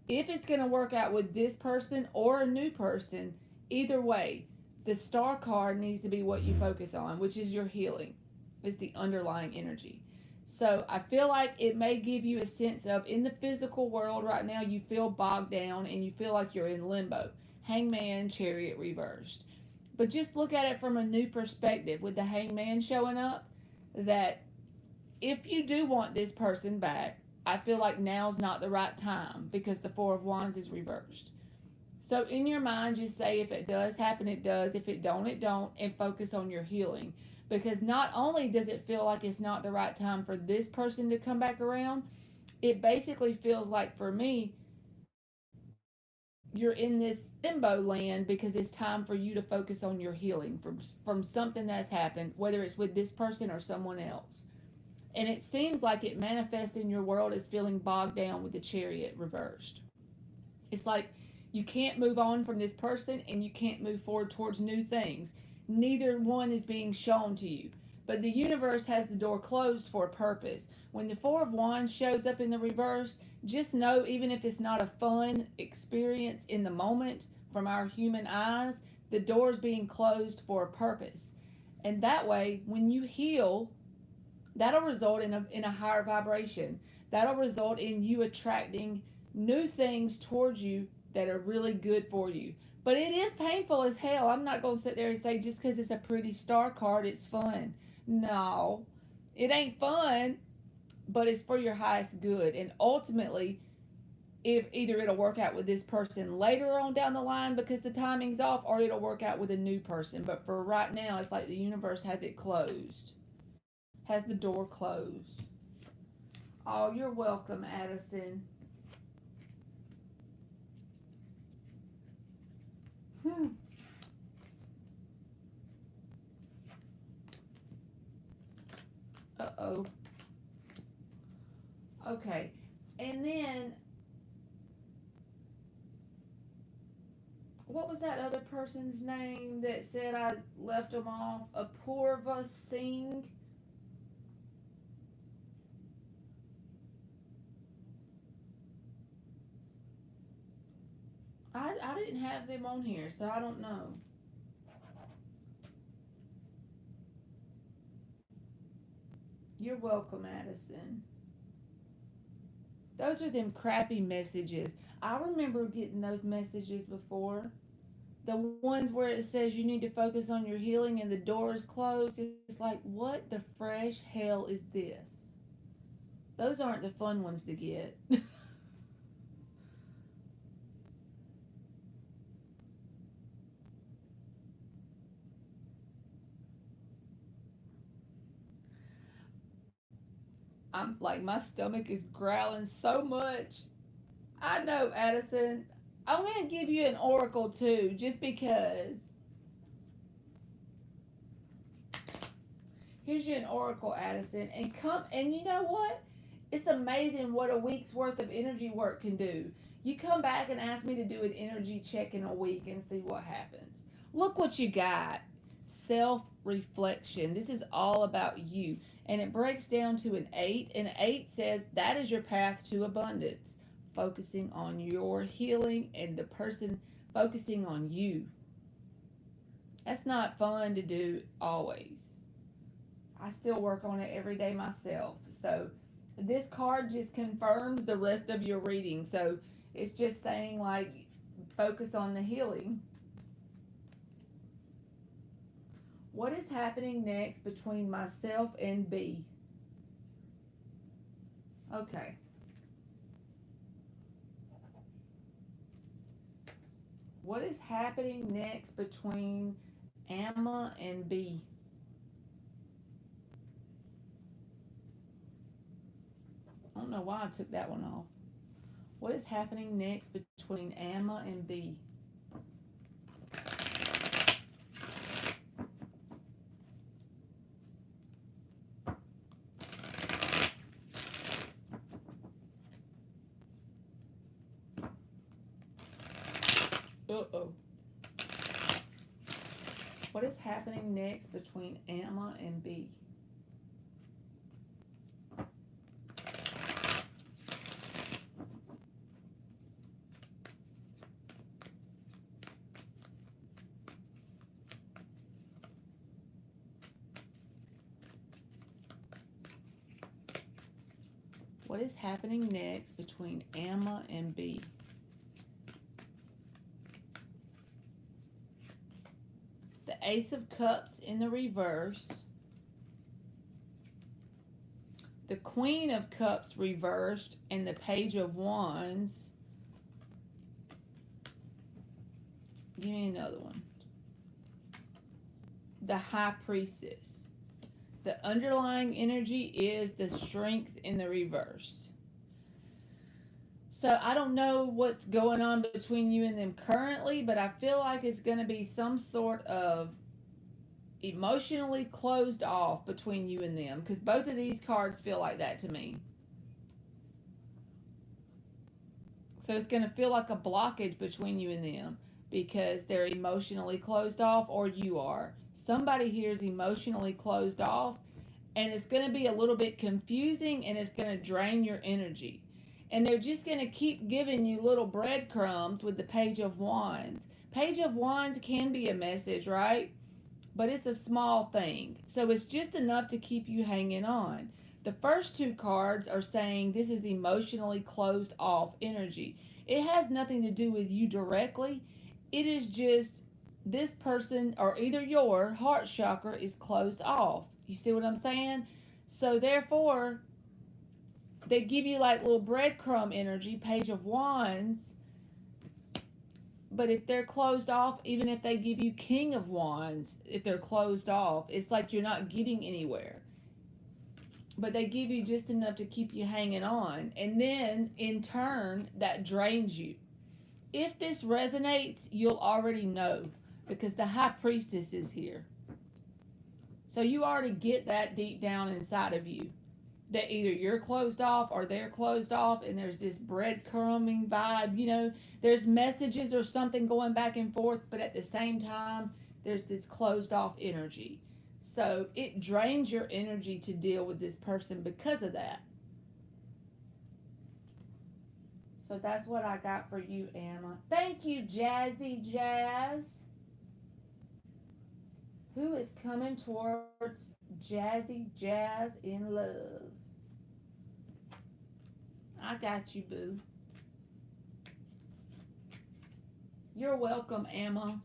If it's going to work out with this person or a new person, either way, the Star card needs to be what you focus on, which is your healing. It's the underlying energy. So I feel like it may give you a sense of, in the physical world right now, you feel bogged down and you feel like you're in limbo. Hangman, Chariot reversed. But just look at it from a new perspective with the Hangman showing up, that if you do want this person back, I feel like now's not the right time because the Four of Wands is reversed. So in your mind, just say if it does happen, it does. If it don't, it don't. And focus on your healing. Because not only does it feel like it's not the right time for this person to come back around, it basically feels like, for me, you're in this limbo land because it's time for you to focus on your healing from something that's happened, whether it's with this person or someone else. And it seems like it manifests in your world as feeling bogged down with the Chariot reversed. It's like you can't move on from this person and you can't move forward towards new things. Neither one is being shown to you. But the universe has the door closed for a purpose. When the Four of Wands shows up in the reverse, just know, even if it's not a fun experience in the moment from our human eyes, the door is being closed for a purpose. And that way, when you heal, that'll result in a higher vibration. That'll result in you attracting new things towards you that are really good for you. But it is painful as hell. I'm not going to sit there and say just because it's a pretty star card, it's fun. No, it ain't fun, but it's for your highest good. And ultimately, if either it'll work out with this person later on down the line because the timing's off, or it'll work out with a new person. But for right now, it's like the universe has it closed. Has the door closed. Oh, you're welcome, Addison. Uh-oh. Okay. And then, what was that other person's name that said I left them off? Apurva Singh? I didn't have them on here, so I don't know. You're welcome, Addison. Those are them crappy messages. I remember getting those messages before. The ones where it says you need to focus on your healing and the door is closed, it's like, what the fresh hell is this? Those aren't the fun ones to get. I'm like, my stomach is growling so much. I know, Addison. I'm going to give you an oracle too, just because. Here's you an oracle, Addison. And you know what? It's amazing what a week's worth of energy work can do. You come back and ask me to do an energy check in a week and see what happens. Look what you got. Self reflection. This is all about you. And it breaks down to an 8. And 8 says that is your path to abundance. Focusing on your healing and the person focusing on you. That's not fun to do always. I still work on it every day myself. So this card just confirms the rest of your reading. So it's just saying, like, focus on the healing. What is happening next between myself and B? Okay. What is happening next between Amma and B? I don't know why I took that one off. What is happening next between Amma and B? Uh-oh. What is happening next between Amma and B? What is happening next between Amma and B? The Ace of Cups in the reverse. The Queen of Cups reversed and the Page of Wands. Give me another one. The High Priestess. The underlying energy is the Strength in the reverse. So I don't know what's going on between you and them currently, but I feel like it's going to be some sort of emotionally closed off between you and them, because both of these cards feel like that to me. So it's going to feel like a blockage between you and them because they're emotionally closed off, or you are. Somebody here is emotionally closed off, and it's going to be a little bit confusing, and it's going to drain your energy. And they're just going to keep giving you little breadcrumbs with the Page of Wands. Page of Wands can be a message, right? But it's a small thing. So it's just enough to keep you hanging on. The first two cards are saying this is emotionally closed off energy. It has nothing to do with you directly. It is just this person, or either your heart chakra, is closed off. You see what I'm saying? So therefore, they give you like little breadcrumb energy, Page of Wands. But if they're closed off, even if they give you King of Wands, if they're closed off, it's like you're not getting anywhere. But they give you just enough to keep you hanging on. And then, in turn, that drains you. If this resonates, you'll already know, because the High Priestess is here. So you already get that deep down inside of you, that either you're closed off or they're closed off, and there's this breadcrumbing vibe, you know, there's messages or something going back and forth, but at the same time, there's this closed off energy. So it drains your energy to deal with this person because of that. So that's what I got for you, Amma. Thank you, Jazzy Jazz. Who is coming towards Jazzy Jazz in love? I got you, boo. You're welcome, Amma.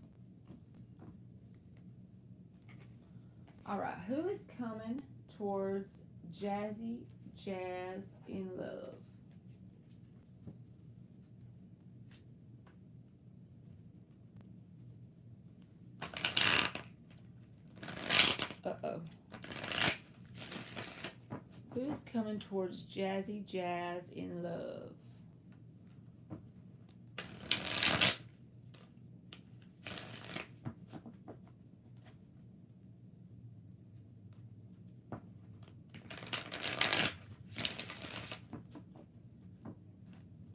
All right, who is coming towards Jazzy Jazz in love? Uh-oh. Who is coming towards Jazzy Jazz in love?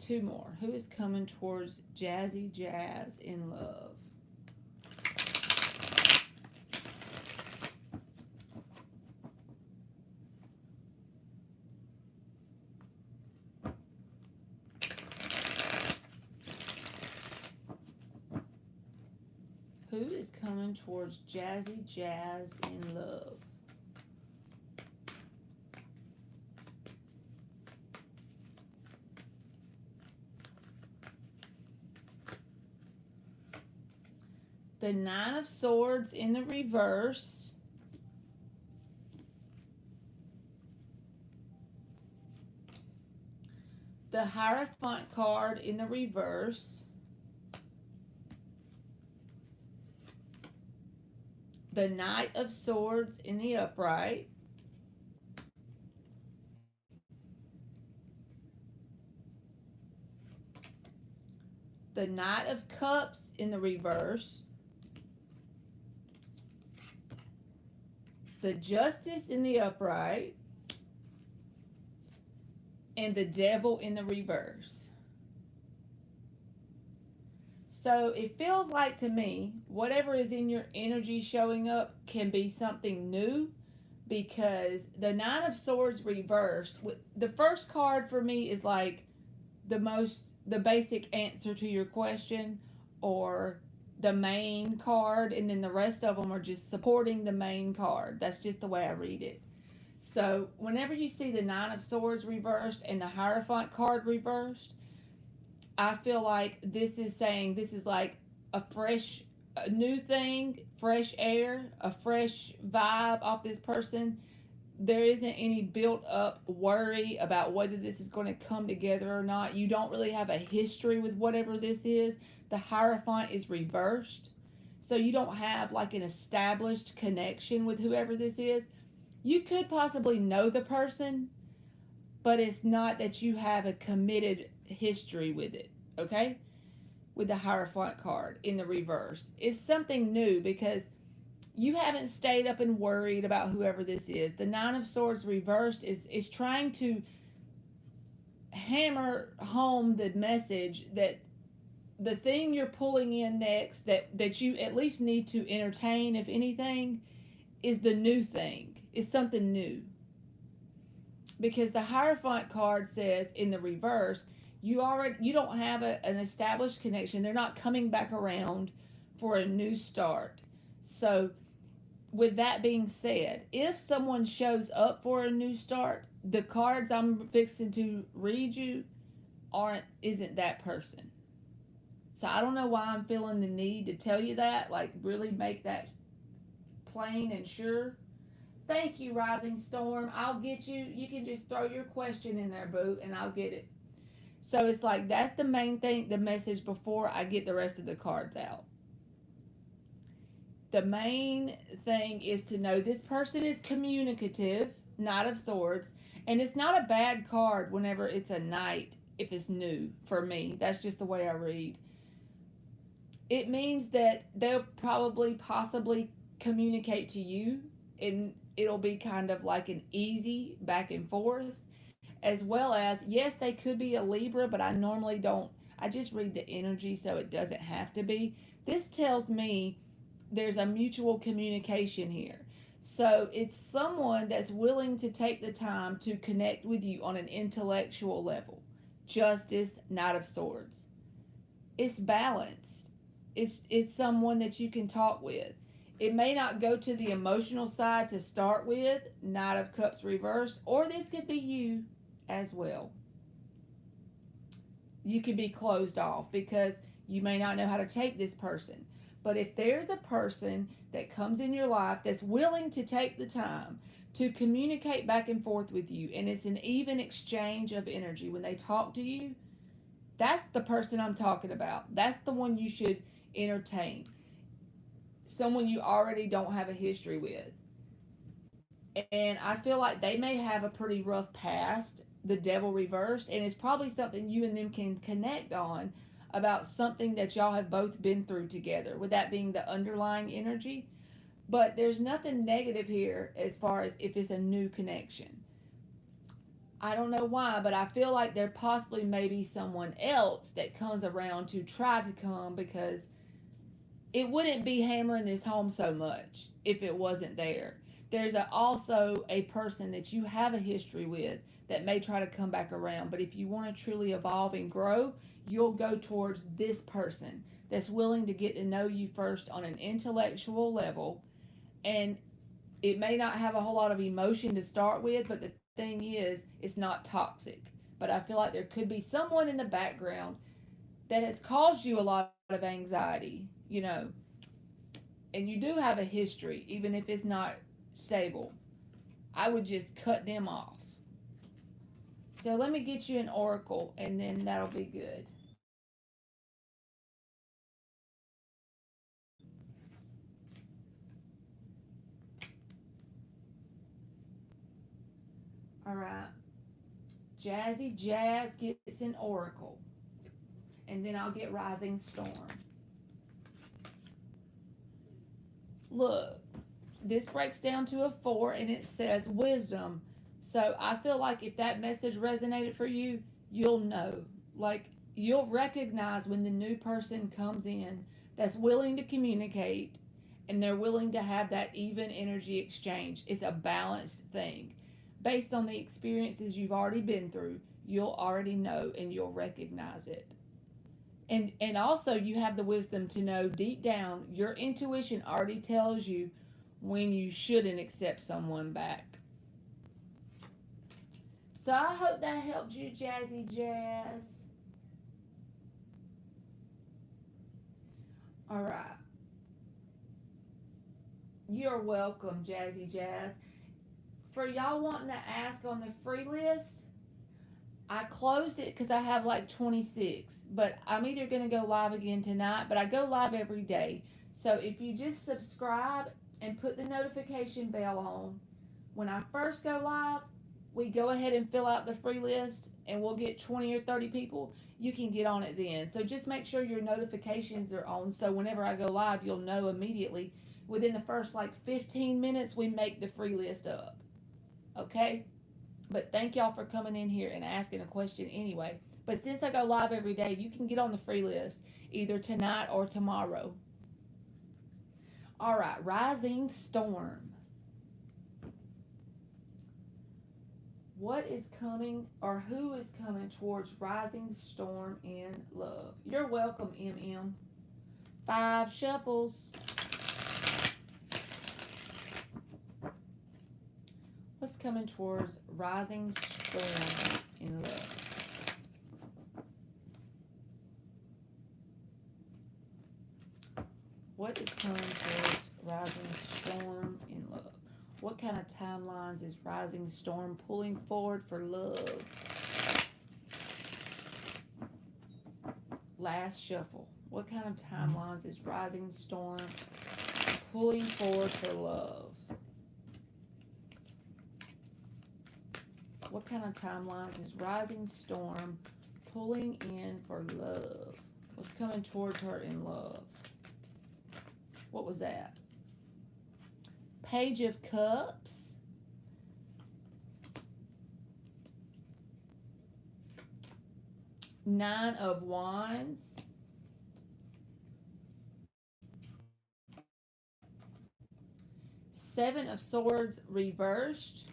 Two more. Who is coming towards Jazzy Jazz in love? Who is coming towards Jazzy Jazz in love? The Nine of Swords in the reverse. The Hierophant card in the reverse. The Knight of Swords in the upright. The Knight of Cups in the reverse. The Justice in the upright. And the Devil in the reverse. So it feels like to me, whatever is in your energy showing up can be something new, because the Nine of Swords reversed, the first card for me is like the basic answer to your question, or the main card, and then the rest of them are just supporting the main card. That's just the way I read it. So whenever you see the Nine of Swords reversed and the Hierophant card reversed, I feel like this is saying this is like a new thing, fresh air, a fresh vibe off this person. There isn't any built up worry about whether this is going to come together or not. You don't really have a history with whatever this is. The Hierophant is reversed. So you don't have like an established connection with whoever this is. You could possibly know the person, but it's not that you have a committed history with it, okay? With the Hierophant card in the reverse. It's something new because you haven't stayed up and worried about whoever this is. The Nine of Swords reversed is trying to hammer home the message that the thing you're pulling in next, that you at least need to entertain, if anything, is the new thing. Is something new. Because the Hierophant card says in the reverse, you don't have an established connection. They're not coming back around for a new start. So with that being said, if someone shows up for a new start, the cards I'm fixing to read you isn't that person. So I don't know why I'm feeling the need to tell you that, like really make that plain and sure. Thank you, Rising Storm. I'll get you. You can just throw your question in there, boo, and I'll get it. So it's like that's the main thing, the message before I get the rest of the cards out. The main thing is to know this person is communicative, Knight of Swords, and it's not a bad card whenever it's a knight, if it's new, for me. That's just the way I read. It means that they'll possibly communicate to you, and it'll be kind of like an easy back and forth, as well as, yes, they could be a Libra, but I normally don't, I just read the energy, so it doesn't have to be. This tells me there's a mutual communication here. So it's someone that's willing to take the time to connect with you on an intellectual level. Justice, Knight of Swords. It's balanced. It's someone that you can talk with. It may not go to the emotional side to start with, Knight of Cups reversed, or this could be you as well. You could be closed off because you may not know how to take this person. But if there's a person that comes in your life that's willing to take the time to communicate back and forth with you, and it's an even exchange of energy when they talk to you, that's the person I'm talking about. That's the one you should entertain. Someone you already don't have a history with. And I feel like they may have a pretty rough past, the devil reversed, and it's probably something you and them can connect on about something that y'all have both been through together, with that being the underlying energy. But there's nothing negative here as far as if it's a new connection. I don't know why, but I feel like there possibly may be someone else that comes around to try to come, because it wouldn't be hammering this home so much if it wasn't there. There's also a person that you have a history with that may try to come back around. But if you want to truly evolve and grow, you'll go towards this person that's willing to get to know you first on an intellectual level. And it may not have a whole lot of emotion to start with, but the thing is, it's not toxic. But I feel like there could be someone in the background that has caused you a lot of anxiety, and you do have a history, even if it's not stable. I would just cut them off. So let me get you an oracle, and then that'll be good. All right. Jazzy Jazz gets an oracle, and then I'll get Rising Storm. Look, this breaks down to a 4, and it says wisdom. So I feel like if that message resonated for you, you'll know. Like, you'll recognize when the new person comes in that's willing to communicate, and they're willing to have that even energy exchange. It's a balanced thing. Based on the experiences you've already been through, you'll already know and you'll recognize it. And also, you have the wisdom to know deep down, your intuition already tells you when you shouldn't accept someone back. So I hope that helped you, Jazzy Jazz. All right. You're welcome, Jazzy Jazz. For y'all wanting to ask on the free list, I closed it because I have like 26, but I'm either going to go live again tonight, but I go live every day. So if you just subscribe and put the notification bell on, when I first go live, we go ahead and fill out the free list, and we'll get 20 or 30 people. You can get on it then. So just make sure your notifications are on, so whenever I go live, you'll know immediately. Within the first like 15 minutes, we make the free list up. Okay? But thank y'all for coming in here and asking a question anyway. But since I go live every day, you can get on the free list either tonight or tomorrow. All right, Rising Storm. What is coming, or who is coming towards Rising Storm in love? You're welcome, MM. 5 shuffles. What's coming towards Rising Storm in love? What is coming towards Rising Storm in love? What kind of timelines is Rising Storm pulling forward for love? Last shuffle. What kind of timelines is Rising Storm pulling forward for love? What kind of timelines is Rising Storm pulling in for love? What's coming towards her in love? What was that? Page of Cups. Nine of Wands. Seven of Swords reversed.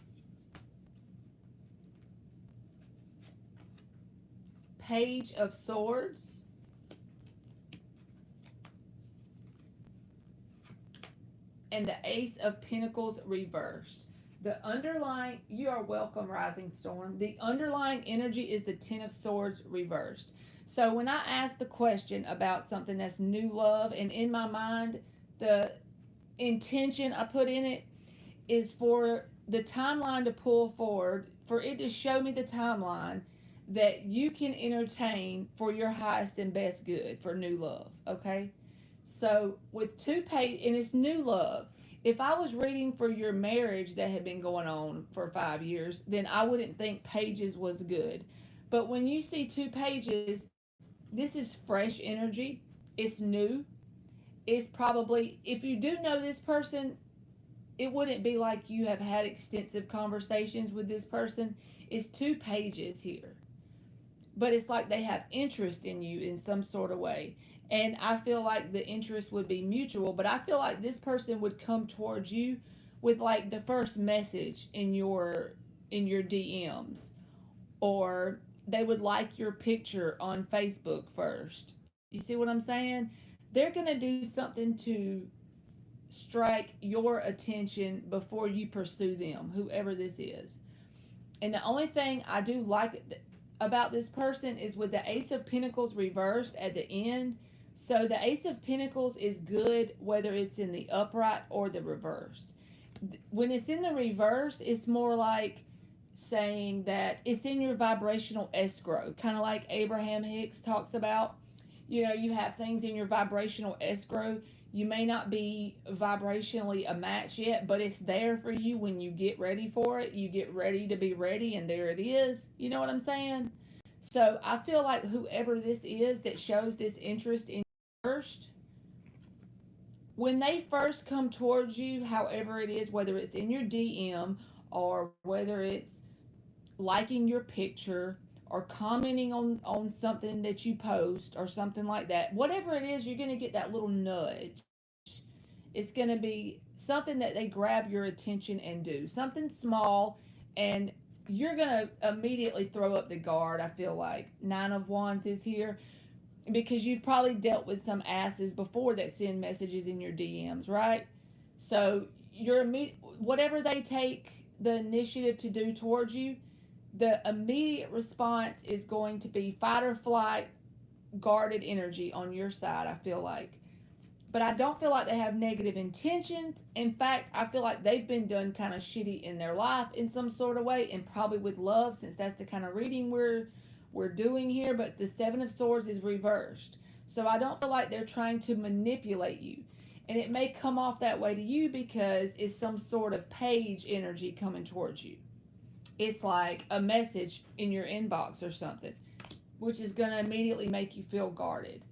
Page of Swords. And the Ace of Pentacles reversed. The underlying, you are welcome, Rising Storm. The underlying energy is the Ten of Swords reversed. So when I ask the question about something that's new love, and in my mind, the intention I put in it is for the timeline to pull forward, for it to show me the timeline that you can entertain for your highest and best good for new love. Okay? So with two page, and it's new love. If I was reading for your marriage that had been going on for 5 years, then I wouldn't think pages was good. But when you see two pages, this is fresh energy. It's new. It's probably, if you do know this person, it wouldn't be like you have had extensive conversations with this person. It's two pages here. But it's like they have interest in you in some sort of way. And I feel like the interest would be mutual, but I feel like this person would come towards you with like the first message in your DMs, or they would like your picture on Facebook first. You see what I'm saying? They're going to do something to strike your attention before you pursue them, whoever this is. And the only thing I do like about this person is with the Ace of Pentacles reversed at the end. So the Ace of Pentacles is good whether it's in the upright or the reverse. When it's in the reverse, it's more like saying that it's in your vibrational escrow, kind of like Abraham Hicks talks about. You know, you have things in your vibrational escrow. You may not be vibrationally a match yet, but it's there for you when you get ready for it. You get ready to be ready, and there it is. You know what I'm saying? So I feel like whoever this is that shows this interest in you first, when they first come towards you, however it is, whether it's in your DM or whether it's liking your picture or commenting on something that you post or something like that, whatever it is, you're going to get that little nudge. It's going to be something that they grab your attention and do. Something small, and you're going to immediately throw up the guard, I feel like. Nine of Wands is here because you've probably dealt with some asses before that send messages in your DMs, right? So you're whatever they take the initiative to do towards you, the immediate response is going to be fight or flight, guarded energy on your side, I feel like. But I don't feel like they have negative intentions. In fact, I feel like they've been done kind of shitty in their life in some sort of way, and probably with love, since that's the kind of reading we're doing here. But the Seven of Swords is reversed. So I don't feel like they're trying to manipulate you. And it may come off that way to you because it's some sort of page energy coming towards you. It's like a message in your inbox or something, which is going to immediately make you feel guarded.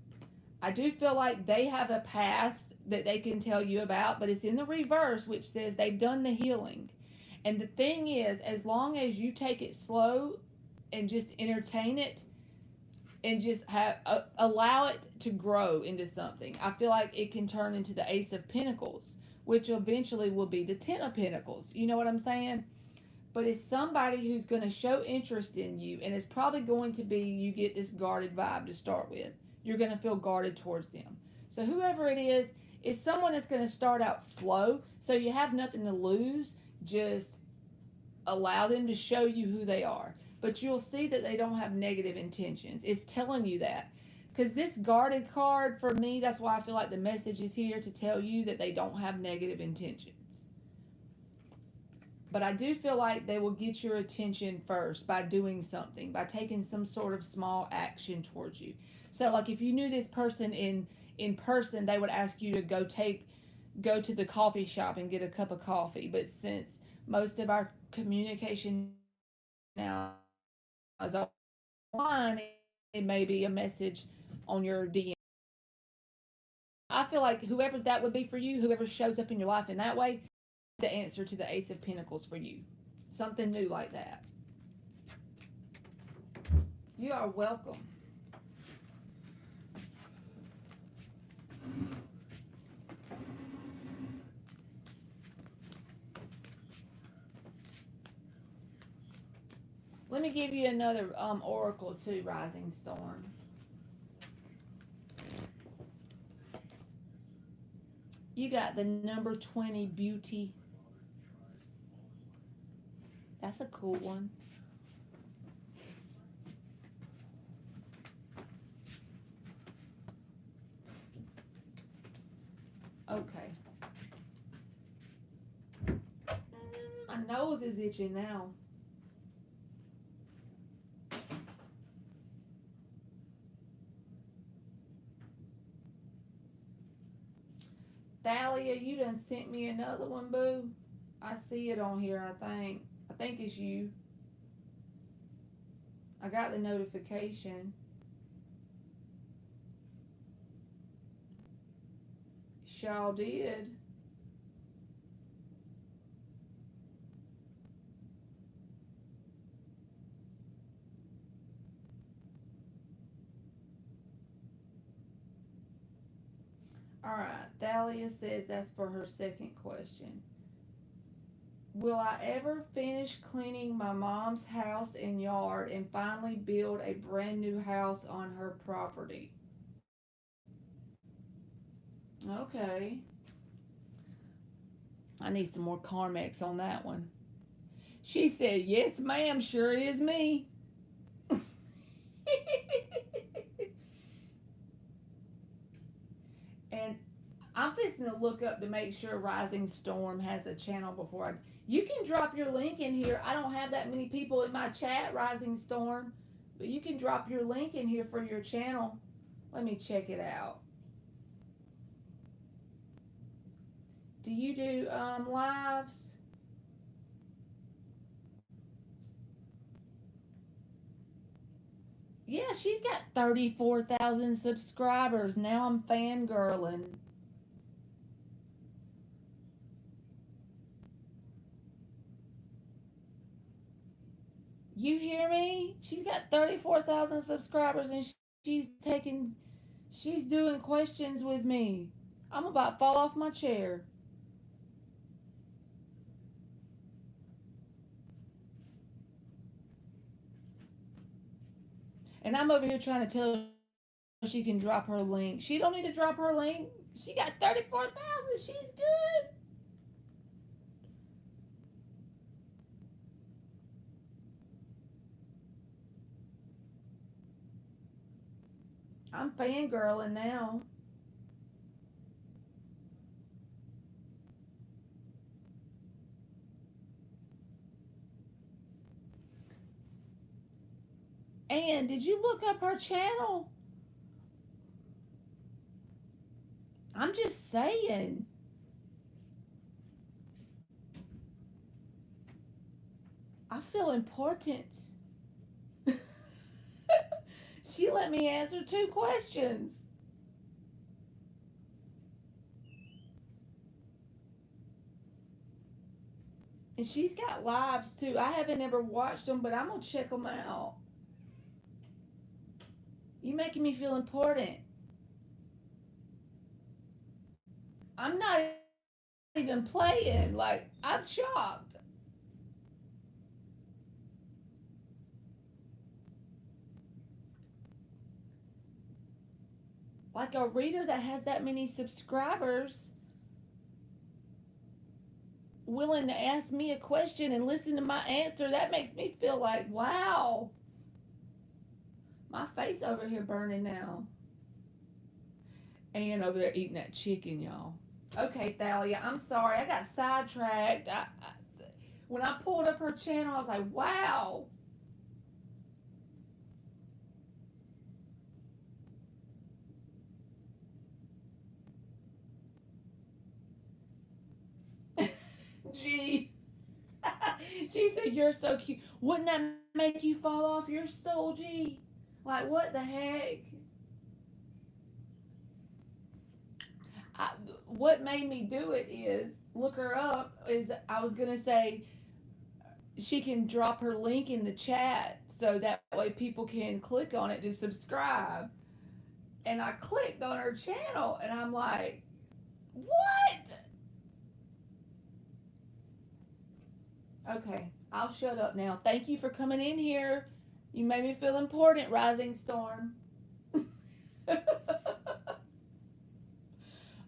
I do feel like they have a past that they can tell you about, but it's in the reverse, which says they've done the healing. And the thing is, as long as you take it slow and just entertain it and just allow it to grow into something, I feel like it can turn into the Ace of Pentacles, which eventually will be the Ten of Pentacles. You know what I'm saying? But it's somebody who's going to show interest in you, and it's probably going to be, you get this guarded vibe to start with. You're going to feel guarded towards them. So whoever it is someone that's going to start out slow, so you have nothing to lose. Just allow them to show you who they are. But you'll see that they don't have negative intentions. It's telling you that. Because this guarded card, for me, that's why I feel like the message is here to tell you that they don't have negative intentions. But I do feel like they will get your attention first by doing something, by taking some sort of small action towards you. So like if you knew this person in person, they would ask you to go to the coffee shop and get a cup of coffee. But since most of our communication now is online, it may be a message on your DM. I feel like whoever that would be for you, whoever shows up in your life in that way, the answer to the Ace of Pentacles for you. Something new like that. You are welcome. Let me give you another oracle too, Rising Storm. You got the number 20, beauty. That's a cool one. Okay. My nose is itching now. Thalia, you done sent me another one, boo. I see it on here, I think. I think it's you. I got the notification. Y'all did. Alright, Thalia says that's for her second question. Will I ever finish cleaning my mom's house and yard and finally build a brand new house on her property? Okay. I need some more Carmex on that one. She said, yes, ma'am, sure it is me. And I'm fixing to look up to make sure Rising Storm has a channel before I. You can drop your link in here. I don't have that many people in my chat, Rising Storm, but you can drop your link in here for your channel. Let me check it out. Do you do lives? Yeah, she's got 34,000 subscribers. Now I'm fangirling. You hear me? She's got 34,000 subscribers and she's doing questions with me. I'm about to fall off my chair. And I'm over here trying to tell her she can drop her link. She don't need to drop her link. She got 34,000. She's good. I'm fangirling now. And did you look up her channel? I'm just saying. I feel important. She let me answer 2 questions. And she's got lives too. I haven't ever watched them, but I'm going to check them out. You making me feel important. I'm not even playing. Like, I'm shocked. Like a reader that has that many subscribers willing to ask me a question and listen to my answer, that makes me feel like, wow. My face over here burning now. And over there eating that chicken, y'all. Okay, Thalia, I'm sorry. I got sidetracked. When I pulled up her channel, I was like, wow. Gee. She said, you're so cute. Wouldn't that make you fall off your stool, G? Like, what the heck? What made me do it is, look her up, is I was going to say she can drop her link in the chat so that way people can click on it to subscribe. And I clicked on her channel and I'm like, what? Okay, I'll shut up now. Thank you for coming in here. You made me feel important, Rising Storm.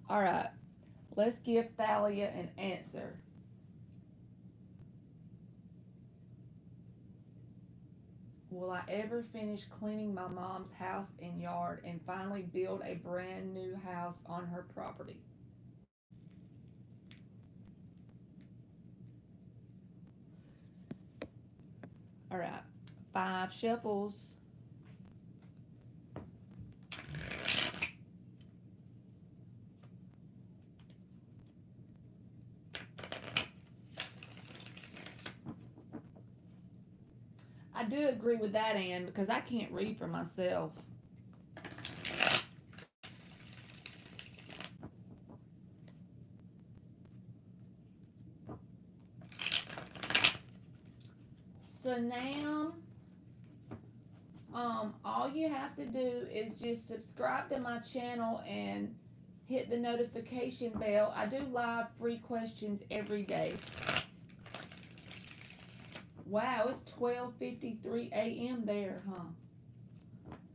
All right, let's give Thalia an answer. will I ever finish cleaning my mom's house and yard and finally build a brand new house on her property? All right, 5 shuffles. I do agree with that, Ann, because I can't read for myself. So now, all you have to do is just subscribe to my channel and hit the notification bell. I do live free questions every day. Wow, it's 12:53 a.m. there, huh?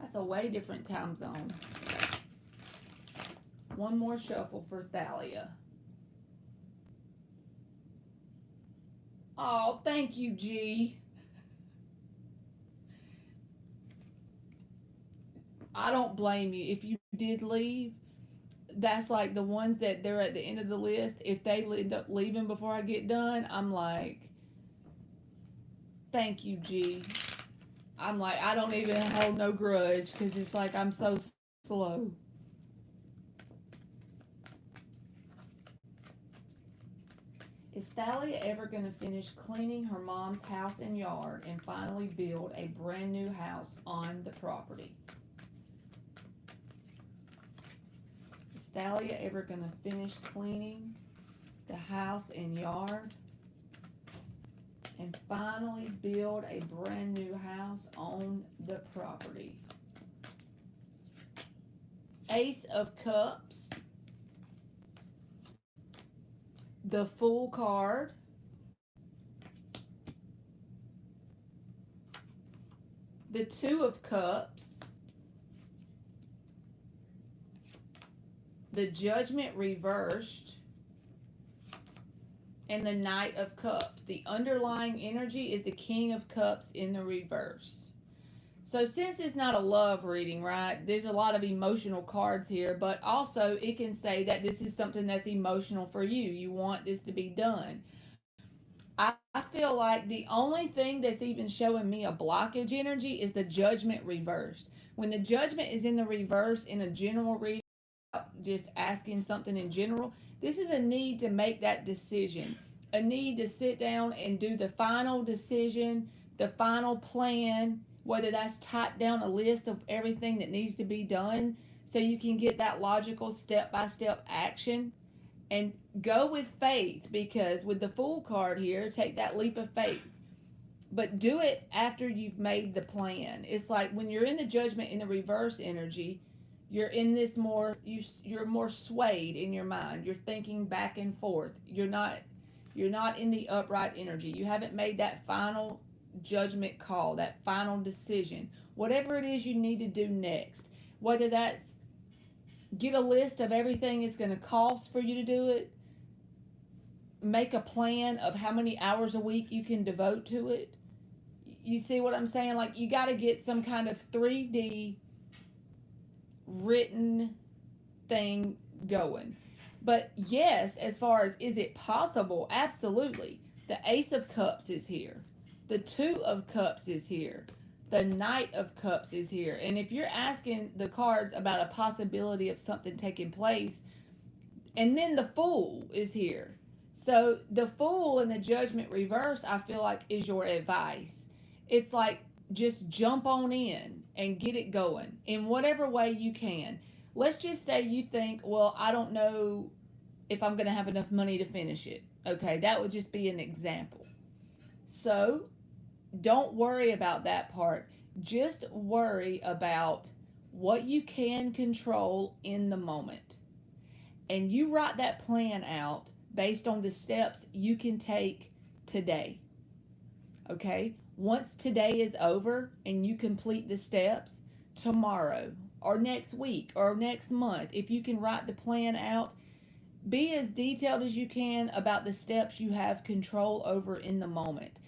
That's a way different time zone. One more shuffle for Thalia. Oh, thank you, G. I don't blame you. If you did leave, that's like the ones that they're at the end of the list. If they end up leaving before I get done, I'm like, thank you, G. I'm like, I don't even hold no grudge because it's like I'm so slow. Is Thalia ever going to finish cleaning her mom's house and yard and finally build a brand new house on the property? Is Thalia ever going to finish cleaning the house and yard and finally build a brand new house on the property? Ace of Cups, the Fool card, the Two of Cups, the Judgment reversed, and the Knight of Cups. The underlying energy is the King of Cups in the reverse. So since it's not a love reading, right, there's a lot of emotional cards here, but also it can say that this is something that's emotional for you. You want this to be done. I feel like the only thing that's even showing me a blockage energy is the Judgment reversed. When the Judgment is in the reverse in a general reading, just asking something in general, this is a need to make that decision, a need to sit down and do the final decision, the final plan, whether that's type down a list of everything that needs to be done so you can get that logical step-by-step action and go with faith, because with the Fool card here, take that leap of faith, but do it after you've made the plan. It's like when you're in the Judgment in the reverse energy, you're in this more, you're more swayed in your mind. You're thinking back and forth. You're not in the upright energy. You haven't made that final judgment call, that final decision. Whatever it is you need to do next, whether that's get a list of everything it's going to cost for you to do it, make a plan of how many hours a week you can devote to it. You see what I'm saying? Like, you got to get some kind of 3D written thing going. But yes, as far as is it possible, absolutely. The Ace of Cups is here. The Two of Cups is here. The Knight of Cups is here. And if you're asking the cards about a possibility of something taking place, and then the Fool is here. So the Fool and the Judgment reversed, I feel like, is your advice. It's like, just jump on in and get it going in whatever way you can. Let's just say you think, well, I don't know if I'm going to have enough money to finish it. Okay, that would just be an example. So don't worry about that part. Just worry about what you can control in the moment. And you write that plan out based on the steps you can take today. Okay? Once today is over and you complete the steps, tomorrow or next week or next month, if you can write the plan out, be as detailed as you can about the steps you have control over in the moment.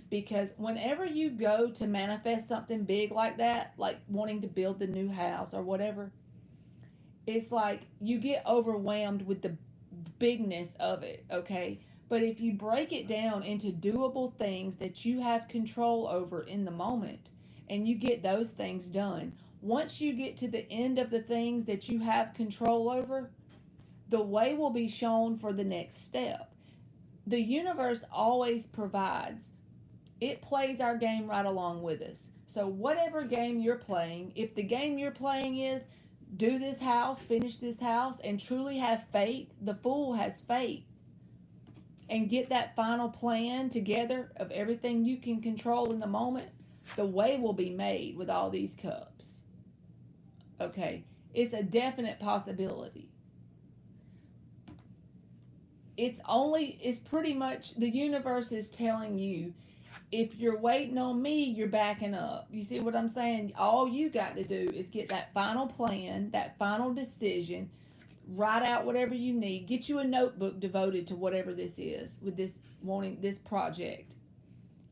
because whenever you go to manifest something big like that, like wanting to build the new house or whatever, it's like you get overwhelmed with the bigness of it, okay? But if you break it down into doable things that you have control over in the moment and you get those things done, once you get to the end of the things that you have control over, the way will be shown for the next step. The universe always provides. It plays our game right along with us. So whatever game you're playing, if the game you're playing is do this house, finish this house, and truly have faith, the fool has faith, and get that final plan together of everything you can control in the moment, the way will be made with all these cups. Okay? It's a definite possibility. It's pretty much the universe is telling you, if you're waiting on me, you're backing up. You see what I'm saying? All you got to do is get that final plan, that final decision, write out whatever you need, get you a notebook devoted to whatever this is with this project.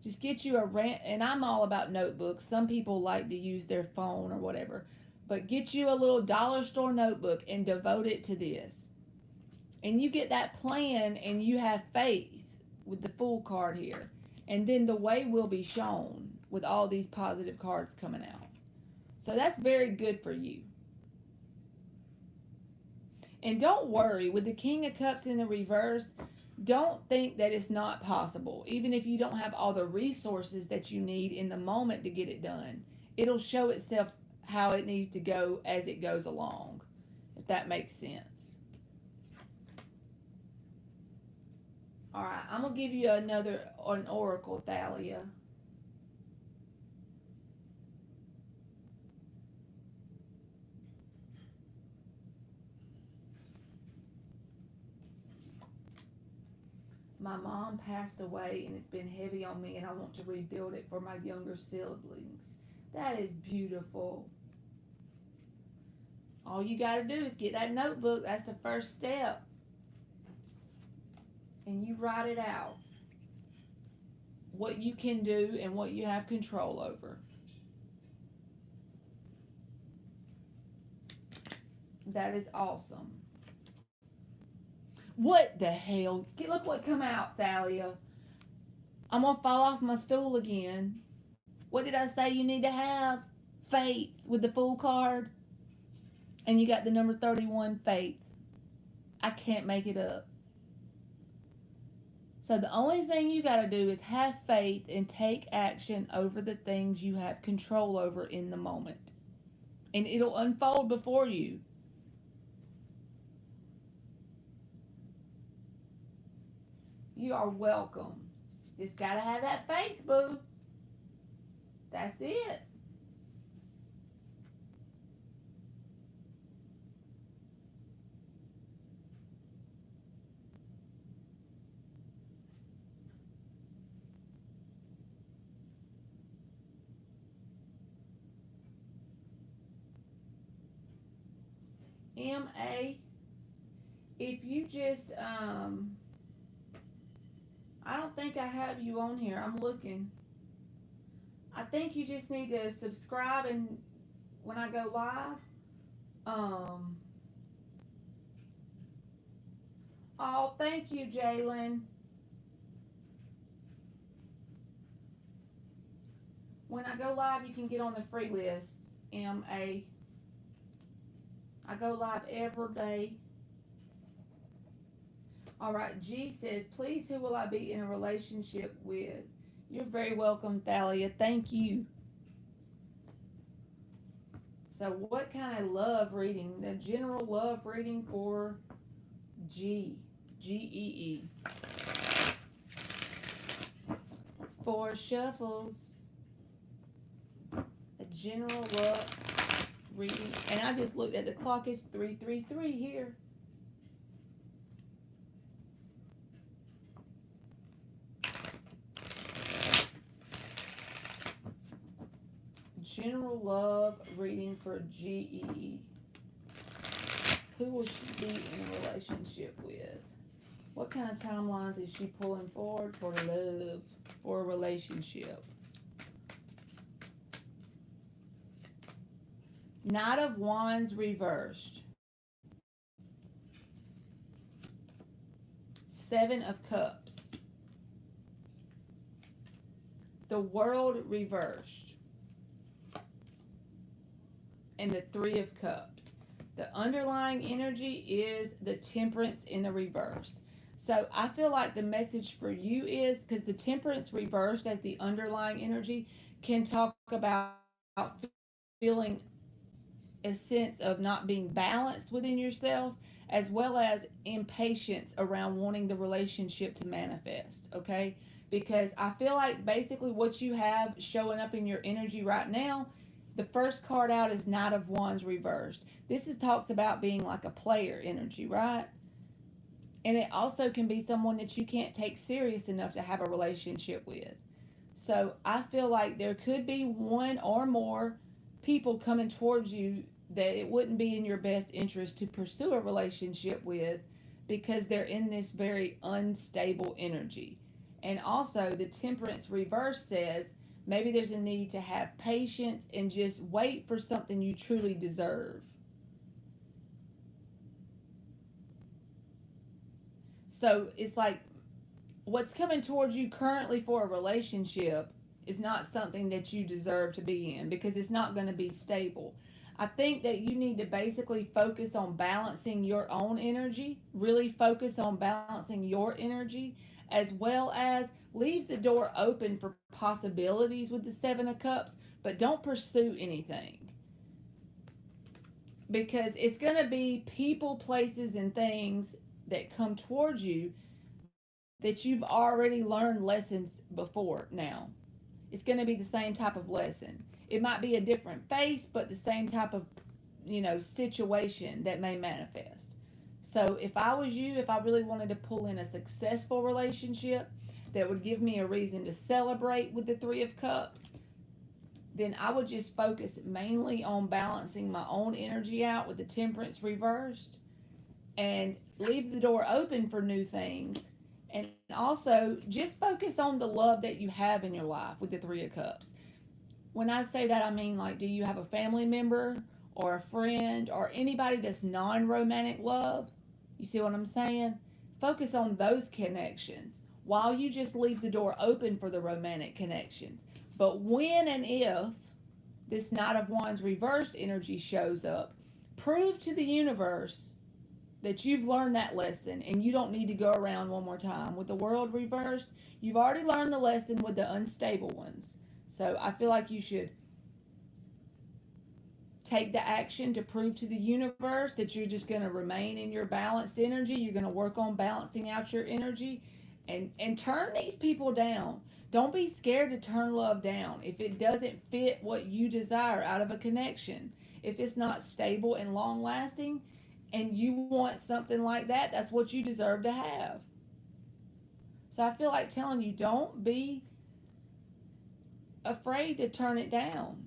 Just get you and I'm all about notebooks. Some people like to use their phone or whatever, but get you a little dollar store notebook and devote it to this. And you get that plan and you have faith with the Fool card here. And then the way will be shown with all these positive cards coming out. So that's very good for you. And don't worry, with the King of Cups in the reverse, don't think that it's not possible. Even if you don't have all the resources that you need in the moment to get it done, it'll show itself how it needs to go as it goes along, if that makes sense. All right, I'm going to give you an oracle, Thalia. My mom passed away and it's been heavy on me, and I want to rebuild it for my younger siblings. That is beautiful. All you got to do is get that notebook. That's the first step. And you write it out. What you can do and what you have control over. That is awesome. What the hell? Look what come out, Thalia. I'm going to fall off my stool again. What did I say you need to have? Faith with the Fool card. And you got the number 31, faith. I can't make it up. So the only thing you got to do is have faith and take action over the things you have control over in the moment. And it'll unfold before you. You are welcome. Just got to have that faith, boo. That's it. M.A., if you just, I don't think I have you on here. I'm looking. I think you just need to subscribe and when I go live. Oh, thank you, Jalen. When I go live, you can get on the free list, M.A. I go live every day. All right, G says, please, who will I be in a relationship with? You're very welcome, Thalia. Thank you. So what kind of love reading? The general love reading for G. G-E-E. 4 shuffles. A general love reading. And I just looked at the clock. It's 3:33 here. General love reading for G.E. Who will she be in a relationship with? What kind of timelines is she pulling forward for love for a relationship. Knight of Wands reversed. Seven of Cups. The World reversed. And the Three of Cups. The underlying energy is the Temperance in the reverse. So I feel like the message for you is, because the Temperance reversed as the underlying energy can talk about feeling a sense of not being balanced within yourself, as well as impatience around wanting the relationship to manifest, okay? Because I feel like basically what you have showing up in your energy right now, the first card out is Knight of Wands reversed. This talks about being like a player energy, right? And it also can be someone that you can't take serious enough to have a relationship with. So I feel like there could be one or more people coming towards you that it wouldn't be in your best interest to pursue a relationship with, because they're in this very unstable energy. And also the Temperance reverse says maybe there's a need to have patience and just wait for something you truly deserve. So it's like what's coming towards you currently for a relationship is not something that you deserve to be in, because it's not going to be stable. I think that you need to basically focus on balancing your own energy, really focus on balancing your energy, as well as leave the door open for possibilities with the Seven of Cups, but don't pursue anything. Because it's going to be people, places, and things that come towards you that you've already learned lessons before now. It's going to be the same type of lesson. It might be a different face, but the same type of, situation that may manifest. So if I was you, if I really wanted to pull in a successful relationship that would give me a reason to celebrate with the Three of Cups, then I would just focus mainly on balancing my own energy out with the Temperance reversed, and leave the door open for new things. And also just focus on the love that you have in your life with the Three of Cups. When I say that, I mean, like, do you have a family member or a friend or anybody that's non-romantic love? You see what I'm saying? Focus on those connections while you just leave the door open for the romantic connections. But when and if this Knight of Wands reversed energy shows up, prove to the universe that you've learned that lesson and you don't need to go around one more time. With the World reversed, you've already learned the lesson with the unstable ones. So I feel like you should take the action to prove to the universe that you're just going to remain in your balanced energy. You're going to work on balancing out your energy, and turn these people down. Don't be scared to turn love down if it doesn't fit what you desire out of a connection. If it's not stable and long lasting and you want something like that, that's what you deserve to have. So I feel like telling you, don't be afraid to turn it down.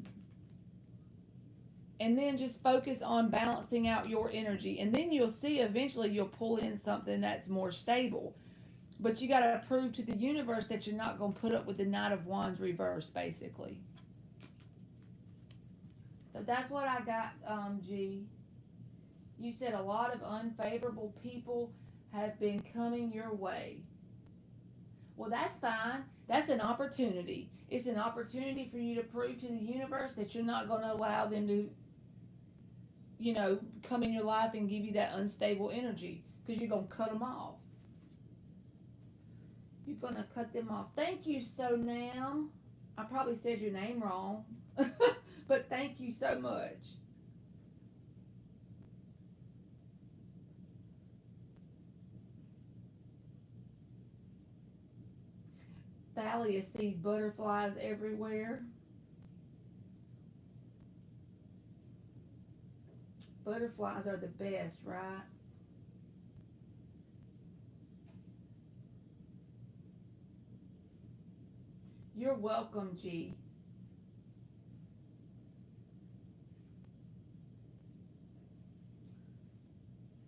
And then just focus on balancing out your energy. And then you'll see eventually you'll pull in something that's more stable. But you got to prove to the universe that you're not going to put up with the Knight of Wands reversed, basically. So that's what I got, G. You said a lot of unfavorable people have been coming your way. Well, that's fine. That's an opportunity. It's an opportunity for you to prove to the universe that you're not going to allow them to, come in your life and give you that unstable energy, because you're going to cut them off. You're going to cut them off. Thank you, Sonam. I probably said your name wrong, but thank you so much. Thalia sees butterflies everywhere. Butterflies are the best, right? You're welcome, G.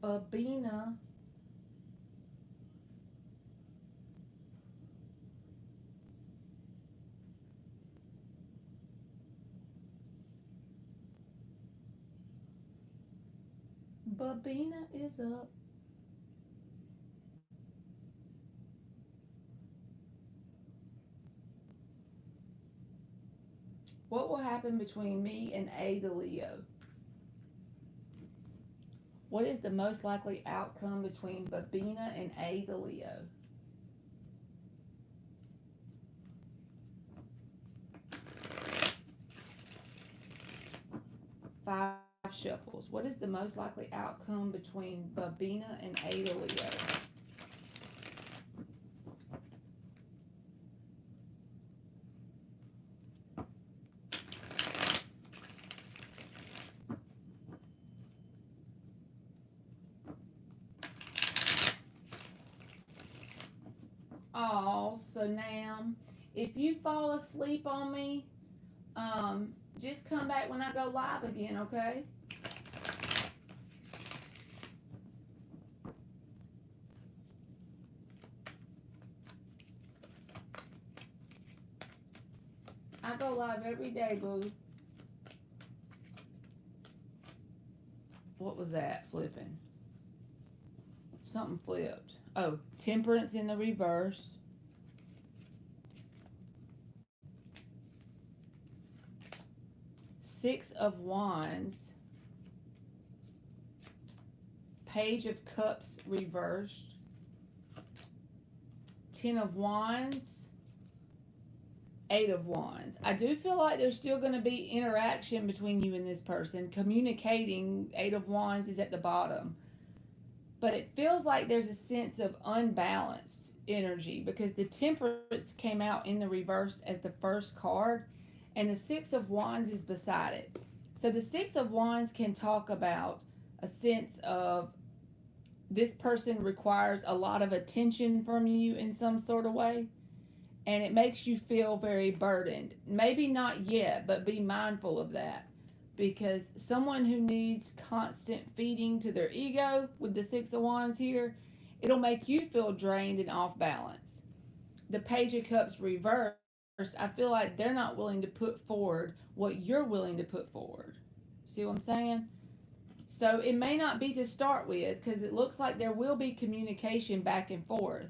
Babina. Babina is up. What will happen between me and A the Leo? What is the most likely outcome between Babina and A the Leo? Five shuffles. What is the most likely outcome between Babina and A the Leo? Oh, so now, if you fall asleep on me, just come back when I go live again, okay? I go live every day, boo. What was that flipping? Something flipped. Oh, temperance in the reverse. Six of Wands. Page of Cups reversed. Ten of Wands. Eight of Wands. I do feel like there's still going to be interaction between you and this person. Communicating. Eight of Wands is at the bottom. But it feels like there's a sense of unbalanced energy because the Temperance came out in the reverse as the first card and the Six of Wands is beside it. So the Six of Wands can talk about a sense of this person requires a lot of attention from you in some sort of way. And it makes you feel very burdened. Maybe not yet, but be mindful of that. Because someone who needs constant feeding to their ego with the Six of Wands here, it'll make you feel drained and off balance. The Page of Cups reversed, I feel like they're not willing to put forward what you're willing to put forward. See what I'm saying? So it may not be to start with because it looks like there will be communication back and forth.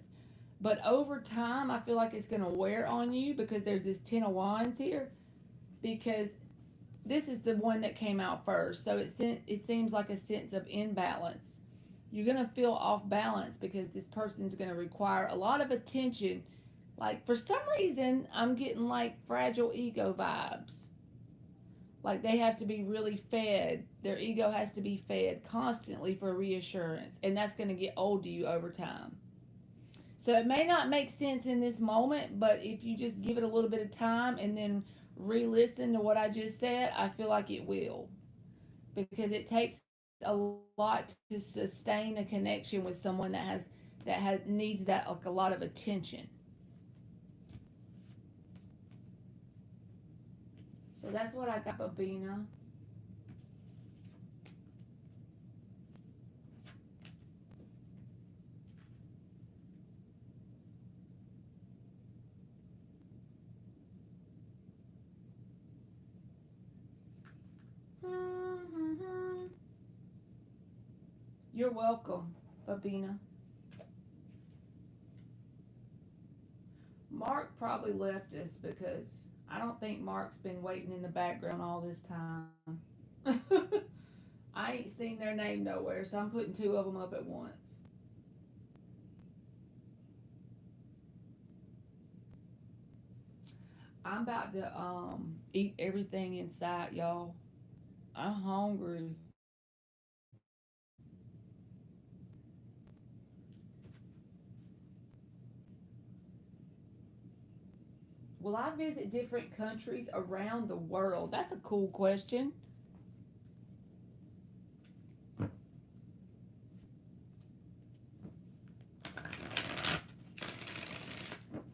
But over time, I feel like it's going to wear on you because there's this Ten of Wands here. Because this is the one that came out first. So it seems like a sense of imbalance. You're going to feel off balance because this person's going to require a lot of attention. Like, for some reason, I'm getting like fragile ego vibes. Like they have to be really fed. Their ego has to be fed constantly for reassurance. And that's going to get old to you over time. So it may not make sense in this moment, but if you just give it a little bit of time and then re-listen to what I just said, I feel like it will. Because it takes a lot to sustain a connection with someone that needs that like a lot of attention. So that's what I got, Babina. You're welcome, Babina. Mark probably left us because I don't think Mark's been waiting in the background all this time. I ain't seen their name nowhere, so I'm putting two of them up at once. I'm about to eat everything in sight, y'all. I'm hungry. Will I visit different countries around the world? That's a cool question.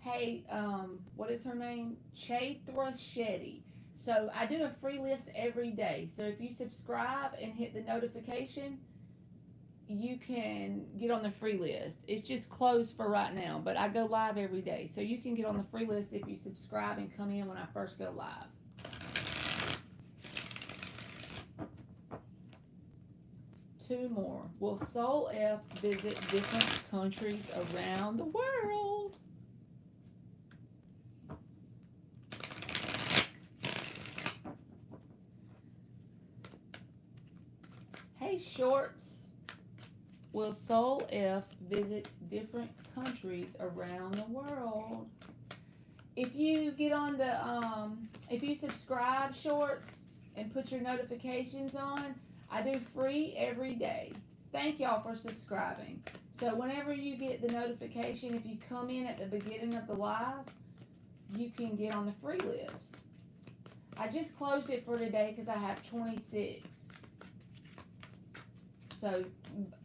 Hey, what is her name? Chaitra Shetty. So I do a free list every day. So if you subscribe and hit the notification, you can get on the free list. It's just closed for right now, but I go live every day. So you can get on the free list if you subscribe and come in when I first go live. 2 more. Will Soul F visit different countries around the world? Hey, Shorts. Will Soul F visit different countries around the world? If you get on the, if you subscribe, Shorts, and put your notifications on, I do free every day. Thank y'all for subscribing. So whenever you get the notification, if you come in at the beginning of the live, you can get on the free list. I just closed it for today because I have 26. So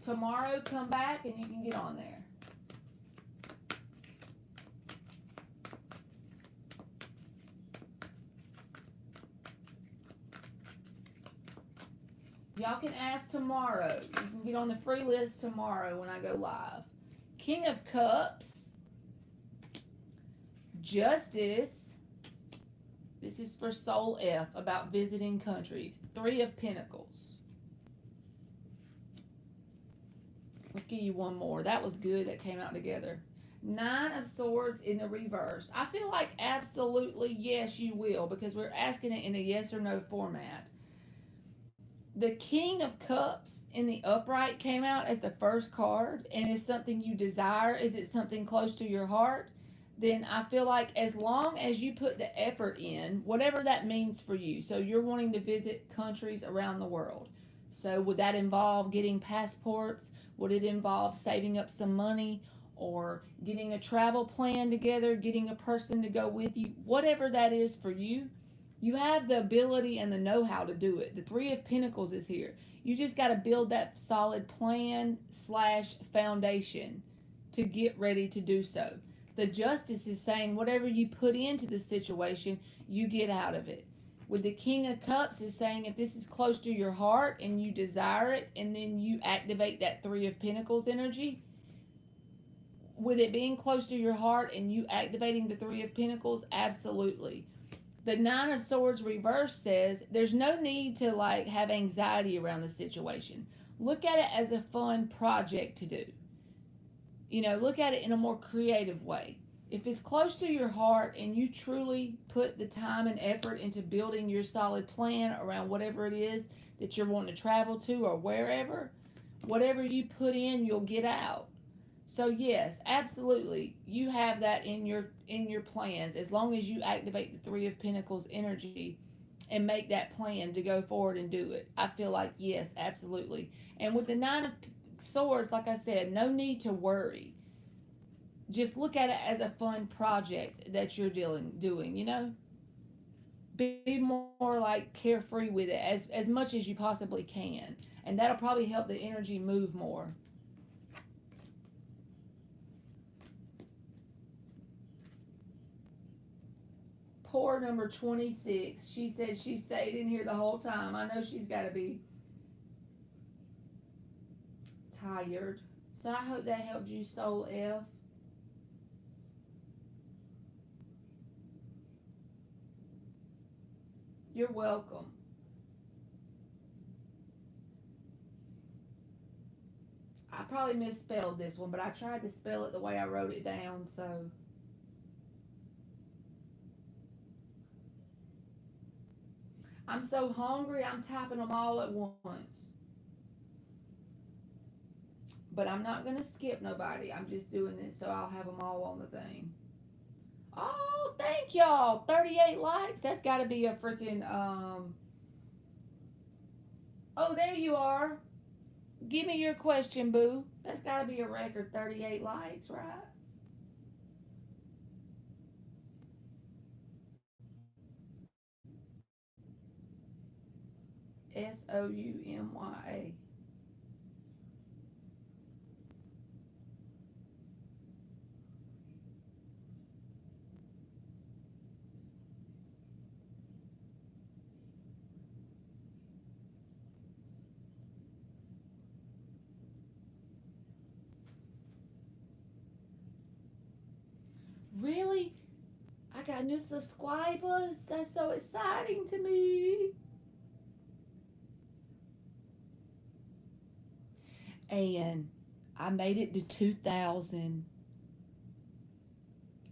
tomorrow come back and you can get on there. Y'all can ask tomorrow. You can get on the free list tomorrow when I go live. King of Cups. Justice. This is for Soul F about visiting countries. 3 of Pentacles. Let's give you one more. That was good. That came out together. 9 of Swords in the reverse. I feel like absolutely yes, you will, because we're asking it in a yes or no format. The King of Cups in the upright came out as the first card, and is something you desire. Is it something close to your heart? Then I feel like as long as you put the effort in, whatever that means for you. So you're wanting to visit countries around the world. So would that involve getting passports? Would it involve saving up some money or getting a travel plan together, getting a person to go with you? Whatever that is for you, you have the ability and the know-how to do it. The 3 of Pentacles is here. You just got to build that solid plan / foundation to get ready to do so. The Justice is saying whatever you put into the situation, you get out of it. With the King of Cups is saying if this is close to your heart and you desire it, and then you activate that 3 of Pentacles energy. With it being close to your heart and you activating the 3 of Pentacles, absolutely. The 9 of Swords reverse says there's no need to like have anxiety around the situation. Look at it as a fun project to do. You know, look at it in a more creative way. If it's close to your heart and you truly put the time and effort into building your solid plan around whatever it is that you're wanting to travel to or wherever, whatever you put in, you'll get out. So yes, absolutely, you have that in your plans as long as you activate the 3 of Pentacles energy and make that plan to go forward and do it. I feel like yes, absolutely. And with the 9 of Swords, like I said, no need to worry. Just look at it as a fun project that you're doing, you know? Be more like carefree with it as much as you possibly can. And that'll probably help the energy move more. Poor number 26. She said she stayed in here the whole time. I know she's got to be tired. So I hope that helped you, Soul F. You're welcome. I probably misspelled this one, but I tried to spell it the way I wrote it down, so. I'm so hungry, I'm typing them all at once. But I'm not going to skip nobody. I'm just doing this so I'll have them all on the thing. Oh, thank y'all. 38 likes. That's got to be a freaking, Oh, there you are. Give me your question, boo. That's got to be a record. 38 likes, right? Soumya. Really? I got new subscribers. That's so exciting to me. And I made it to 2000.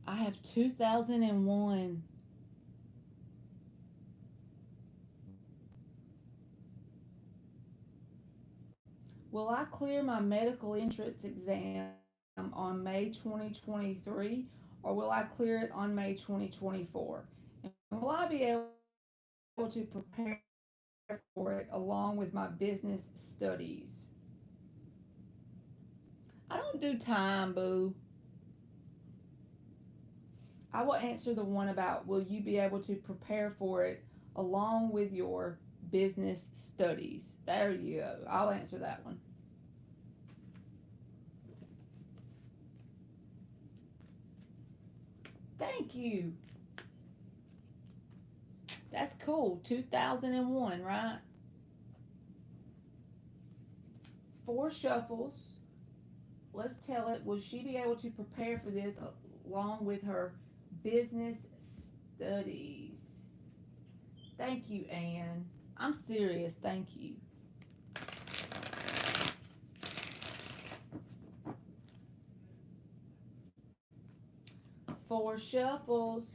I have 2001. Will I clear my medical entrance exam on May 2023, or will I clear it on May 2024? And will I be able to prepare for it along with my business studies? I don't do time, boo. I will answer the one about will you be able to prepare for it along with your business studies. There you go. I'll answer that one. Thank you. That's cool. 2001, right? 4 shuffles. Let's tell it. Will she be able to prepare for this along with her business studies? Thank you, Anne. I'm serious. Thank you. 4 shuffles.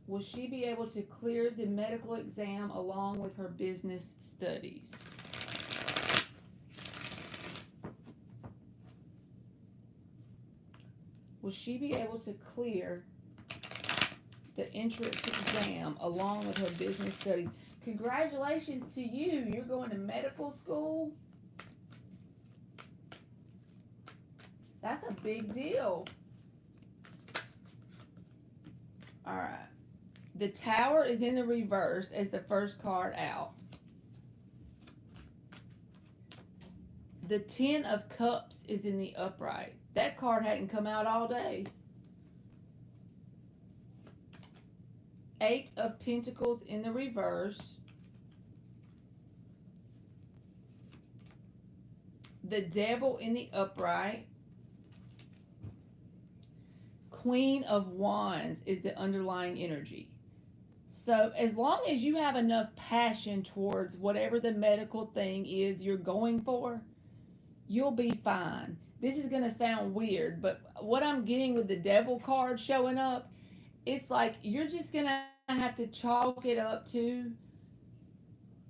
Will she be able to clear the medical exam along with her business studies? Will she be able to clear the entrance exam along with her business studies? Congratulations to you. You're going to medical school. That's a big deal. All right. The Tower is in the reverse as the first card out. The Ten of Cups is in the upright. That card hadn't come out all day. 8 of Pentacles in the reverse. The Devil in the upright. Queen of Wands is the underlying energy. So as long as you have enough passion towards whatever the medical thing is you're going for, you'll be fine. This is going to sound weird, but what I'm getting with the Devil card showing up, it's like you're just going to have to chalk it up to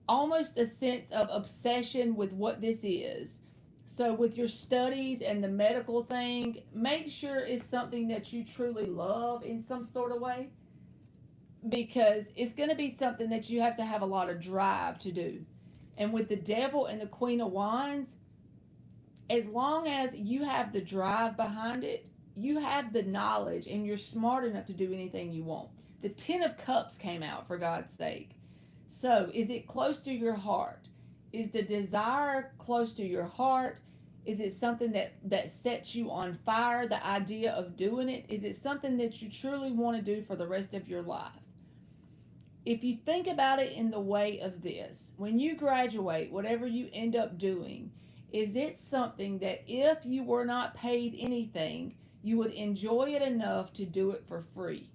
almost a sense of obsession with what this is. So with your studies and the medical thing, make sure it's something that you truly love in some sort of way, because it's going to be something that you have to have a lot of drive to do. And with the Devil and the Queen of Wands, as long as you have the drive behind it, you have the knowledge and you're smart enough to do anything you want. The Ten of Cups came out, for God's sake. So is it close to your heart? Is the desire close to your heart? Is it something that sets you on fire, the idea of doing it? Is it something that you truly want to do for the rest of your life? If you think about it in the way of this, when you graduate, whatever you end up doing, is it something that if you were not paid anything, you would enjoy it enough to do it for free?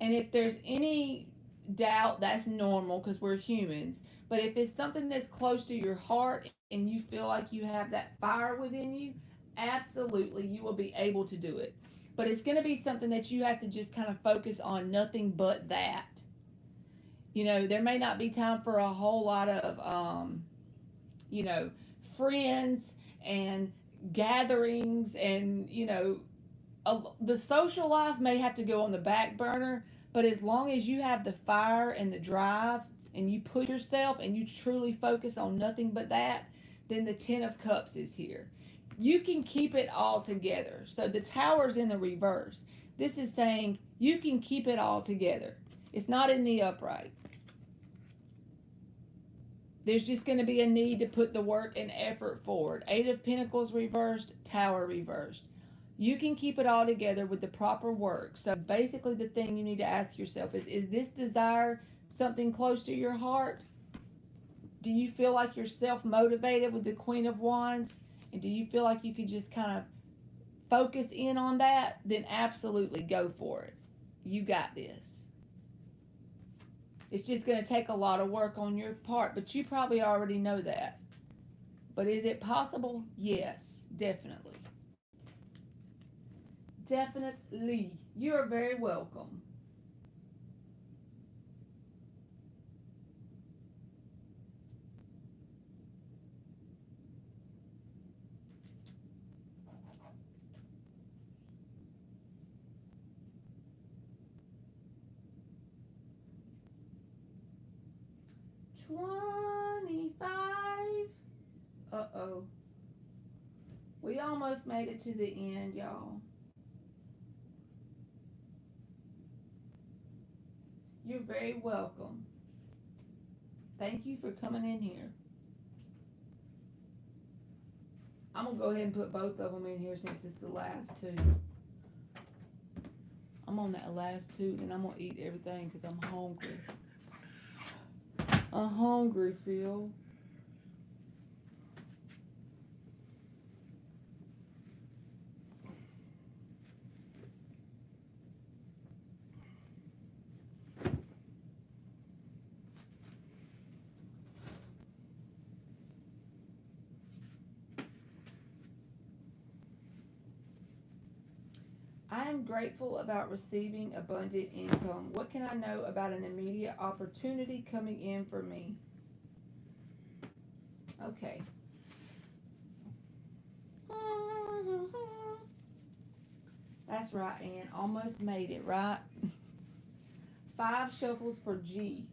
And if there's any doubt, that's normal because we're humans. But if it's something that's close to your heart and you feel like you have that fire within you, absolutely you will be able to do it. But it's going to be something that you have to just kind of focus on, nothing but that. You know, there may not be time for a whole lot of, friends and gatherings and, the social life may have to go on the back burner. But as long as you have the fire and the drive and you push yourself and you truly focus on nothing but that, then the Ten of Cups is here. You can keep it all together. So the Tower's in the reverse. This is saying you can keep it all together. It's not in the upright. There's just going to be a need to put the work and effort forward. 8 of Pentacles reversed, Tower reversed. You can keep it all together with the proper work. So basically the thing you need to ask yourself is this desire something close to your heart? Do you feel like you're self-motivated with the Queen of Wands? And do you feel like you could just kind of focus in on that, then absolutely go for it. You got this. It's just going to take a lot of work on your part, but you probably already know that. But is it possible? Yes, definitely. Definitely. You are very welcome. $25. Uh-oh. We almost made it to the end, y'all. You're very welcome. Thank you for coming in here. I'm going to go ahead and put both of them in here since it's the last two. I'm on that last two, then I'm going to eat everything because I'm hungry. I'm hungry, Phil. I am grateful about receiving abundant income. What can I know about an immediate opportunity coming in for me? Okay. That's right, Ann. Almost made it, right? 5 shuffles for G.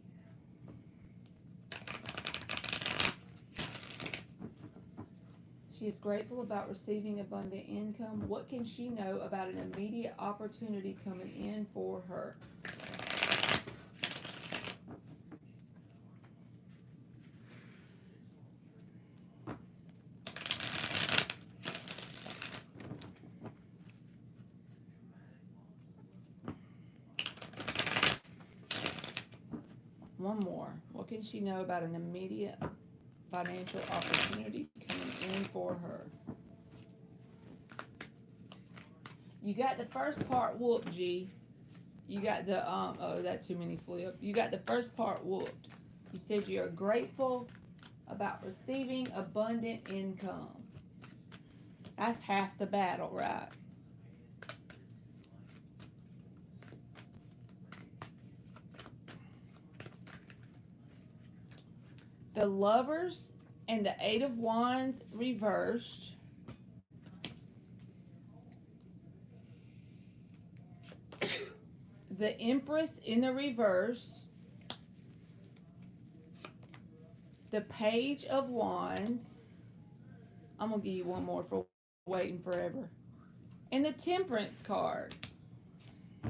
She is grateful about receiving abundant income. What can she know about an immediate opportunity coming in for her? One more. What can she know about an immediate financial opportunity coming in for her? You got the first part whooped, G. You got the, oh, that's too many flips. You got the first part whooped. You said you're grateful about receiving abundant income. That's half the battle, right? The Lovers and the Eight of Wands reversed. The Empress in the reverse. The Page of Wands. I'm going to give you one more for waiting forever. And the Temperance card.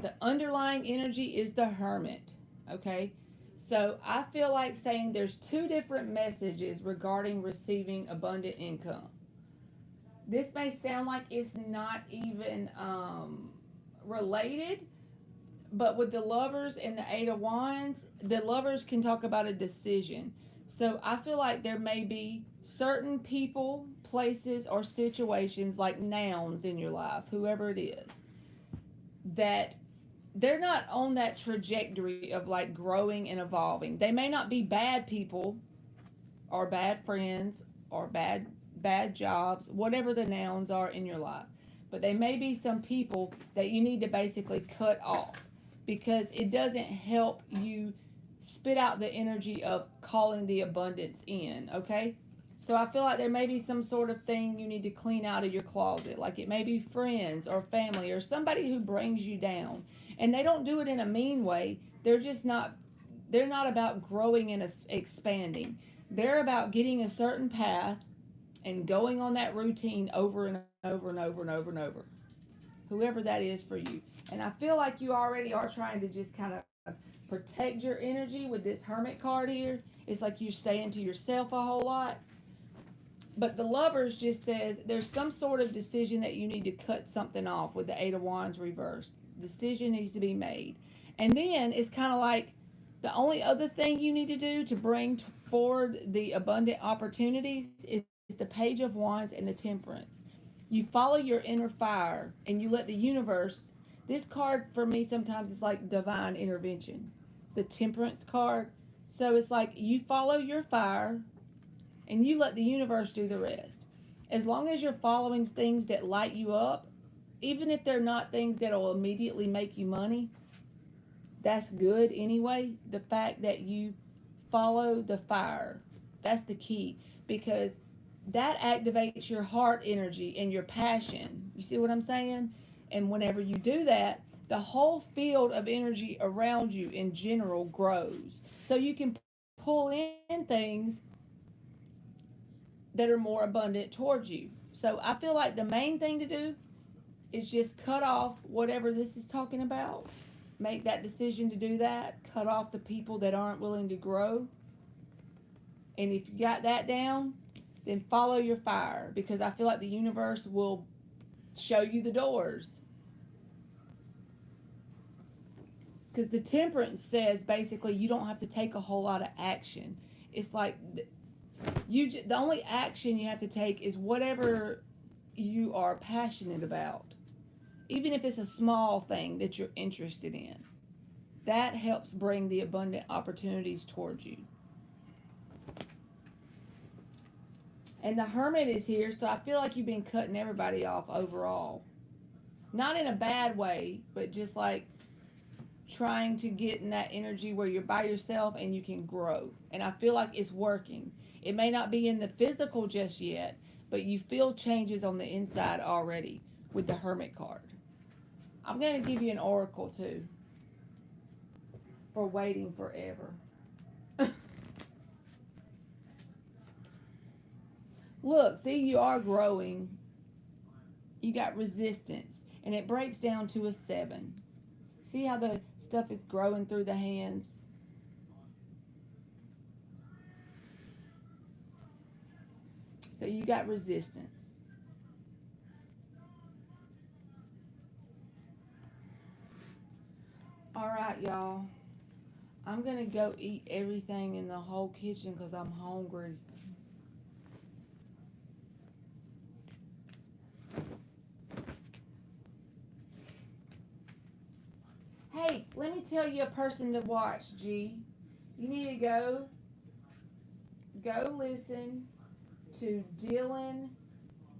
The underlying energy is the Hermit. Okay? So I feel like saying there's 2 different messages regarding receiving abundant income. This may sound like it's not even related, but with the Lovers and the Eight of Wands, the Lovers can talk about a decision. So I feel like there may be certain people, places, or situations like nouns in your life, whoever it is, that they're not on that trajectory of like growing and evolving. They may not be bad people or bad friends or bad jobs, whatever the nouns are in your life. But they may be some people that you need to basically cut off because it doesn't help you spit out the energy of calling the abundance in, okay? So I feel like there may be some sort of thing you need to clean out of your closet. Like it may be friends or family or somebody who brings you down. And they don't do it in a mean way. They're not about growing and expanding. They're about getting a certain path and going on that routine over and over and over and over and over. Whoever that is for you. And I feel like you already are trying to just kind of protect your energy with this Hermit card here. It's like you're staying to yourself a whole lot. But the Lovers just says there's some sort of decision that you need to cut something off with the Eight of Wands reversed. Decision needs to be made. And then it's kind of like the only other thing you need to do to bring forward the abundant opportunities is the Page of Wands and the Temperance. You follow your inner fire and you let the universe. This card for me sometimes is like divine intervention. The Temperance card. So it's like you follow your fire and you let the universe do the rest. As long as you're following things that light you up, even if they're not things that'll immediately make you money, that's good anyway. The fact that you follow the fire, that's the key, because that activates your heart energy and your passion. You see what I'm saying? And whenever you do that, the whole field of energy around you in general grows. So you can pull in things that are more abundant towards you. So I feel like the main thing to do is just cut off whatever this is talking about. Make that decision to do that. Cut off the people that aren't willing to grow. And if you got that down, then follow your fire, because I feel like the universe will show you the doors. Because the Temperance says basically you don't have to take a whole lot of action. It's like the only action you have to take is whatever you are passionate about. Even if it's a small thing that you're interested in. That helps bring the abundant opportunities towards you. And the Hermit is here, so I feel like you've been cutting everybody off overall. Not in a bad way, but just like trying to get in that energy where you're by yourself and you can grow. And I feel like it's working. It may not be in the physical just yet, but you feel changes on the inside already with the Hermit card. I'm going to give you an oracle too for waiting forever. Look, see, you are growing. You got resistance, and it breaks down to a 7. See how the stuff is growing through the hands? So you got resistance. All right, y'all. I'm going to go eat everything in the whole kitchen because I'm hungry. Hey, let me tell you a person to watch, G. You need to go listen to Dylan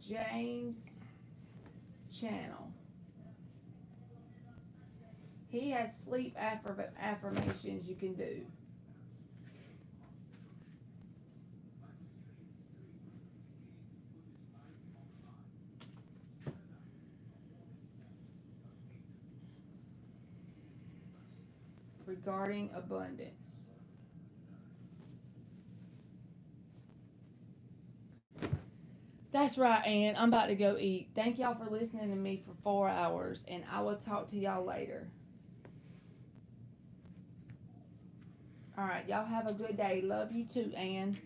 James' channel. He has sleep affirmations you can do. Regarding abundance. That's right, Ann. I'm about to go eat. Thank y'all for listening to me for 4 hours, and I will talk to y'all later. All right, y'all have a good day. Love you too, Ann.